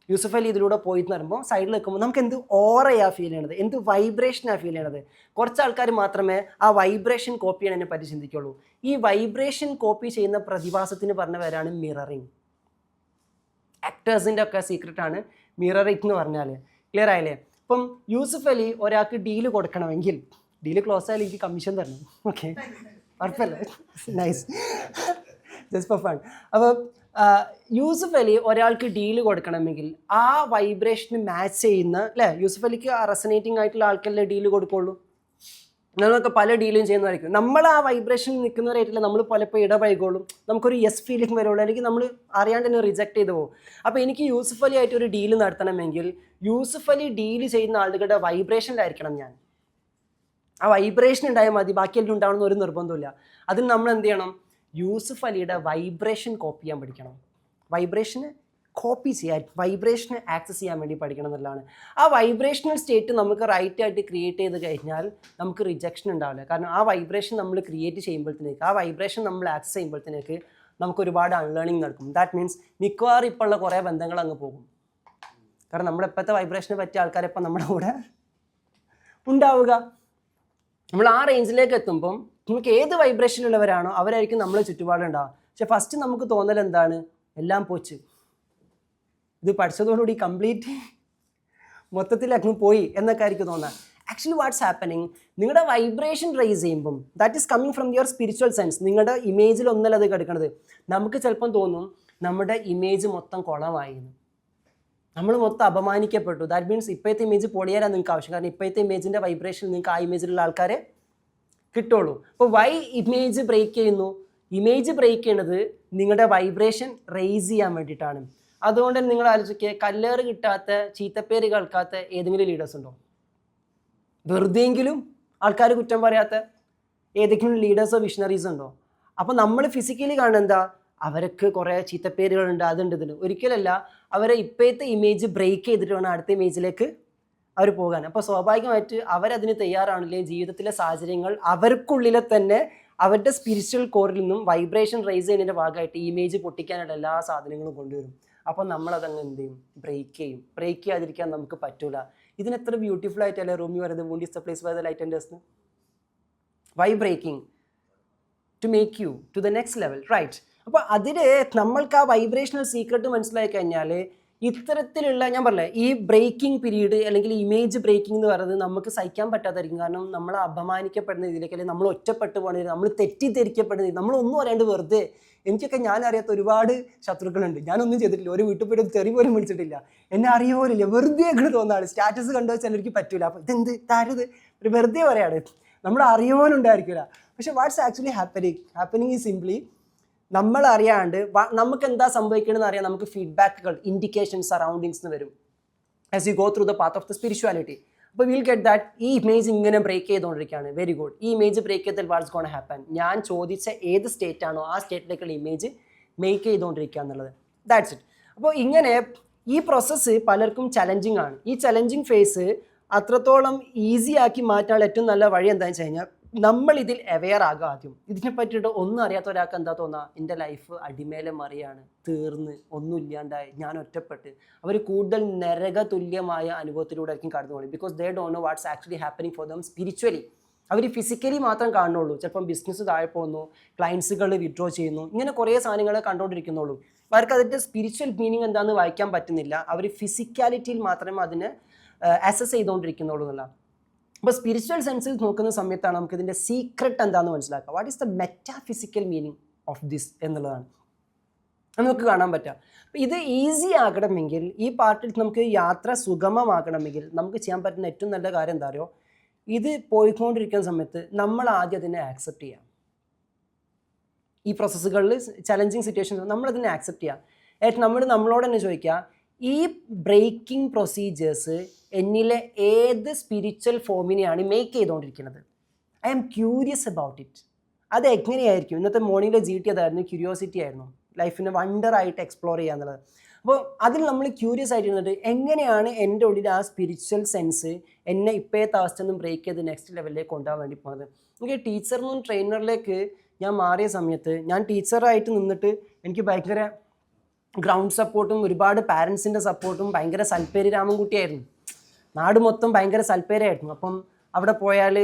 S1: യൂസുഫ് അലി ഇതിലൂടെ പോയിന്ന് പറയുമ്പോൾ സൈഡിൽ നിൽക്കുമ്പോൾ നമുക്ക് എന്ത് ഓറയാണ് ഫീൽ ചെയ്യണത്, എന്ത് വൈബ്രേഷനാണ് ഫീൽ ചെയ്യണത്? കുറച്ച് ആൾക്കാർ മാത്രമേ ആ വൈബ്രേഷൻ കോപ്പി ചെയ്യണതിനെ പറ്റി ചിന്തിക്കുള്ളൂ. ഈ വൈബ്രേഷൻ കോപ്പി ചെയ്യുന്ന പ്രതിഭാസത്തിന് പറഞ്ഞ പേരാണ് മിററിങ്. ആക്ടേഴ്സിൻ്റെ ഒക്കെ സീക്രട്ടാണ് മിററിങ് എന്ന് പറഞ്ഞാൽ. ക്ലിയർ ആയില്ലേ? അപ്പം യൂസുഫ് അലി ഒരാൾക്ക് ഡീല് കൊടുക്കണമെങ്കിൽ, ഡീല് ക്ലോസ് ആയാലും എനിക്ക് കമ്മീഷൻ തരണം. ഓക്കെ, ഉറപ്പല്ലേ? Nice, just for fun. അപ്പോൾ യൂസുഫ് അലി ഒരാൾക്ക് ഡീല് കൊടുക്കണമെങ്കിൽ ആ വൈബ്രേഷന് മാച്ച് ചെയ്യുന്ന, അല്ലേ? യൂസുഫ് അലിക്ക് റെസനേറ്റിംഗ് ആയിട്ടുള്ള ആൾക്കല്ലേ ഡീല് കൊടുക്കുള്ളൂ. നമ്മളൊക്കെ പല ഡീലും ചെയ്യുന്നതായിരിക്കും. നമ്മൾ ആ വൈബ്രേഷനിൽ നിൽക്കുന്നവരായിട്ടില്ല നമ്മൾ പലപ്പോൾ ഇടപഴകുള്ളൂ, നമുക്കൊരു യെസ് ഫീലിംഗ് വരുള്ളൂ, അല്ലെങ്കിൽ നമ്മൾ അറിയാണ്ട് തന്നെ റിജക്റ്റ് ചെയ്ത് പോകും. അപ്പോൾ എനിക്ക് യൂസുഫ് അലി ആയിട്ട് ഒരു ഡീല് നടത്തണമെങ്കിൽ യൂസുഫ് അലി ഡീല് ചെയ്യുന്ന ആളുകളുടെ വൈബ്രേഷനിലായിരിക്കണം ഞാൻ. ആ വൈബ്രേഷൻ ഉണ്ടായാൽ മതി, ബാക്കിയെല്ലാം ഉണ്ടാവണമെന്ന് ഒരു നിർബന്ധമില്ല. അതിന് നമ്മൾ എന്ത് ചെയ്യണം? യൂസുഫ് അലിയുടെ വൈബ്രേഷൻ കോപ്പി ചെയ്യാൻ പഠിക്കണം. വൈബ്രേഷന് കോപ്പി ചെയ്യാൻ, വൈബ്രേഷനെ ആക്സസ് ചെയ്യാൻ വേണ്ടി പഠിക്കണം എന്നുള്ളതാണ്. ആ വൈബ്രേഷണൽ സ്റ്റേറ്റ് നമുക്ക് റൈറ്റ് ആയിട്ട് ക്രിയേറ്റ് ചെയ്ത് കഴിഞ്ഞാൽ നമുക്ക് റിജക്ഷൻ ഉണ്ടാവില്ല. കാരണം ആ വൈബ്രേഷൻ നമ്മൾ ക്രിയേറ്റ് ചെയ്യുമ്പോഴത്തേക്ക്, ആ വൈബ്രേഷൻ നമ്മൾ ആക്സസ് ചെയ്യുമ്പോഴത്തേക്ക് നമുക്ക് ഒരുപാട് അൺലേണിംഗ് നടക്കും. ദാറ്റ് മീൻസ് മിക്കവാറും ഇപ്പോൾ ഉള്ള കുറേ ബന്ധങ്ങൾ അങ്ങ് പോകും. കാരണം നമ്മുടെ ഇപ്പോഴത്തെ വൈബ്രേഷനെ പറ്റിയ ആൾക്കാരെപ്പം നമ്മുടെ കൂടെ ഉണ്ടാവുക. നമ്മൾ ആ റേഞ്ചിലേക്ക് എത്തുമ്പം നമുക്ക് ഏത് വൈബ്രേഷനുള്ളവരാണോ അവരായിരിക്കും നമ്മളെ ചുറ്റുപാടുണ്ടാവുക. പക്ഷെ ഫസ്റ്റ് നമുക്ക് തോന്നൽ എന്താണ്? എല്ലാം പോച്ച്, ഇത് പഠിച്ചതോടുകൂടി കംപ്ലീറ്റ് മൊത്തത്തിൽ അങ്ങ് പോയി എന്നൊക്കെ ആയിരിക്കും തോന്നുക. ആക്ച്വലി വാട്ട്സ് ഹാപ്പനിങ്, നിങ്ങളുടെ വൈബ്രേഷൻ റൈസ് ചെയ്യുമ്പം that is coming from your spiritual sense. നിങ്ങളുടെ ഇമേജിൽ ഒന്നല്ല അത് കിടക്കുന്നത്. നമുക്ക് ചിലപ്പം തോന്നും നമ്മുടെ ഇമേജ് മൊത്തം കുളമായി, നമ്മൾ മൊത്തം അപമാനിക്കപ്പെട്ടു. ദാറ്റ് മീൻസ് ഇപ്പോഴത്തെ ഇമേജ് പൊളിയാൻ നിങ്ങൾക്ക് ആവശ്യം. കാരണം ഇപ്പോഴത്തെ ഇമേജിൻ്റെ വൈബ്രേഷൻ നിങ്ങൾക്ക് ആ ഇമേജിലുള്ള ആൾക്കാരെ കിട്ടുള്ളൂ. അപ്പോൾ വൈ ഇമേജ് ബ്രേക്ക് ചെയ്യുന്നു? ഇമേജ് ബ്രേക്ക് ചെയ്യണത് നിങ്ങളുടെ വൈബ്രേഷൻ റേസ് ചെയ്യാൻ വേണ്ടിയിട്ടാണ്. അതുകൊണ്ട് തന്നെ നിങ്ങൾ ആലോചിക്കുക, കല്ലേറ് കിട്ടാത്ത, ചീത്തപ്പേര് കേൾക്കാത്ത ഏതെങ്കിലും ലീഡേഴ്സ് ഉണ്ടോ? വെറുതെയെങ്കിലും ആൾക്കാർ കുറ്റം പറയാത്ത ഏതെങ്കിലും ലീഡേഴ്സോ വിഷണറീസോ ഉണ്ടോ? അപ്പോൾ നമ്മൾ ഫിസിക്കലി കാണുന്ന എന്താ? അവർക്ക് കുറേ ചീത്തപ്പേരുകളുണ്ട്, അതുണ്ട് ഇതിന്. ഒരിക്കലല്ല, അവരെ ഇപ്പോഴത്തെ ഇമേജ് ബ്രേക്ക് ചെയ്തിട്ട് വേണം അടുത്ത ഇമേജിലേക്ക് അവർ പോകാൻ. അപ്പോൾ സ്വാഭാവികമായിട്ട് അവരതിന് തയ്യാറാണില്ലേ, ജീവിതത്തിലെ സാഹചര്യങ്ങൾ അവർക്കുള്ളിലെ തന്നെ അവരുടെ സ്പിരിച്വൽ കോറിൽ നിന്നും വൈബ്രേഷൻ റേസ് ചെയ്യുന്നതിൻ്റെ ഭാഗമായിട്ട് ഇമേജ് പൊട്ടിക്കാനുള്ള എല്ലാ സാധനങ്ങളും കൊണ്ടുവരും. അപ്പോൾ നമ്മളതങ്ങ് എന്ത് ചെയ്യും, ബ്രേക്ക് ചെയ്യും. ബ്രേക്ക് ചെയ്യാതിരിക്കാൻ നമുക്ക് പറ്റൂല. ഇതിനെത്ര ബ്യൂട്ടിഫുൾ ആയിട്ടല്ലേ റൂമി പറയുന്നത്, wound is the place why the light and dust. Why breaking? To make you to the next level, right? അപ്പോൾ അതിൽ നമ്മൾക്ക് ആ വൈബ്രേഷണൽ സീക്രട്ട് മനസ്സിലാക്കി കഴിഞ്ഞാൽ ഇത്തരത്തിലുള്ള, ഞാൻ പറഞ്ഞില്ലേ, ഈ ബ്രേക്കിംഗ് പീരീഡ് അല്ലെങ്കിൽ ഇമേജ് ബ്രേക്കിംഗ് എന്ന് പറയുന്നത് നമുക്ക് സഹിക്കാൻ പറ്റാതായിരിക്കും. കാരണം നമ്മൾ അപമാനിക്കപ്പെടുന്ന ഇതിലേക്ക്, അല്ലെങ്കിൽ നമ്മൾ ഒറ്റപ്പെട്ട് പോകുന്ന, നമ്മൾ തെറ്റിദ്ധരിക്കപ്പെടുന്ന, നമ്മളൊന്നും അറിയാണ്ട് വെറുതെ, എനിക്കൊക്കെ ഞാൻ അറിയാത്ത ഒരുപാട് ശത്രുക്കളുണ്ട്. ഞാനൊന്നും ചെയ്തിട്ടില്ല, ഒരു വീട്ടിൽ പോയിട്ട് തെറി പോലും വിളിച്ചിട്ടില്ല, എന്നെ അറിയോലില്ല, വെറുതെ അങ്ങനെ തോന്നാണ്. സ്റ്റാറ്റസ് കണ്ടു വെച്ചാൽ എനിക്ക് പറ്റൂല, അപ്പോൾ ഇതെന്ത് താരത് ഒരു വെറുതെ പറയാണ്, നമ്മൾ അറിയോലുണ്ടായിരിക്കില്ല. പക്ഷെ what's actually happening is simply നമ്മൾ അറിയാണ്ട് നമുക്ക് എന്താ സംഭവിക്കണമെന്ന് അറിയാം. നമുക്ക് ഫീഡ്ബാക്കുകൾ, ഇൻഡിക്കേഷൻസ്, സറൗണ്ടിങ്സ് എന്ന് വരും as you go through the path of the spirituality. അപ്പോൾ വിൽ ഗെറ്റ് ദാറ്റ് ഈ ഇമേജ് ഇങ്ങനെ ബ്രേക്ക് ചെയ്തുകൊണ്ടിരിക്കുകയാണ്. Very good. ഈ ഇമേജ് ബ്രേക്ക് ചെയ്താൽ വാട്ട്സ് ഗോണ ഹാപ്പൻ? ഞാൻ ചോദിച്ച ഏത് സ്റ്റേറ്റ് ആണോ ആ സ്റ്റേറ്റിലേക്കുള്ള ഇമേജ് മേക്ക് ചെയ്തുകൊണ്ടിരിക്കുക എന്നുള്ളത്. That's it. അപ്പോൾ ഇങ്ങനെ ഈ പ്രോസസ്സ് പലർക്കും ചലഞ്ചിങ് ആണ്. ഈ ചലഞ്ചിങ് ഫേസ് അത്രത്തോളം ഈസി ആക്കി മാറ്റാനുള്ള ഏറ്റവും നല്ല വഴി എന്താണെന്ന് വെച്ച് കഴിഞ്ഞാൽ നമ്മൾ ഇതിൽ അവെയർ ആകുക. ആദ്യം ഇതിനെ പറ്റിയിട്ട് ഒന്നും അറിയാത്ത ഒരാൾക്ക് എന്താ തോന്നുക, എൻ്റെ ലൈഫ് അടിമേലെ മറിയാണ്, തീർന്ന് ഒന്നും ഇല്ലാണ്ടായി, ഞാൻ ഒറ്റപ്പെട്ട്. അവർ കൂടുതൽ നരക തുല്യമായ അനുഭവത്തിലൂടെ ആയിരിക്കും കടന്നു പോകുന്നത്. Because they don't know what's actually happening for them spiritually. അവർ ഫിസിക്കലി മാത്രം കാണുന്നുള്ളൂ. ചിലപ്പം ബിസിനസ് താഴെ പോകുന്നു, ക്ലയൻസുകൾ വിഡ്രോ ചെയ്യുന്നു, ഇങ്ങനെ കുറേ സാധനങ്ങളെ കണ്ടുകൊണ്ടിരിക്കുന്നുള്ളൂ. അവർക്ക് അതിൻ്റെ സ്പിരിച്വൽ മീനിങ് എന്താണെന്ന് വായിക്കാൻ പറ്റുന്നില്ല. അവർ ഫിസിക്കാലിറ്റിയിൽ മാത്രമേ അതിനെ അസസ് ചെയ്തുകൊണ്ടിരിക്കുന്നുള്ളൂ എന്നുള്ള. അപ്പോൾ സ്പിരിച്വൽ സെൻസിൽ നോക്കുന്ന സമയത്താണ് നമുക്ക് ഇതിൻ്റെ സീക്രട്ട് എന്താണെന്ന് മനസ്സിലാക്കുക. What is the metaphysical meaning of this എന്നുള്ളതാണ് നമുക്ക് കാണാൻ പറ്റുക. അപ്പോൾ ഇത് ഈസി ആകണമെങ്കിൽ, ഈ പാർട്ടിൽ നമുക്ക് യാത്ര സുഗമമാകണമെങ്കിൽ നമുക്ക് ചെയ്യാൻ പറ്റുന്ന ഏറ്റവും നല്ല കാര്യം എന്താ അറിയോ, ഇത് പോയിക്കൊണ്ടിരിക്കുന്ന സമയത്ത് നമ്മൾ ആദ്യം അതിനെ ആക്സെപ്റ്റ് ചെയ്യാം. ഈ പ്രോസസ്സുകളിൽ ചലഞ്ചിങ് സിറ്റുവേഷൻ നമ്മളതിനെ ആക്സെപ്റ്റ് ചെയ്യാം. നമ്മളോട് തന്നെ ചോദിക്കുക, ഈ ബ്രേക്കിംഗ് പ്രൊസീജിയേഴ്സ് എന്നിലെ ഏത് സ്പിരിച്വൽ ഫോമിനെയാണ് മേക്ക് ചെയ്തുകൊണ്ടിരിക്കുന്നത്? I am curious about it. അത് എങ്ങനെയായിരിക്കും? ഇന്നത്തെ മോർണിംഗിലെ GT അതായിരുന്നു, ക്യൂരിയോസിറ്റി ആയിരുന്നു, ലൈഫിനെ വണ്ടറായിട്ട് എക്സ്പ്ലോർ ചെയ്യുക എന്നുള്ളത്. അപ്പോൾ അതിൽ നമ്മൾ ക്യൂരിയസ് ആയിട്ട് എങ്ങനെയാണ് എൻ്റെ ഉള്ളിൽ ആ സ്പിരിച്വൽ സെൻസ് എന്നെ ഇപ്പോഴത്തെ അവസ്ഥ നിന്നും ബ്രേക്ക് ചെയ്ത് നെക്സ്റ്റ് ലെവലിലേക്ക് കൊണ്ടുപോകാൻ വേണ്ടി പോകുന്നത്. എനിക്ക് ടീച്ചറിൽ നിന്നും ട്രെയിനറിലേക്ക് ഞാൻ മാറിയ സമയത്ത്, ഞാൻ ടീച്ചറായിട്ട് നിന്നിട്ട് എനിക്ക് ഭയങ്കര ഗ്രൗണ്ട് സപ്പോർട്ടും ഒരുപാട് പാരൻസിൻ്റെ സപ്പോർട്ടും ഭയങ്കര സൽപ്പേര് രാമൻകുട്ടിയായിരുന്നു. നാട് മൊത്തം ഭയങ്കര സൽപ്പേരായിരുന്നു. അപ്പം അവിടെ പോയാൽ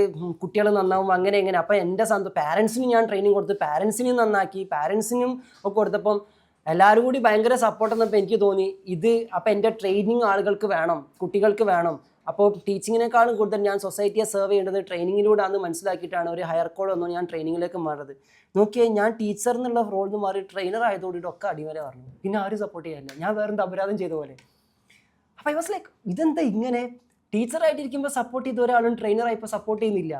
S1: കുട്ടികൾ നന്നാവും, അങ്ങനെ എങ്ങനെ. അപ്പം എൻ്റെ പാരൻസിനും ഞാൻ ട്രെയിനിങ് കൊടുത്ത് പാരൻസിനും നന്നാക്കി, പാരൻസിനും ഒക്കെ കൊടുത്തപ്പം എല്ലാവരും കൂടി ഭയങ്കര സപ്പോർട്ട് എന്നപ്പോൾ എനിക്ക് തോന്നി അപ്പം എൻ്റെ ട്രെയിനിങ് ആളുകൾക്ക് വേണം, കുട്ടികൾക്ക് വേണം. അപ്പോൾ ടീച്ചിങ്ങിനേക്കാളും കൂടുതൽ ഞാൻ സൊസൈറ്റിയെ സെർവ് ചെയ്യേണ്ടത് ട്രെയിനിങ്ങിലൂടെയാണെന്ന് മനസ്സിലാക്കിയിട്ടാണ് ഒരു ഹയർ കോൾ വന്നു ഞാൻ ട്രെയിനിങ്ങിലേക്ക് മാറുന്നത്. നോക്കിയാൽ ഞാൻ ടീച്ചർ എന്നുള്ള റോളിൽ നിന്ന് മാറി ട്രെയിനർ ആയതോടുകൂടി ഒക്കെ അടിമല പറഞ്ഞു. പിന്നെ ആരും സപ്പോർട്ട് ചെയ്യാനില്ല, ഞാൻ വേറെന്ത് അപരാധം ചെയ്ത പോലെ. അപ്പോൾ ഐ വാസ് ലൈക്ക്, ഇതെന്താ ഇങ്ങനെ? ടീച്ചറായിട്ടിരിക്കുമ്പോൾ സപ്പോർട്ട് ചെയ്ത ഒരാളും ട്രെയിനറായിപ്പോൾ സപ്പോർട്ട് ചെയ്യുന്നില്ല,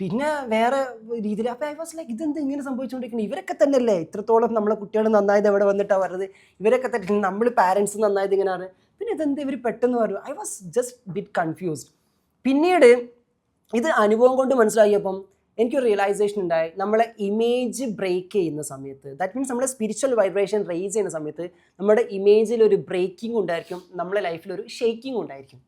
S1: പിന്നെ വേറെ രീതിയിൽ. അപ്പോൾ ഐ വാസ് ലൈക്ക്, ഇതെന്താ ഇങ്ങനെ സംഭവിച്ചുകൊണ്ടിരിക്കുന്നത്? ഇവരൊക്കെ തന്നെയല്ലേ ഇത്രത്തോളം നമ്മളെ കുട്ടികൾ നന്നായത് എവിടെ വന്നിട്ടാണ് വരുന്നത്? ഇവരൊക്കെ തന്നെ നമ്മൾ പാരൻസ് നന്നായത് ഇങ്ങനെയാണ്, പിന്നെ ഇതെന്താ ഇവർ പെട്ടെന്ന് പറഞ്ഞു? I was just bit confused. പിന്നീട് ഇത് അനുഭവം കൊണ്ട് മനസ്സിലാക്കിയപ്പം എനിക്കൊരു റിയലൈസേഷൻ ഉണ്ടായി. നമ്മളെ ഇമേജ് ബ്രേക്ക് ചെയ്യുന്ന സമയത്ത്, ദാറ്റ് മീൻസ് നമ്മുടെ സ്പിരിച്വൽ വൈബ്രേഷൻ റേസ് ചെയ്യുന്ന സമയത്ത് നമ്മുടെ ഇമേജിൽ ഒരു ബ്രേക്കിംഗ് ഉണ്ടായിരിക്കും, നമ്മളെ ലൈഫിലൊരു ഷേക്കിംഗ് ഉണ്ടായിരിക്കും.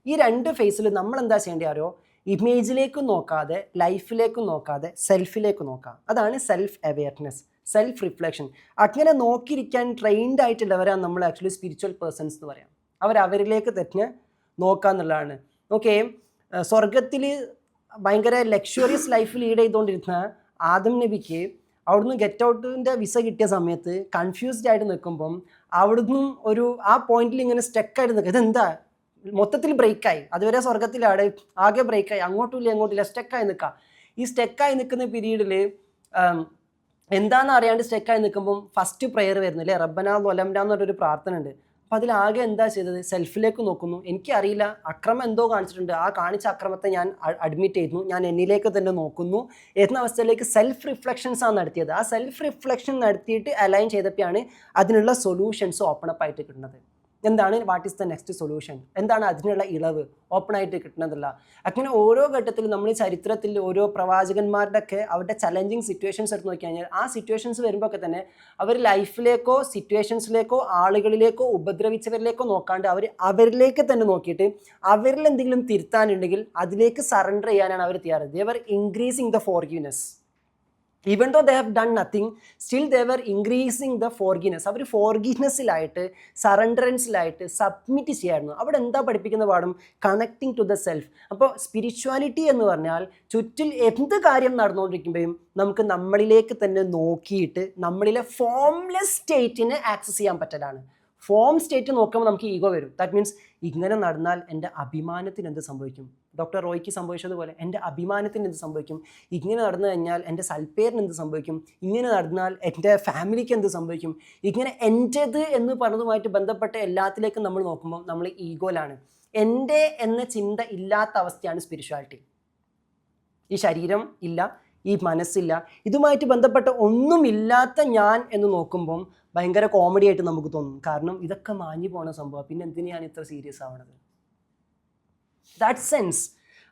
S1: ഈ രണ്ട് ഫേസിൽ നമ്മൾ എന്താ ചെയ്യേണ്ടത് അറിയോ? ഇമേജിലേക്ക് നോക്കാതെ, ലൈഫിലേക്ക് നോക്കാതെ, സെൽഫിലേക്ക് നോക്കാം. അതാണ് സെൽഫ് അവെയർനെസ്, സെൽഫ് റിഫ്ലക്ഷൻ. അങ്ങനെ നോക്കിയിരിക്കാൻ ട്രെയിൻഡ് ആയിട്ടുള്ളവരാണ് നമ്മൾ ആക്ച്വലി സ്പിരിച്വൽ പേഴ്സൺസ് എന്ന് പറയാം. അവരിലേക്ക് തന്നെ നോക്കുക എന്നുള്ളതാണ്. ഓക്കെ, സ്വർഗത്തിൽ ഭയങ്കര ലക്ഷറിയസ് ലൈഫ് ലീഡ് ചെയ്തുകൊണ്ടിരുന്ന ആദം നബിക്ക് അവിടുന്ന് ഗെറ്റ് ഔട്ടിൻ്റെ വിസ കിട്ടിയ സമയത്ത് കൺഫ്യൂസ്ഡ് ആയിട്ട് നിൽക്കുമ്പം അവിടുന്ന് ആ പോയിന്റിൽ ഇങ്ങനെ സ്റ്റക്കായിട്ട് നിൽക്കുക. ഇതെന്താ? മൊത്തത്തിൽ ബ്രേക്കായി. അതുവരെ സ്വർഗത്തിലാണ്, ആകെ ബ്രേക്കായി, അങ്ങോട്ടുമില്ല ഇങ്ങോട്ടില്ല, സ്റ്റക്കായി നിൽക്കുക. ഈ സ്റ്റക്കായി നിൽക്കുന്ന പീരീഡിൽ എന്താണെന്ന് അറിയാണ്ട് സ്റ്റക്കായി നിൽക്കുമ്പം ഫസ്റ്റ് പ്രെയർ വരുന്നില്ലേ, റബ്ബനാ ലൊലംന എന്ന് പറഞ്ഞൊരു പ്രാർത്ഥന ഉണ്ട്. അപ്പോൾ അതിലാകെ എന്താ ചെയ്തത്? സെൽഫിലേക്ക് നോക്കുന്നു. എനിക്കറിയില്ല, അക്രമം എന്തോ കാണിച്ചിട്ടുണ്ട്, ആ കാണിച്ച അക്രമത്തെ ഞാൻ അഡ്മിറ്റ് ചെയ്യുന്നു, ഞാൻ എന്നിലേക്ക് തന്നെ നോക്കുന്നു എന്ന അവസ്ഥയിലേക്ക് സെൽഫ് റിഫ്ലക്ഷൻസാണ് നടത്തിയത്. ആ സെൽഫ് റിഫ്ലക്ഷൻ നടത്തിയിട്ട് അലൈൻ ചെയ്തപ്പോഴാണ് അതിനുള്ള സൊല്യൂഷൻസ് ഓപ്പൺ അപ്പ് ആയിട്ട് കിട്ടുന്നത്. എന്താണ് what is the next solution, എന്താണ് അതിനുള്ള ഇളവ് ഓപ്പൺ ആയിട്ട് കിട്ടുന്നതല്ല. അങ്ങനെ ഓരോ ഘട്ടത്തിലും നമ്മൾ ചരിത്രത്തിൽ ഓരോ പ്രവാചകന്മാരുടെ ഒക്കെ അവരുടെ ചലഞ്ചിങ് സിറ്റുവേഷൻസ് എടുത്ത് നോക്കി കഴിഞ്ഞാൽ ആ സിറ്റുവേഷൻസ് വരുമ്പോൾ ഒക്കെ തന്നെ അവർ ലൈഫിലേക്കോ സിറ്റുവേഷൻസിലേക്കോ ആളുകളിലേക്കോ ഉപദ്രവിച്ചവരിലേക്കോ നോക്കാണ്ട് അവരിലേക്ക് തന്നെ നോക്കിയിട്ട് അവരിൽ എന്തെങ്കിലും തിരുത്താനുണ്ടെങ്കിൽ അതിലേക്ക് സറണ്ടർ ചെയ്യാനാണ് അവർ തയ്യാറ്. They were increasing the forgiveness. Even though they have done nothing, still they were increasing the forgiveness. അവർ ഫോർഗീവ്നെസ്സിലായിട്ട് സറണ്ടറൻസിലായിട്ട് സബ്മിറ്റ് ചെയ്യായിരുന്നു. അവിടെ എന്താ പഠിപ്പിക്കുന്ന പാഠം? Connecting to the self. അപ്പോൾ സ്പിരിച്വാലിറ്റി എന്ന് പറഞ്ഞാൽ ചുറ്റിൽ എന്ത് കാര്യം നടന്നുകൊണ്ടിരിക്കുമ്പോഴും നമുക്ക് നമ്മളിലേക്ക് തന്നെ നോക്കിയിട്ട് നമ്മളിലെ ഫോംലെസ് സ്റ്റേറ്റിനെ ആക്സസ് ചെയ്യാൻ പറ്റലാണ്. ഫോം സ്റ്റേറ്റ് നോക്കുമ്പോൾ നമുക്ക് ഈഗോ വരും. ദാറ്റ് മീൻസ് ഇങ്ങനെ നടന്നാൽ എൻ്റെ അഭിമാനത്തിന് എന്ത് സംഭവിക്കും? ഡോക്ടർ റോയ്ക്ക് സംഭവിച്ചതുപോലെ എൻ്റെ അഭിമാനത്തിന് എന്ത് സംഭവിക്കും? ഇങ്ങനെ നടന്നു കഴിഞ്ഞാൽ എൻ്റെ സൽപ്പേരിന് എന്ത് സംഭവിക്കും? ഇങ്ങനെ നടന്നാൽ എൻ്റെ ഫാമിലിക്ക് എന്ത് സംഭവിക്കും? ഇങ്ങനെ എൻ്റേത് എന്ന് പറഞ്ഞതുമായിട്ട് ബന്ധപ്പെട്ട എല്ലാത്തിലേക്കും നമ്മൾ നോക്കുമ്പോൾ നമ്മൾ ഈഗോയിലാണ്. എൻ്റെ എന്ന ചിന്ത ഇല്ലാത്ത അവസ്ഥയാണ് സ്പിരിച്വാലിറ്റി. ഈ ശരീരം ഇല്ല, ഈ മനസ്സില്ല, ഇതുമായിട്ട് ബന്ധപ്പെട്ട ഒന്നുമില്ലാത്ത ഞാൻ എന്ന് നോക്കുമ്പം ഭയങ്കര കോമഡി ആയിട്ട് നമുക്ക് തോന്നും. കാരണം ഇതൊക്കെ മാഞ്ഞു പോണ സംഭവം, പിന്നെ എന്തിനാണ് ഇത്ര സീരിയസ് ആവണത്? ദാറ്റ് സെൻസ്,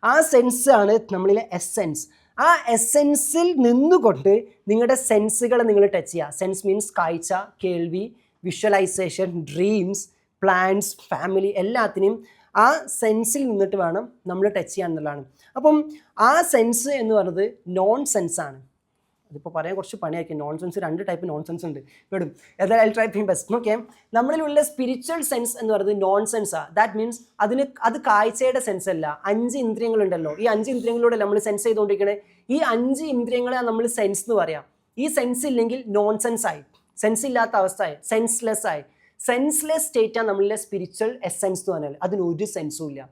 S1: ആ സെൻസ് ആണ് നമ്മളിലെ എസെൻസ്. ആ എസെൻസിൽ നിന്നുകൊണ്ട് നിങ്ങളുടെ സെൻസുകളെ നിങ്ങൾ ടച്ച് ചെയ്യുക. സെൻസ് മീൻസ് കാഴ്ച, കേൾവി, വിഷ്വലൈസേഷൻ, ഡ്രീംസ്, പ്ലാൻസ്, ഫാമിലി, എല്ലാത്തിനെയും ആ സെൻസിൽ നിന്നിട്ട് വേണം നമ്മൾ ടച്ച് ചെയ്യാൻ എന്നുള്ളതാണ്. അപ്പം ആ സെൻസ് എന്ന് പറയുന്നത് നോൺ സെൻസാണ്. അതിപ്പോൾ പറയാൻ കുറച്ച് പണിയായിരിക്കും. Nonsense 2 type nonsense ഉണ്ട് പെടും. ഏതായാലും I try my best. Okay, നമ്മളിലുള്ള സ്പിരിച്വൽ സെൻസ് എന്ന് പറയുന്നത് നോൺ സെൻസാണ്. ദാറ്റ് മീൻസ് അത് കാഴ്ചയുടെ സെൻസ് അല്ല. 5 ഇന്ദ്രിയങ്ങളുണ്ടല്ലോ, ഈ 5 ഇന്ദ്രിയങ്ങളിലൂടെ നമ്മൾ സെൻസ് ചെയ്തുകൊണ്ടിരിക്കണേ. ഈ 5 ഇന്ദ്രിയങ്ങളെ നമ്മൾ സെൻസ് എന്ന് പറയാം. ഈ സെൻസ് ഇല്ലെങ്കിൽ നോൺ സെൻസ് ആയി, സെൻസ് ഇല്ലാത്ത അവസ്ഥയായി, സെൻസ്ലെസ് ആയി. സെൻസ്ലെസ് സ്റ്റേറ്റാണ് നമ്മളിലെ സ്പിരിച്വൽ എസെൻസ് എന്ന് പറഞ്ഞാൽ. അതിനൊരു സെൻസും ഇല്ല.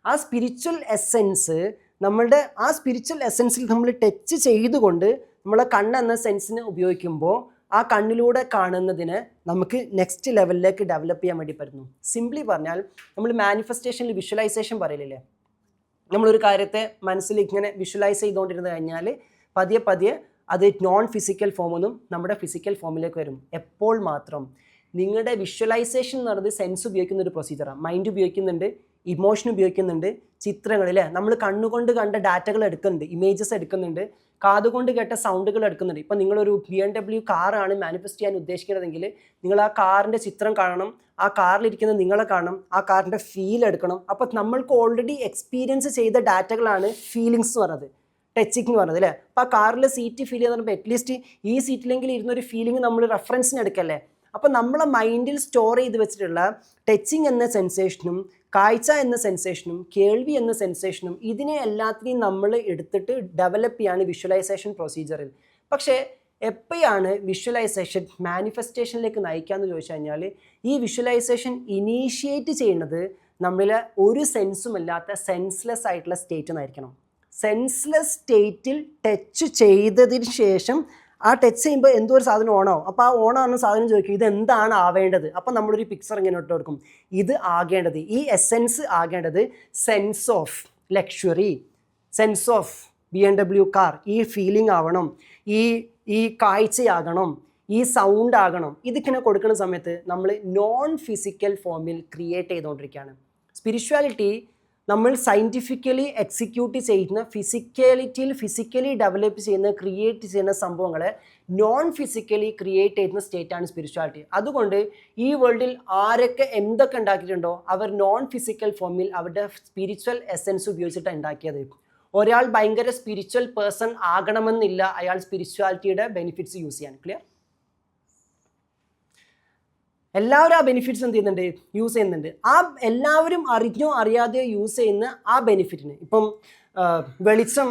S1: ആ സ്പിരിച്വൽ എസെൻസ് ആ സ്പിരിച്വൽ എസെൻസിൽ നമ്മൾ ടച്ച് ചെയ്തുകൊണ്ട് നമ്മളെ കണ്ണെന്ന സെൻസിനെ ഉപയോഗിക്കുമ്പോൾ ആ കണ്ണിലൂടെ കാണുന്നതിന് നമുക്ക് നെക്സ്റ്റ് ലെവലിലേക്ക് ഡെവലപ്പ് ചെയ്യാൻ വേണ്ടി പറ്റുന്നു. സിംപ്ലി പറഞ്ഞാൽ നമ്മൾ മാനിഫെസ്റ്റേഷനിൽ വിഷ്വലൈസേഷൻ പറയില്ലേ, നമ്മളൊരു കാര്യത്തെ മനസ്സിൽ ഇങ്ങനെ വിഷ്വലൈസ് ചെയ്തുകൊണ്ടിരുന്ന് കഴിഞ്ഞാൽ പതിയെ പതിയെ അത് നോൺ ഫിസിക്കൽ ഫോമെന്നും നമ്മുടെ ഫിസിക്കൽ ഫോമിലേക്ക് വരും. എപ്പോൾ മാത്രം നിങ്ങളുടെ വിഷ്വലൈസേഷൻ എന്ന് പറയുന്നത് സെൻസ് ഉപയോഗിക്കുന്ന ഒരു പ്രൊസീജിയറാണ്. മൈൻഡ് ഉപയോഗിക്കുന്നുണ്ട്, ഇമോഷൻ ഉപയോഗിക്കുന്നുണ്ട്, ചിത്രങ്ങളിൽ നമ്മൾ കണ്ണുകൊണ്ട് കണ്ട ഡാറ്റകൾ എടുക്കുന്നുണ്ട്, ഇമേജസ് എടുക്കുന്നുണ്ട്, കാതുകൊണ്ട് കേട്ട സൗണ്ടുകൾ എടുക്കുന്നുണ്ട്. ഇപ്പം നിങ്ങളൊരു BMW കാറാണ് മാനിഫെസ്റ്റ് ചെയ്യാൻ ഉദ്ദേശിക്കുന്നതെങ്കിൽ നിങ്ങൾ ആ കാറിൻ്റെ ചിത്രം കാണണം, ആ കാറിലിരിക്കുന്ന നിങ്ങളെ കാണണം, ആ കാറിൻ്റെ ഫീൽ എടുക്കണം. അപ്പോൾ നമ്മൾക്ക് ഓൾറെഡി എക്സ്പീരിയൻസ് ചെയ്ത ഡാറ്റകളാണ് ഫീലിങ്സ് എന്ന് പറയുന്നത്, ടച്ചിങ് എന്ന് പറയുന്നത് അല്ലേ. അപ്പോൾ ആ കാറിലെ സീറ്റ് ഫീൽ ചെയ്യുന്ന പറയുമ്പോൾ അറ്റ്ലീസ്റ്റ് ഈ സീറ്റിലെങ്കിലും ഇരുന്നൊരു ഫീലിംഗ് നമ്മൾ റെഫറൻസിന് എടുക്കല്ലേ. അപ്പോൾ നമ്മളെ മൈൻഡിൽ സ്റ്റോർ ചെയ്ത് വെച്ചിട്ടുള്ള ടച്ചിങ് എന്ന സെൻസേഷനും കാഴ്ച എന്ന സെൻസേഷനും കേൾവി എന്ന സെൻസേഷനും ഇതിനെ എല്ലാത്തിനെയും നമ്മൾ എടുത്തിട്ട് ഡെവലപ്പ് ചെയ്യാണ് വിഷ്വലൈസേഷൻ പ്രൊസീജിയറിൽ. പക്ഷേ എപ്പോഴാണ് വിഷ്വലൈസേഷൻ മാനിഫെസ്റ്റേഷനിലേക്ക് നയിക്കാമെന്ന് ചോദിച്ചു കഴിഞ്ഞാൽ ഈ വിഷ്വലൈസേഷൻ ഇനീഷ്യേറ്റ് ചെയ്യുന്നത് നമ്മളിൽ ഒരു സെൻസും അല്ലാത്ത സെൻസ്ലെസ് ആയിട്ടുള്ള സ്റ്റേറ്റ് എന്നായിരിക്കണം. സെൻസ്ലെസ് സ്റ്റേറ്റിൽ ടച്ച് ചെയ്തതിന് ശേഷം ആ ടച്ച് ചെയ്യുമ്പോൾ എന്തോ ഒരു സാധനം ഓണാവും. അപ്പോൾ ആ ഓണാവുന്ന സാധനം ചോദിക്കും ഇത് എന്താണ് ആവേണ്ടത്. അപ്പോൾ നമ്മളൊരു പിക്ചർ ഇങ്ങനെ ഇട്ട് കൊടുക്കും. ഇത് ആകേണ്ടത്, ഈ എസെൻസ് ആകേണ്ടത് sense of luxury, sense of BMW car, ഈ ഫീലിംഗ് ആവണം, ഈ കാഴ്ചയാകണം, ഈ സൗണ്ട് ആകണം. ഇതിങ്ങനെ കൊടുക്കുന്ന സമയത്ത് നമ്മൾ നോൺ ഫിസിക്കൽ ഫോമിൽ ക്രിയേറ്റ് ചെയ്തുകൊണ്ടിരിക്കുകയാണ്. സ്പിരിച്വാലിറ്റി നമ്മൾ സയൻറ്റിഫിക്കലി എക്സിക്യൂട്ട് ചെയ്യുന്ന ഫിസിക്കലി ഡെവലപ്പ് ചെയ്യുന്ന ക്രിയേറ്റ് ചെയ്യുന്ന സംഭവങ്ങളെ നോൺ ഫിസിക്കലി ക്രിയേറ്റ് ചെയ്യുന്ന സ്റ്റേറ്റാണ് സ്പിരിച്വാലിറ്റി. അതുകൊണ്ട് ഈ വേൾഡിൽ ആരൊക്കെ എന്തൊക്കെ ഉണ്ടാക്കിയിട്ടുണ്ടോ അവർ നോൺ ഫിസിക്കൽ ഫോമിൽ അവരുടെ സ്പിരിച്വൽ എസെൻസ് ഉപയോഗിച്ചിട്ടാണ് ഉണ്ടാക്കിയത്. ഒരാൾ ഭയങ്കര സ്പിരിച്വൽ പേഴ്സൺ ആകണമെന്നില്ല അയാൾ സ്പിരിച്വാലിറ്റിയുടെ ബെനിഫിറ്റ്സ് യൂസ് ചെയ്യാൻ. ക്ലിയർ? എല്ലാവരും ആ ബെനിഫിറ്റ്സ് എന്ത് ചെയ്യുന്നുണ്ട്? യൂസ് ചെയ്യുന്നുണ്ട്. ആ എല്ലാവരും അറിഞ്ഞോ അറിയാതെയോ യൂസ് ചെയ്യുന്ന ആ ബെനിഫിറ്റിന് ഇപ്പം വെളിച്ചം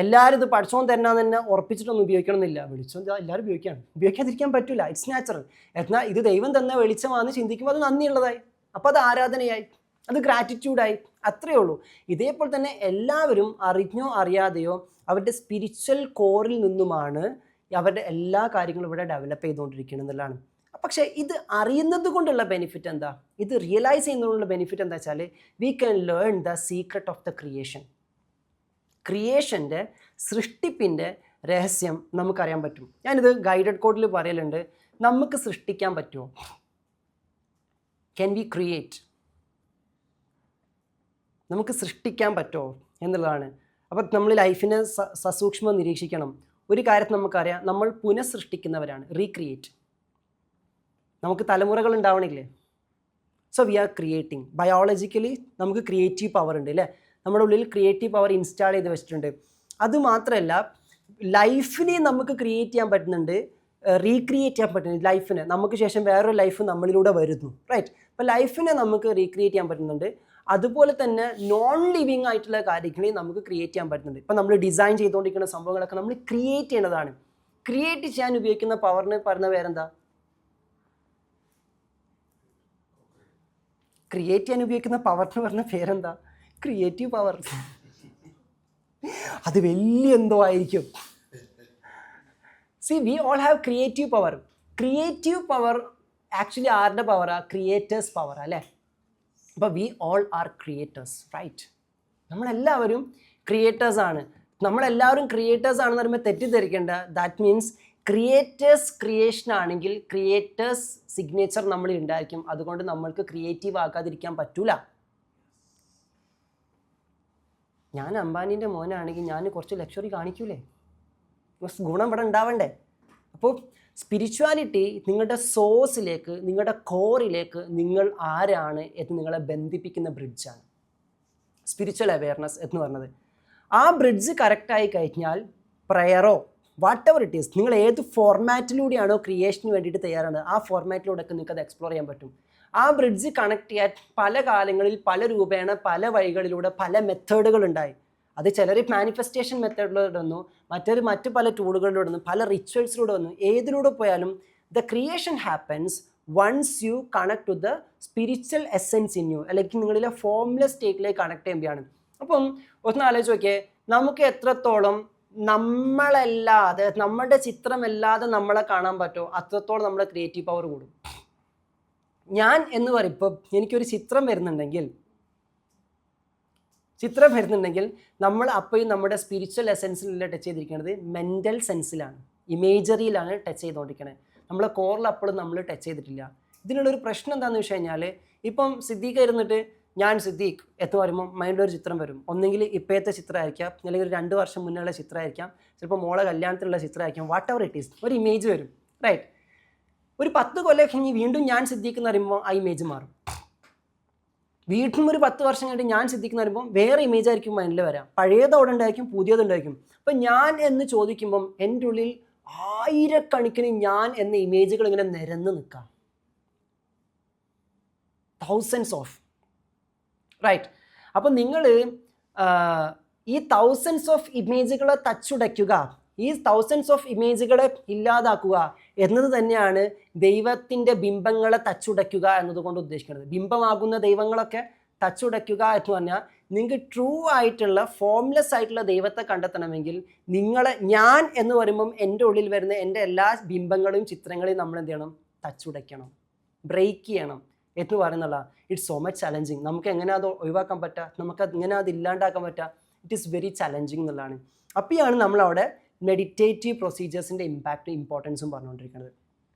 S1: എല്ലാവരും ഇത് പഠിച്ചോൻ തരണമെന്ന് തന്നെ ഉറപ്പിച്ചിട്ടൊന്നും ഉപയോഗിക്കണമെന്നില്ല. വെളിച്ചം എല്ലാവരും ഉപയോഗിക്കാതിരിക്കാൻ പറ്റില്ല, ഇറ്റ്സ് നാച്ചുറൽ. എന്നാൽ ഇത് ദൈവം തന്ന വെളിച്ചമാണെന്ന് ചിന്തിക്കുമ്പോൾ അത് നന്ദിയുള്ളതായി, അപ്പോൾ അത് ആരാധനയായി, അത് ഗ്രാറ്റിറ്റ്യൂഡായി, അത്രയേ ഉള്ളൂ. ഇതേപോലെ തന്നെ എല്ലാവരും അറിഞ്ഞോ അറിയാതെയോ അവരുടെ സ്പിരിച്വൽ കോറിൽ നിന്നുമാണ് അവരുടെ എല്ലാ കാര്യങ്ങളും ഇവിടെ ഡെവലപ്പ് ചെയ്തുകൊണ്ടിരിക്കുന്നത് എന്നുള്ളതാണ്. പക്ഷേ ഇത് അറിയുന്നത് കൊണ്ടുള്ള ബെനിഫിറ്റ് എന്താ? ഇത് റിയലൈസ് ചെയ്യുന്നതുകൊണ്ടുള്ള ബെനിഫിറ്റ് എന്താ വെച്ചാൽ we can learn the secret of the creation. ക്രിയേഷൻ്റെ സൃഷ്ടിപ്പിൻ്റെ രഹസ്യം നമുക്കറിയാൻ പറ്റും. ഞാനിത് ഗൈഡഡ് കോഡിൽ പറയലുണ്ട്, നമുക്ക് സൃഷ്ടിക്കാൻ പറ്റുമോ? Can we create? നമുക്ക് സൃഷ്ടിക്കാൻ പറ്റുമോ എന്നുള്ളതാണ്. അപ്പോൾ നമ്മൾ ലൈഫിനെ സസൂക്ഷ്മം നിരീക്ഷിക്കണം. ഒരു കാര്യത്തിൽ നമുക്കറിയാം, നമ്മൾ പുനഃസൃഷ്ടിക്കുന്നവരാണ്, റീക്രിയേറ്റ്. നമുക്ക് തലമുറകൾ ഉണ്ടാവണില്ലേ? So we are creating. Biologically നമുക്ക് ക്രിയേറ്റീവ് പവർ ഉണ്ട് അല്ലേ? നമ്മുടെ ഉള്ളിൽ ക്രിയേറ്റീവ് പവർ ഇൻസ്റ്റാൾ ചെയ്ത് വെച്ചിട്ടുണ്ട്. അതുമാത്രമല്ല, ലൈഫിനെ നമുക്ക് ക്രിയേറ്റ് ചെയ്യാൻ പറ്റുന്നുണ്ട്, റീക്രിയേറ്റ് ചെയ്യാൻ പറ്റുന്നുണ്ട്. ലൈഫിനെ നമുക്ക് ശേഷം വേറൊരു ലൈഫ് നമ്മളിലൂടെ വരുന്നു, റൈറ്റ്? അപ്പോൾ ലൈഫിനെ നമുക്ക് റീക്രിയേറ്റ് ചെയ്യാൻ പറ്റുന്നുണ്ട്. അതുപോലെ തന്നെ നോൺ ലിവിങ് ആയിട്ടുള്ള കാര്യങ്ങളെ നമുക്ക് ക്രിയേറ്റ് ചെയ്യാൻ പറ്റുന്നുണ്ട്. ഇപ്പം നമ്മൾ ഡിസൈൻ ചെയ്തുകൊണ്ടിരിക്കുന്ന സംഭവങ്ങളൊക്കെ നമ്മൾ ക്രിയേറ്റ് ചെയ്യേണ്ടതാണ്. ക്രിയേറ്റ് ചെയ്യാൻ ഉപയോഗിക്കുന്ന പവറിന് പറയുന്ന പേരെന്താ? ക്രിയേറ്റ് ചെയ്യാൻ ഉപയോഗിക്കുന്ന പവറിന് പറഞ്ഞ പേരെന്താ? Creative power. അത് വലിയ എന്തോ ആയിരിക്കും. See, we all have creative power. Creative power actually ആരുടെ പവറാ? ക്രിയേറ്റേഴ്സ് പവറാ അല്ലേ? അപ്പോൾ we all are creators, right? നമ്മളെല്ലാവരും ക്രിയേറ്റേഴ്സാണ്. നമ്മളെല്ലാവരും ക്രിയേറ്റേഴ്സ് ആണെന്ന് പറയുമ്പോൾ തെറ്റിദ്ധരിക്കേണ്ട. ദാറ്റ് മീൻസ് ക്രിയേറ്റേഴ്സ് ക്രിയേഷൻ ആണെങ്കിൽ ക്രിയേറ്റേഴ്സ് സിഗ്നേച്ചർ നമ്മളിൽ ഉണ്ടായിരിക്കും. അതുകൊണ്ട് നമ്മൾക്ക് ക്രിയേറ്റീവ് ആക്കാതിരിക്കാൻ പറ്റൂല. ഞാൻ അംബാനീൻ്റെ മോനാണെങ്കിൽ ഞാൻ കുറച്ച് ലക്ഷറി കാണിക്കൂലേ? ഗുണം ഇവിടെ ഉണ്ടാവണ്ടേ? അപ്പോൾ സ്പിരിച്വാലിറ്റി നിങ്ങളുടെ സോഴ്സിലേക്ക്, നിങ്ങളുടെ കോറിലേക്ക് നിങ്ങൾ ആരാണ് എന്ന് നിങ്ങളെ ബന്ധിപ്പിക്കുന്ന ബ്രിഡ്ജാണ് സ്പിരിച്വൽ അവെയർനെസ് എന്ന് പറഞ്ഞത്. ആ ബ്രിഡ്ജ് കറക്റ്റായി കഴിഞ്ഞാൽ പ്രയറോ വാട്ട് എവർ ഇറ്റ് ഈസ്, നിങ്ങൾ ഏത് ഫോർമാറ്റിലൂടെയാണോ ക്രിയേഷന് വേണ്ടിയിട്ട് തയ്യാറാണ്, ആ ഫോർമാറ്റിലൂടെയൊക്കെ നിങ്ങൾക്ക് അത് എക്സ്പ്ലോർ ചെയ്യാൻ പറ്റും. ആ ബ്രിഡ്ജ് കണക്ട് ചെയ്യാൻ പല കാലങ്ങളിൽ പല രൂപേണ പല വഴികളിലൂടെ പല മെത്തേഡുകളുണ്ടായി. അത് ചിലർ മാനിഫെസ്റ്റേഷൻ മെത്തേഡിലൂടെ വന്നു, മറ്റ് പല ടൂളുകളിലൂടെ വന്നു, പല റിച്വൽസിലൂടെ വന്നു. ഏതിലൂടെ പോയാലും the creation happens once you connect to the spiritual essence in you, അല്ലെങ്കിൽ നിങ്ങളിലെ ഫോംലെസ് സ്റ്റേറ്റിലേക്ക് കണക്ട് ചെയ്യുമ്പോഴാണ്. അപ്പം ഒന്ന് ആലോചിച്ച് നോക്കിയേ, നമുക്ക് എത്രത്തോളം നമ്മളല്ലാതെ, നമ്മുടെ ചിത്രമല്ലാതെ നമ്മളെ കാണാൻ പറ്റുമോ അത്രത്തോളം നമ്മുടെ ക്രിയേറ്റീവ് പവർ കൂടും. ഞാൻ എന്ന് പറയുമ്പോൾ എനിക്കൊരു ചിത്രം വരുന്നുണ്ടെങ്കിൽ നമ്മൾ അപ്പോഴും നമ്മുടെ സ്പിരിച്വൽ എസെൻസിലല്ല ടച്ച് ചെയ്തിരിക്കുന്നത്, മെൻ്റൽ സെൻസിലാണ്, ഇമേജറിയിലാണ് ടച്ച് ചെയ്തുകൊണ്ടിരിക്കുന്നത്. നമ്മളെ കോറിൽ അപ്പോഴും നമ്മൾ ടച്ച് ചെയ്തിട്ടില്ല. ഇതിനുള്ളൊരു പ്രശ്നം എന്താണെന്ന് വെച്ച് കഴിഞ്ഞാൽ, ഇപ്പം സിദ്ദീഖ് ഇരുന്നിട്ട് ഞാൻ സിദ്ദീഖ് എന്ന് പറയുമ്പോൾ മൈൻഡിലൊരു ചിത്രം വരും. ഒന്നെങ്കിൽ ഇപ്പോഴത്തെ ചിത്രമായിരിക്കാം, അല്ലെങ്കിൽ ഒരു 2 വർഷം മുന്നുള്ള ചിത്രമായിരിക്കാം, ചിലപ്പോൾ മോളെ കല്യാണത്തിലുള്ള ചിത്രമായിരിക്കാം, വാട്ട് എവർ ഇറ്റ് ഈസ്, ഒരു ഇമേജ് വരും, റൈറ്റ്? ഒരു 10 കൊല്ലം കഴിഞ്ഞ് വീണ്ടും ഞാൻ സിദ്ദീഖ് എന്ന് പറയുമ്പോൾ ആ ഇമേജ് മാറും. വീണ്ടും ഒരു 10 വർഷം കഴിഞ്ഞിട്ട് ഞാൻ സിദ്ദീഖ് എന്ന് പറയുമ്പോൾ വേറെ ഇമേജ് ആയിരിക്കും മൈൻഡിൽ വരാം. പഴയത് അവിടെ ഉണ്ടായിരിക്കും, പുതിയതുണ്ടായിരിക്കും. അപ്പം ഞാൻ എന്ന് ചോദിക്കുമ്പം എൻ്റെ ഉള്ളിൽ ആയിരക്കണക്കിന് ഞാൻ എന്ന ഇമേജുകൾ ഇങ്ങനെ നിരന്ന് നിൽക്കാം. Thousands of, right? അപ്പം നിങ്ങൾ ഈ തൗസൻഡ്സ് ഓഫ് ഇമേജുകളെ തച്ചുടയ്ക്കുക, ഈ തൗസൻഡ്സ് ഓഫ് ഇമേജുകളെ ഇല്ലാതാക്കുക എന്നത് തന്നെയാണ് ദൈവത്തിൻ്റെ ബിംബങ്ങളെ തച്ചുടയ്ക്കുക എന്നതുകൊണ്ട് ഉദ്ദേശിക്കുന്നത്. ബിംബമാകുന്ന ദൈവങ്ങളൊക്കെ തച്ചുടയ്ക്കുക എന്ന് പറഞ്ഞാൽ, നിങ്ങൾക്ക് ട്രൂ ആയിട്ടുള്ള ഫോംലെസ് ആയിട്ടുള്ള ദൈവത്തെ കണ്ടെത്തണമെങ്കിൽ നിങ്ങളെ, ഞാൻ എന്ന് പറയുമ്പം എൻ്റെ ഉള്ളിൽ വരുന്ന എൻ്റെ എല്ലാ ബിംബങ്ങളെയും ചിത്രങ്ങളെയും നമ്മൾ എന്ത് ചെയ്യണം? തച്ചുടയ്ക്കണം, ബ്രേക്ക് ചെയ്യണം എന്ന് പറയുന്നുള്ള. It's so much challenging. നമുക്ക് എങ്ങനെ അത് ഒഴിവാക്കാൻ പറ്റുക, നമുക്ക് എങ്ങനെ അത് ഇല്ലാണ്ടാക്കാൻ പറ്റുക? ഇറ്റ് ഈസ് വെരി ചലഞ്ചിങ് എന്നുള്ളതാണ്. അപ്പോഴാണ് നമ്മളവിടെ മെഡിറ്റേറ്റീവ് പ്രൊസീജിയേഴ്സിൻ്റെ ഇമ്പാക്റ്റും ഇമ്പോർട്ടൻസും പറഞ്ഞുകൊണ്ടിരിക്കുന്നത്.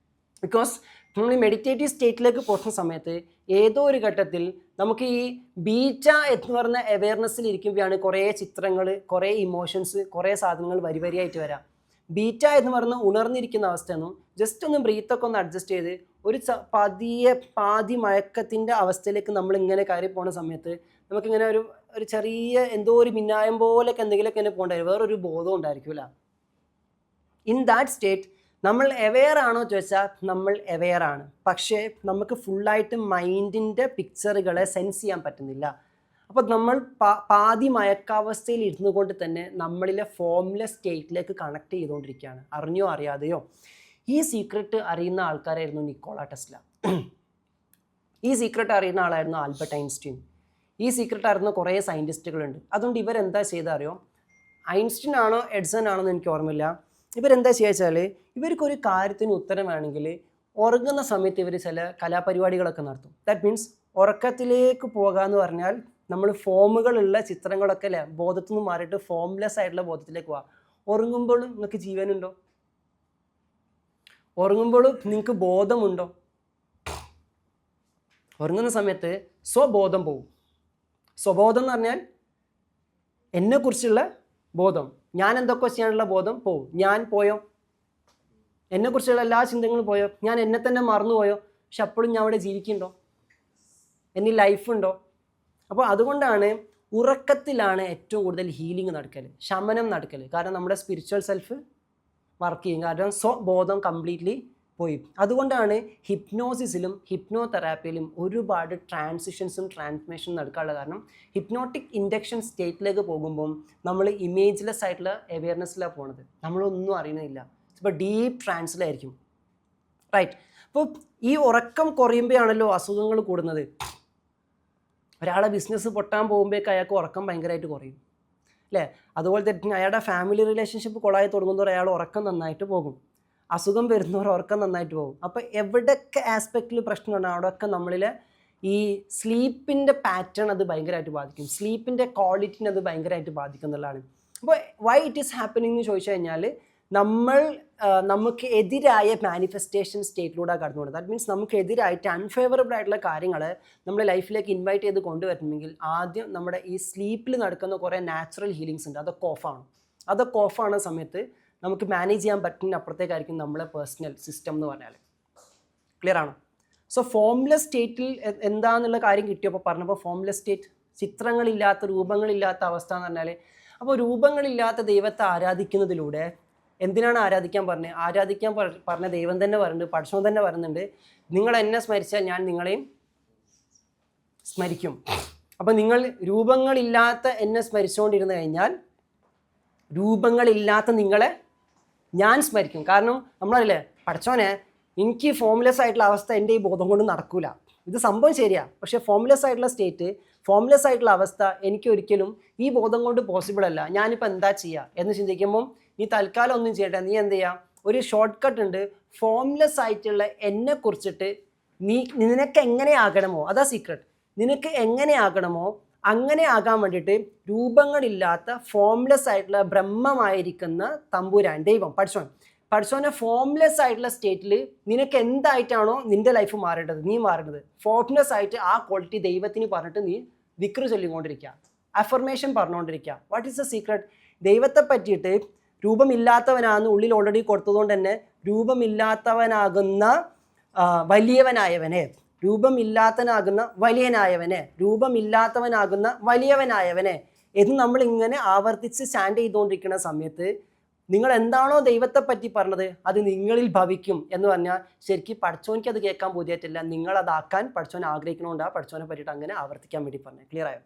S1: ബിക്കോസ് നമ്മൾ ഈ മെഡിറ്റേറ്റീവ് സ്റ്റേറ്റിലേക്ക് പോകുന്ന സമയത്ത് ഏതോ ഒരു ഘട്ടത്തിൽ നമുക്ക് ഈ ബീറ്റ എന്ന് പറഞ്ഞ അവെയർനെസ്സിൽ ഇരിക്കുമ്പോഴാണ് കുറേ ചിത്രങ്ങൾ, കുറേ ഇമോഷൻസ്, കുറേ സാധനങ്ങൾ വരിയായിട്ട് വരാം. ബീറ്റ എന്ന് പറഞ്ഞ് ഉണർന്നിരിക്കുന്ന അവസ്ഥയൊന്നും ജസ്റ്റ് ഒന്ന് ബ്രീത്തൊക്കെ ഒന്ന് അഡ്ജസ്റ്റ് ചെയ്ത് ഒരു പാതി മയക്കത്തിൻ്റെ അവസ്ഥയിലേക്ക് നമ്മൾ ഇങ്ങനെ കയറി പോകുന്ന സമയത്ത് നമുക്കിങ്ങനെ ഒരു ചെറിയ എന്തോ ഒരു മിന്നായം പോലെയൊക്കെ എന്തെങ്കിലുമൊക്കെ തന്നെ പോകണ്ടായിരുന്നു, വേറൊരു ബോധം ഉണ്ടായിരിക്കില്ല. ഇൻ ദാറ്റ് സ്റ്റേറ്റ് നമ്മൾ അവെയർ ആണോ ചോദിച്ചാൽ നമ്മൾ അവെയർ ആണ്, പക്ഷേ നമുക്ക് ഫുള്ളായിട്ട് മൈൻഡിൻ്റെ പിക്ചറുകളെ സെൻസ് ചെയ്യാൻ പറ്റുന്നില്ല. അപ്പോൾ നമ്മൾ പാതി മയക്കാവസ്ഥയിൽ ഇരുന്നു കൊണ്ട് തന്നെ നമ്മളിലെ ഫോംലെസ് സ്റ്റേറ്റിലേക്ക് കണക്ട് ചെയ്തുകൊണ്ടിരിക്കുകയാണ്, അറിഞ്ഞോ അറിയാതെയോ. ഈ സീക്രട്ട് അറിയുന്ന ആൾക്കാരായിരുന്നു നിക്കോള ടെസ്ല, ഈ സീക്രട്ട് അറിയുന്ന ആളായിരുന്നു ആൽബർട്ട് ഐൻസ്റ്റീൻ, ഈ സീക്രട്ട് അറിയുന്ന കുറേ സയൻറ്റിസ്റ്റുകളുണ്ട്. അതുകൊണ്ട് ഇവരെന്താ ചെയ്തറിയോ? ഐൻസ്റ്റീൻ ആണോ എഡ്സൺ ആണോ എന്ന് എനിക്ക് ഓർമ്മയില്ല. ഇവരെന്താ ചെയ്യുക വെച്ചാൽ, ഇവർക്കൊരു കാര്യത്തിന് ഉത്തരം വേണമെങ്കിൽ ഉറങ്ങുന്ന സമയത്ത് ഇവർ ചില കലാപരിപാടികളൊക്കെ നടത്തും. ദാറ്റ് മീൻസ് ഉറക്കത്തിലേക്ക് പോകാമെന്ന് പറഞ്ഞാൽ നമ്മൾ ഫോമുകളുള്ള ചിത്രങ്ങളൊക്കെ അല്ലേ ബോധത്തിൽ നിന്ന് മാറിയിട്ട് ഫോംലെസ് ആയിട്ടുള്ള ബോധത്തിലേക്ക് പോവാം. ഉറങ്ങുമ്പോഴും നിങ്ങൾക്ക് ജീവനുണ്ടോ? ഉറങ്ങുമ്പോഴും നിങ്ങൾക്ക് ബോധമുണ്ടോ? ഉറങ്ങുന്ന സമയത്ത് സ്വബോധം പോവും. സ്വബോധം എന്ന് പറഞ്ഞാൽ എന്നെക്കുറിച്ചുള്ള ബോധം, ഞാൻ എന്തൊക്കെ ചെയ്യാനുള്ള ബോധം പോവും. ഞാൻ പോയോ, എന്നെക്കുറിച്ചുള്ള എല്ലാ ചിന്തകളും പോയോ, ഞാൻ എന്നെ തന്നെ മറന്നുപോയോ, പക്ഷെ അപ്പോഴും ഞാൻ അവിടെ ജീവിക്കുന്നുണ്ടോ, എന്നിൽ ലൈഫുണ്ടോ? അപ്പോൾ അതുകൊണ്ടാണ് ഉറക്കത്തിലാണ് ഏറ്റവും കൂടുതൽ ഹീലിംഗ് നടക്കൽ, ശമനം നടക്കൽ. കാരണം നമ്മുടെ സ്പിരിച്വൽ സെൽഫ് വർക്ക് ചെയ്യും, കാരണം സ്വബോധം കംപ്ലീറ്റ്ലി പോയി. അതുകൊണ്ടാണ് ഹിപ്നോസിസിലും ഹിപ്നോതെറാപ്പിയിലും ഒരുപാട് ട്രാൻസിഷൻസും ട്രാൻസ്ഫോർമേഷനും നടക്കാനുള്ള കാരണം. ഹിപ്നോട്ടിക് ഇൻഡക്ഷൻ സ്റ്റേറ്റിലേക്ക് പോകുമ്പം നമ്മൾ ഇമേജ്ലെസ് ആയിട്ടുള്ള അവെയർനെസ്സിലാണ് പോണത്, നമ്മളൊന്നും അറിയുന്നില്ല, ഇപ്പോൾ ഡീപ്പ് ട്രാൻസിലായിരിക്കും, റൈറ്റ്. അപ്പോൾ ഈ ഉറക്കം കുറയുമ്പോഴാണല്ലോ അസുഖങ്ങൾ കൂടുന്നത്. ഒരാളെ ബിസിനസ് പൊട്ടാൻ പോകുമ്പോഴേക്ക് അയാൾക്ക് ഉറക്കം ഭയങ്കരമായിട്ട് കുറയും, അല്ലേ? അതുപോലെ തന്നെ അയാളുടെ ഫാമിലി റിലേഷൻഷിപ്പ് കൊളായി തുടങ്ങുന്നവർ അയാൾ ഉറക്കം നന്നായിട്ട് പോകും, അസുഖം വരുന്നവർ ഉറക്കം നന്നായിട്ട് പോകും. അപ്പോൾ എവിടെയൊക്കെ ആസ്പെക്റ്റിൽ പ്രശ്നമുണ്ടോ അവിടെയൊക്കെ നമ്മളിൽ ഈ സ്ലീപ്പിൻ്റെ പാറ്റേൺ അത് ഭയങ്കരമായിട്ട് ബാധിക്കും, സ്ലീപ്പിൻ്റെ ക്വാളിറ്റിനെ അത് ഭയങ്കരമായിട്ട് ബാധിക്കും എന്നുള്ളതാണ്. അപ്പോൾ വൈ ഇറ്റ് ഈസ് ഹാപ്പനിങ് എന്ന് ചോദിച്ചു കഴിഞ്ഞാൽ നമുക്ക് എതിരായ മാനിഫെസ്റ്റേഷൻ സ്റ്റേറ്റിലൂടെ കടന്നു പോകുന്നത്. ദാറ്റ് മീൻസ് നമുക്ക് എതിരായിട്ട് അൺഫേവറബിൾ ആയിട്ടുള്ള കാര്യങ്ങൾ നമ്മുടെ ലൈഫിലേക്ക് ഇൻവൈറ്റ് ചെയ്ത് കൊണ്ടുവരണമെങ്കിൽ ആദ്യം നമ്മുടെ ഈ സ്ലീപ്പിൽ നടക്കുന്ന കുറേ നാച്ചുറൽ ഹീലിങ്സ് ഉണ്ട്, അതൊക്കെ ഓഫാണ് സമയത്ത് നമുക്ക് മാനേജ് ചെയ്യാൻ പറ്റുന്ന അപ്പുറത്തേക്കായിരിക്കും നമ്മളെ പേഴ്സണൽ സിസ്റ്റം എന്ന് പറഞ്ഞാൽ. ക്ലിയർ ആണോ? സോ ഫോംലെസ് സ്റ്റേറ്റിൽ എന്താണെന്നുള്ള കാര്യം കിട്ടിയപ്പോൾ പറഞ്ഞപ്പോൾ ഫോംലെസ് സ്റ്റേറ്റ്, ചിത്രങ്ങളില്ലാത്ത രൂപങ്ങളില്ലാത്ത അവസ്ഥ എന്ന് പറഞ്ഞാൽ, അപ്പോൾ രൂപങ്ങളില്ലാത്ത ദൈവത്തെ ആരാധിക്കുന്നതിലൂടെ എന്തിനാണ് ആരാധിക്കാൻ പറഞ്ഞ ദൈവം തന്നെ പറയുന്നുണ്ട്, പടച്ചോൻ തന്നെ പറയുന്നുണ്ട്, നിങ്ങൾ എന്നെ സ്മരിച്ചാൽ ഞാൻ നിങ്ങളെയും സ്മരിക്കും. അപ്പം നിങ്ങൾ രൂപങ്ങളില്ലാത്ത എന്നെ സ്മരിച്ചുകൊണ്ടിരുന്നു കഴിഞ്ഞാൽ രൂപങ്ങളില്ലാത്ത നിങ്ങളെ ഞാൻ സ്മരിക്കും. കാരണം നമ്മളല്ലേ പടച്ചോനെ എനിക്ക് ഫോംലെസ് ആയിട്ടുള്ള അവസ്ഥ എൻ്റെ ഈ ബോധം കൊണ്ട് നടക്കൂല, ഇത് സംഭവം ശരിയാണ്, പക്ഷേ ഫോംലെസ് ആയിട്ടുള്ള സ്റ്റേറ്റ്, ഫോംലെസ് ആയിട്ടുള്ള അവസ്ഥ എനിക്ക് ഒരിക്കലും ഈ ബോധം കൊണ്ട് പോസിബിൾ അല്ല. ഞാനിപ്പോൾ എന്താ ചെയ്യുക എന്ന് ചിന്തിക്കുമ്പം നീ തൽക്കാലം ഒന്നും ചെയ്യട്ടെ, നീ എന്ത് ചെയ്യുക, ഒരു ഷോർട്ട് കട്ട് ഉണ്ട്. ഫോംലെസ് ആയിട്ടുള്ള എന്നെ കുറിച്ചിട്ട് നിനക്ക് എങ്ങനെ ആകണമോ, അതാ സീക്രട്ട്, നിനക്ക് എങ്ങനെ ആകണമോ അങ്ങനെ ആകാൻ വേണ്ടിയിട്ട് രൂപങ്ങളില്ലാത്ത ഫോംലെസ് ആയിട്ടുള്ള ബ്രഹ്മമായിരിക്കുന്ന തമ്പുരാൻ ദൈവം പടച്ചോനെ ഫോംലെസ് ആയിട്ടുള്ള സ്റ്റേറ്റിൽ നിനക്ക് എന്തായിട്ടാണോ നിൻ്റെ ലൈഫ് മാറേണ്ടത്, നീ മാറേണ്ടത് ഫോംലെസ് ആയിട്ട് ആ ക്വാളിറ്റി ദൈവത്തിന് പറഞ്ഞിട്ട് നീ ദിക്റ് ചൊല്ലിക്കൊണ്ടിരിക്കുക, അഫർമേഷൻ പറഞ്ഞുകൊണ്ടിരിക്കുക. What is the secret? ദൈവത്തെ പറ്റിയിട്ട് രൂപമില്ലാത്തവനാണെന്ന് ഉള്ളിൽ ഓൾറെഡി കൊടുത്തതുകൊണ്ട് തന്നെ രൂപമില്ലാത്തവനാകുന്ന വലിയവനായവനെ, രൂപമില്ലാത്തവനാകുന്ന വലിയവനായവനെ എന്ന് നമ്മൾ ഇങ്ങനെ ആവർത്തിച്ച് സ്റ്റാൻഡ് ചെയ്തുകൊണ്ടിരിക്കുന്ന സമയത്ത് നിങ്ങൾ എന്താണോ ദൈവത്തെ പറ്റി പറഞ്ഞത് അത് നിങ്ങളിൽ ഭവിക്കും എന്ന് പറഞ്ഞാൽ ശരിക്കും പടച്ചോനിക്ക് അത് കേൾക്കാൻ ബോധ്യമായിട്ടില്ല, നിങ്ങളതാക്കാൻ പടച്ചോൻ ആഗ്രഹിക്കണോണ്ടാണ് പടച്ചോനെ പറ്റിയിട്ട് അങ്ങനെ ആവർത്തിക്കാൻ വേണ്ടി പറഞ്ഞത്. ക്ലിയർ ആയോ?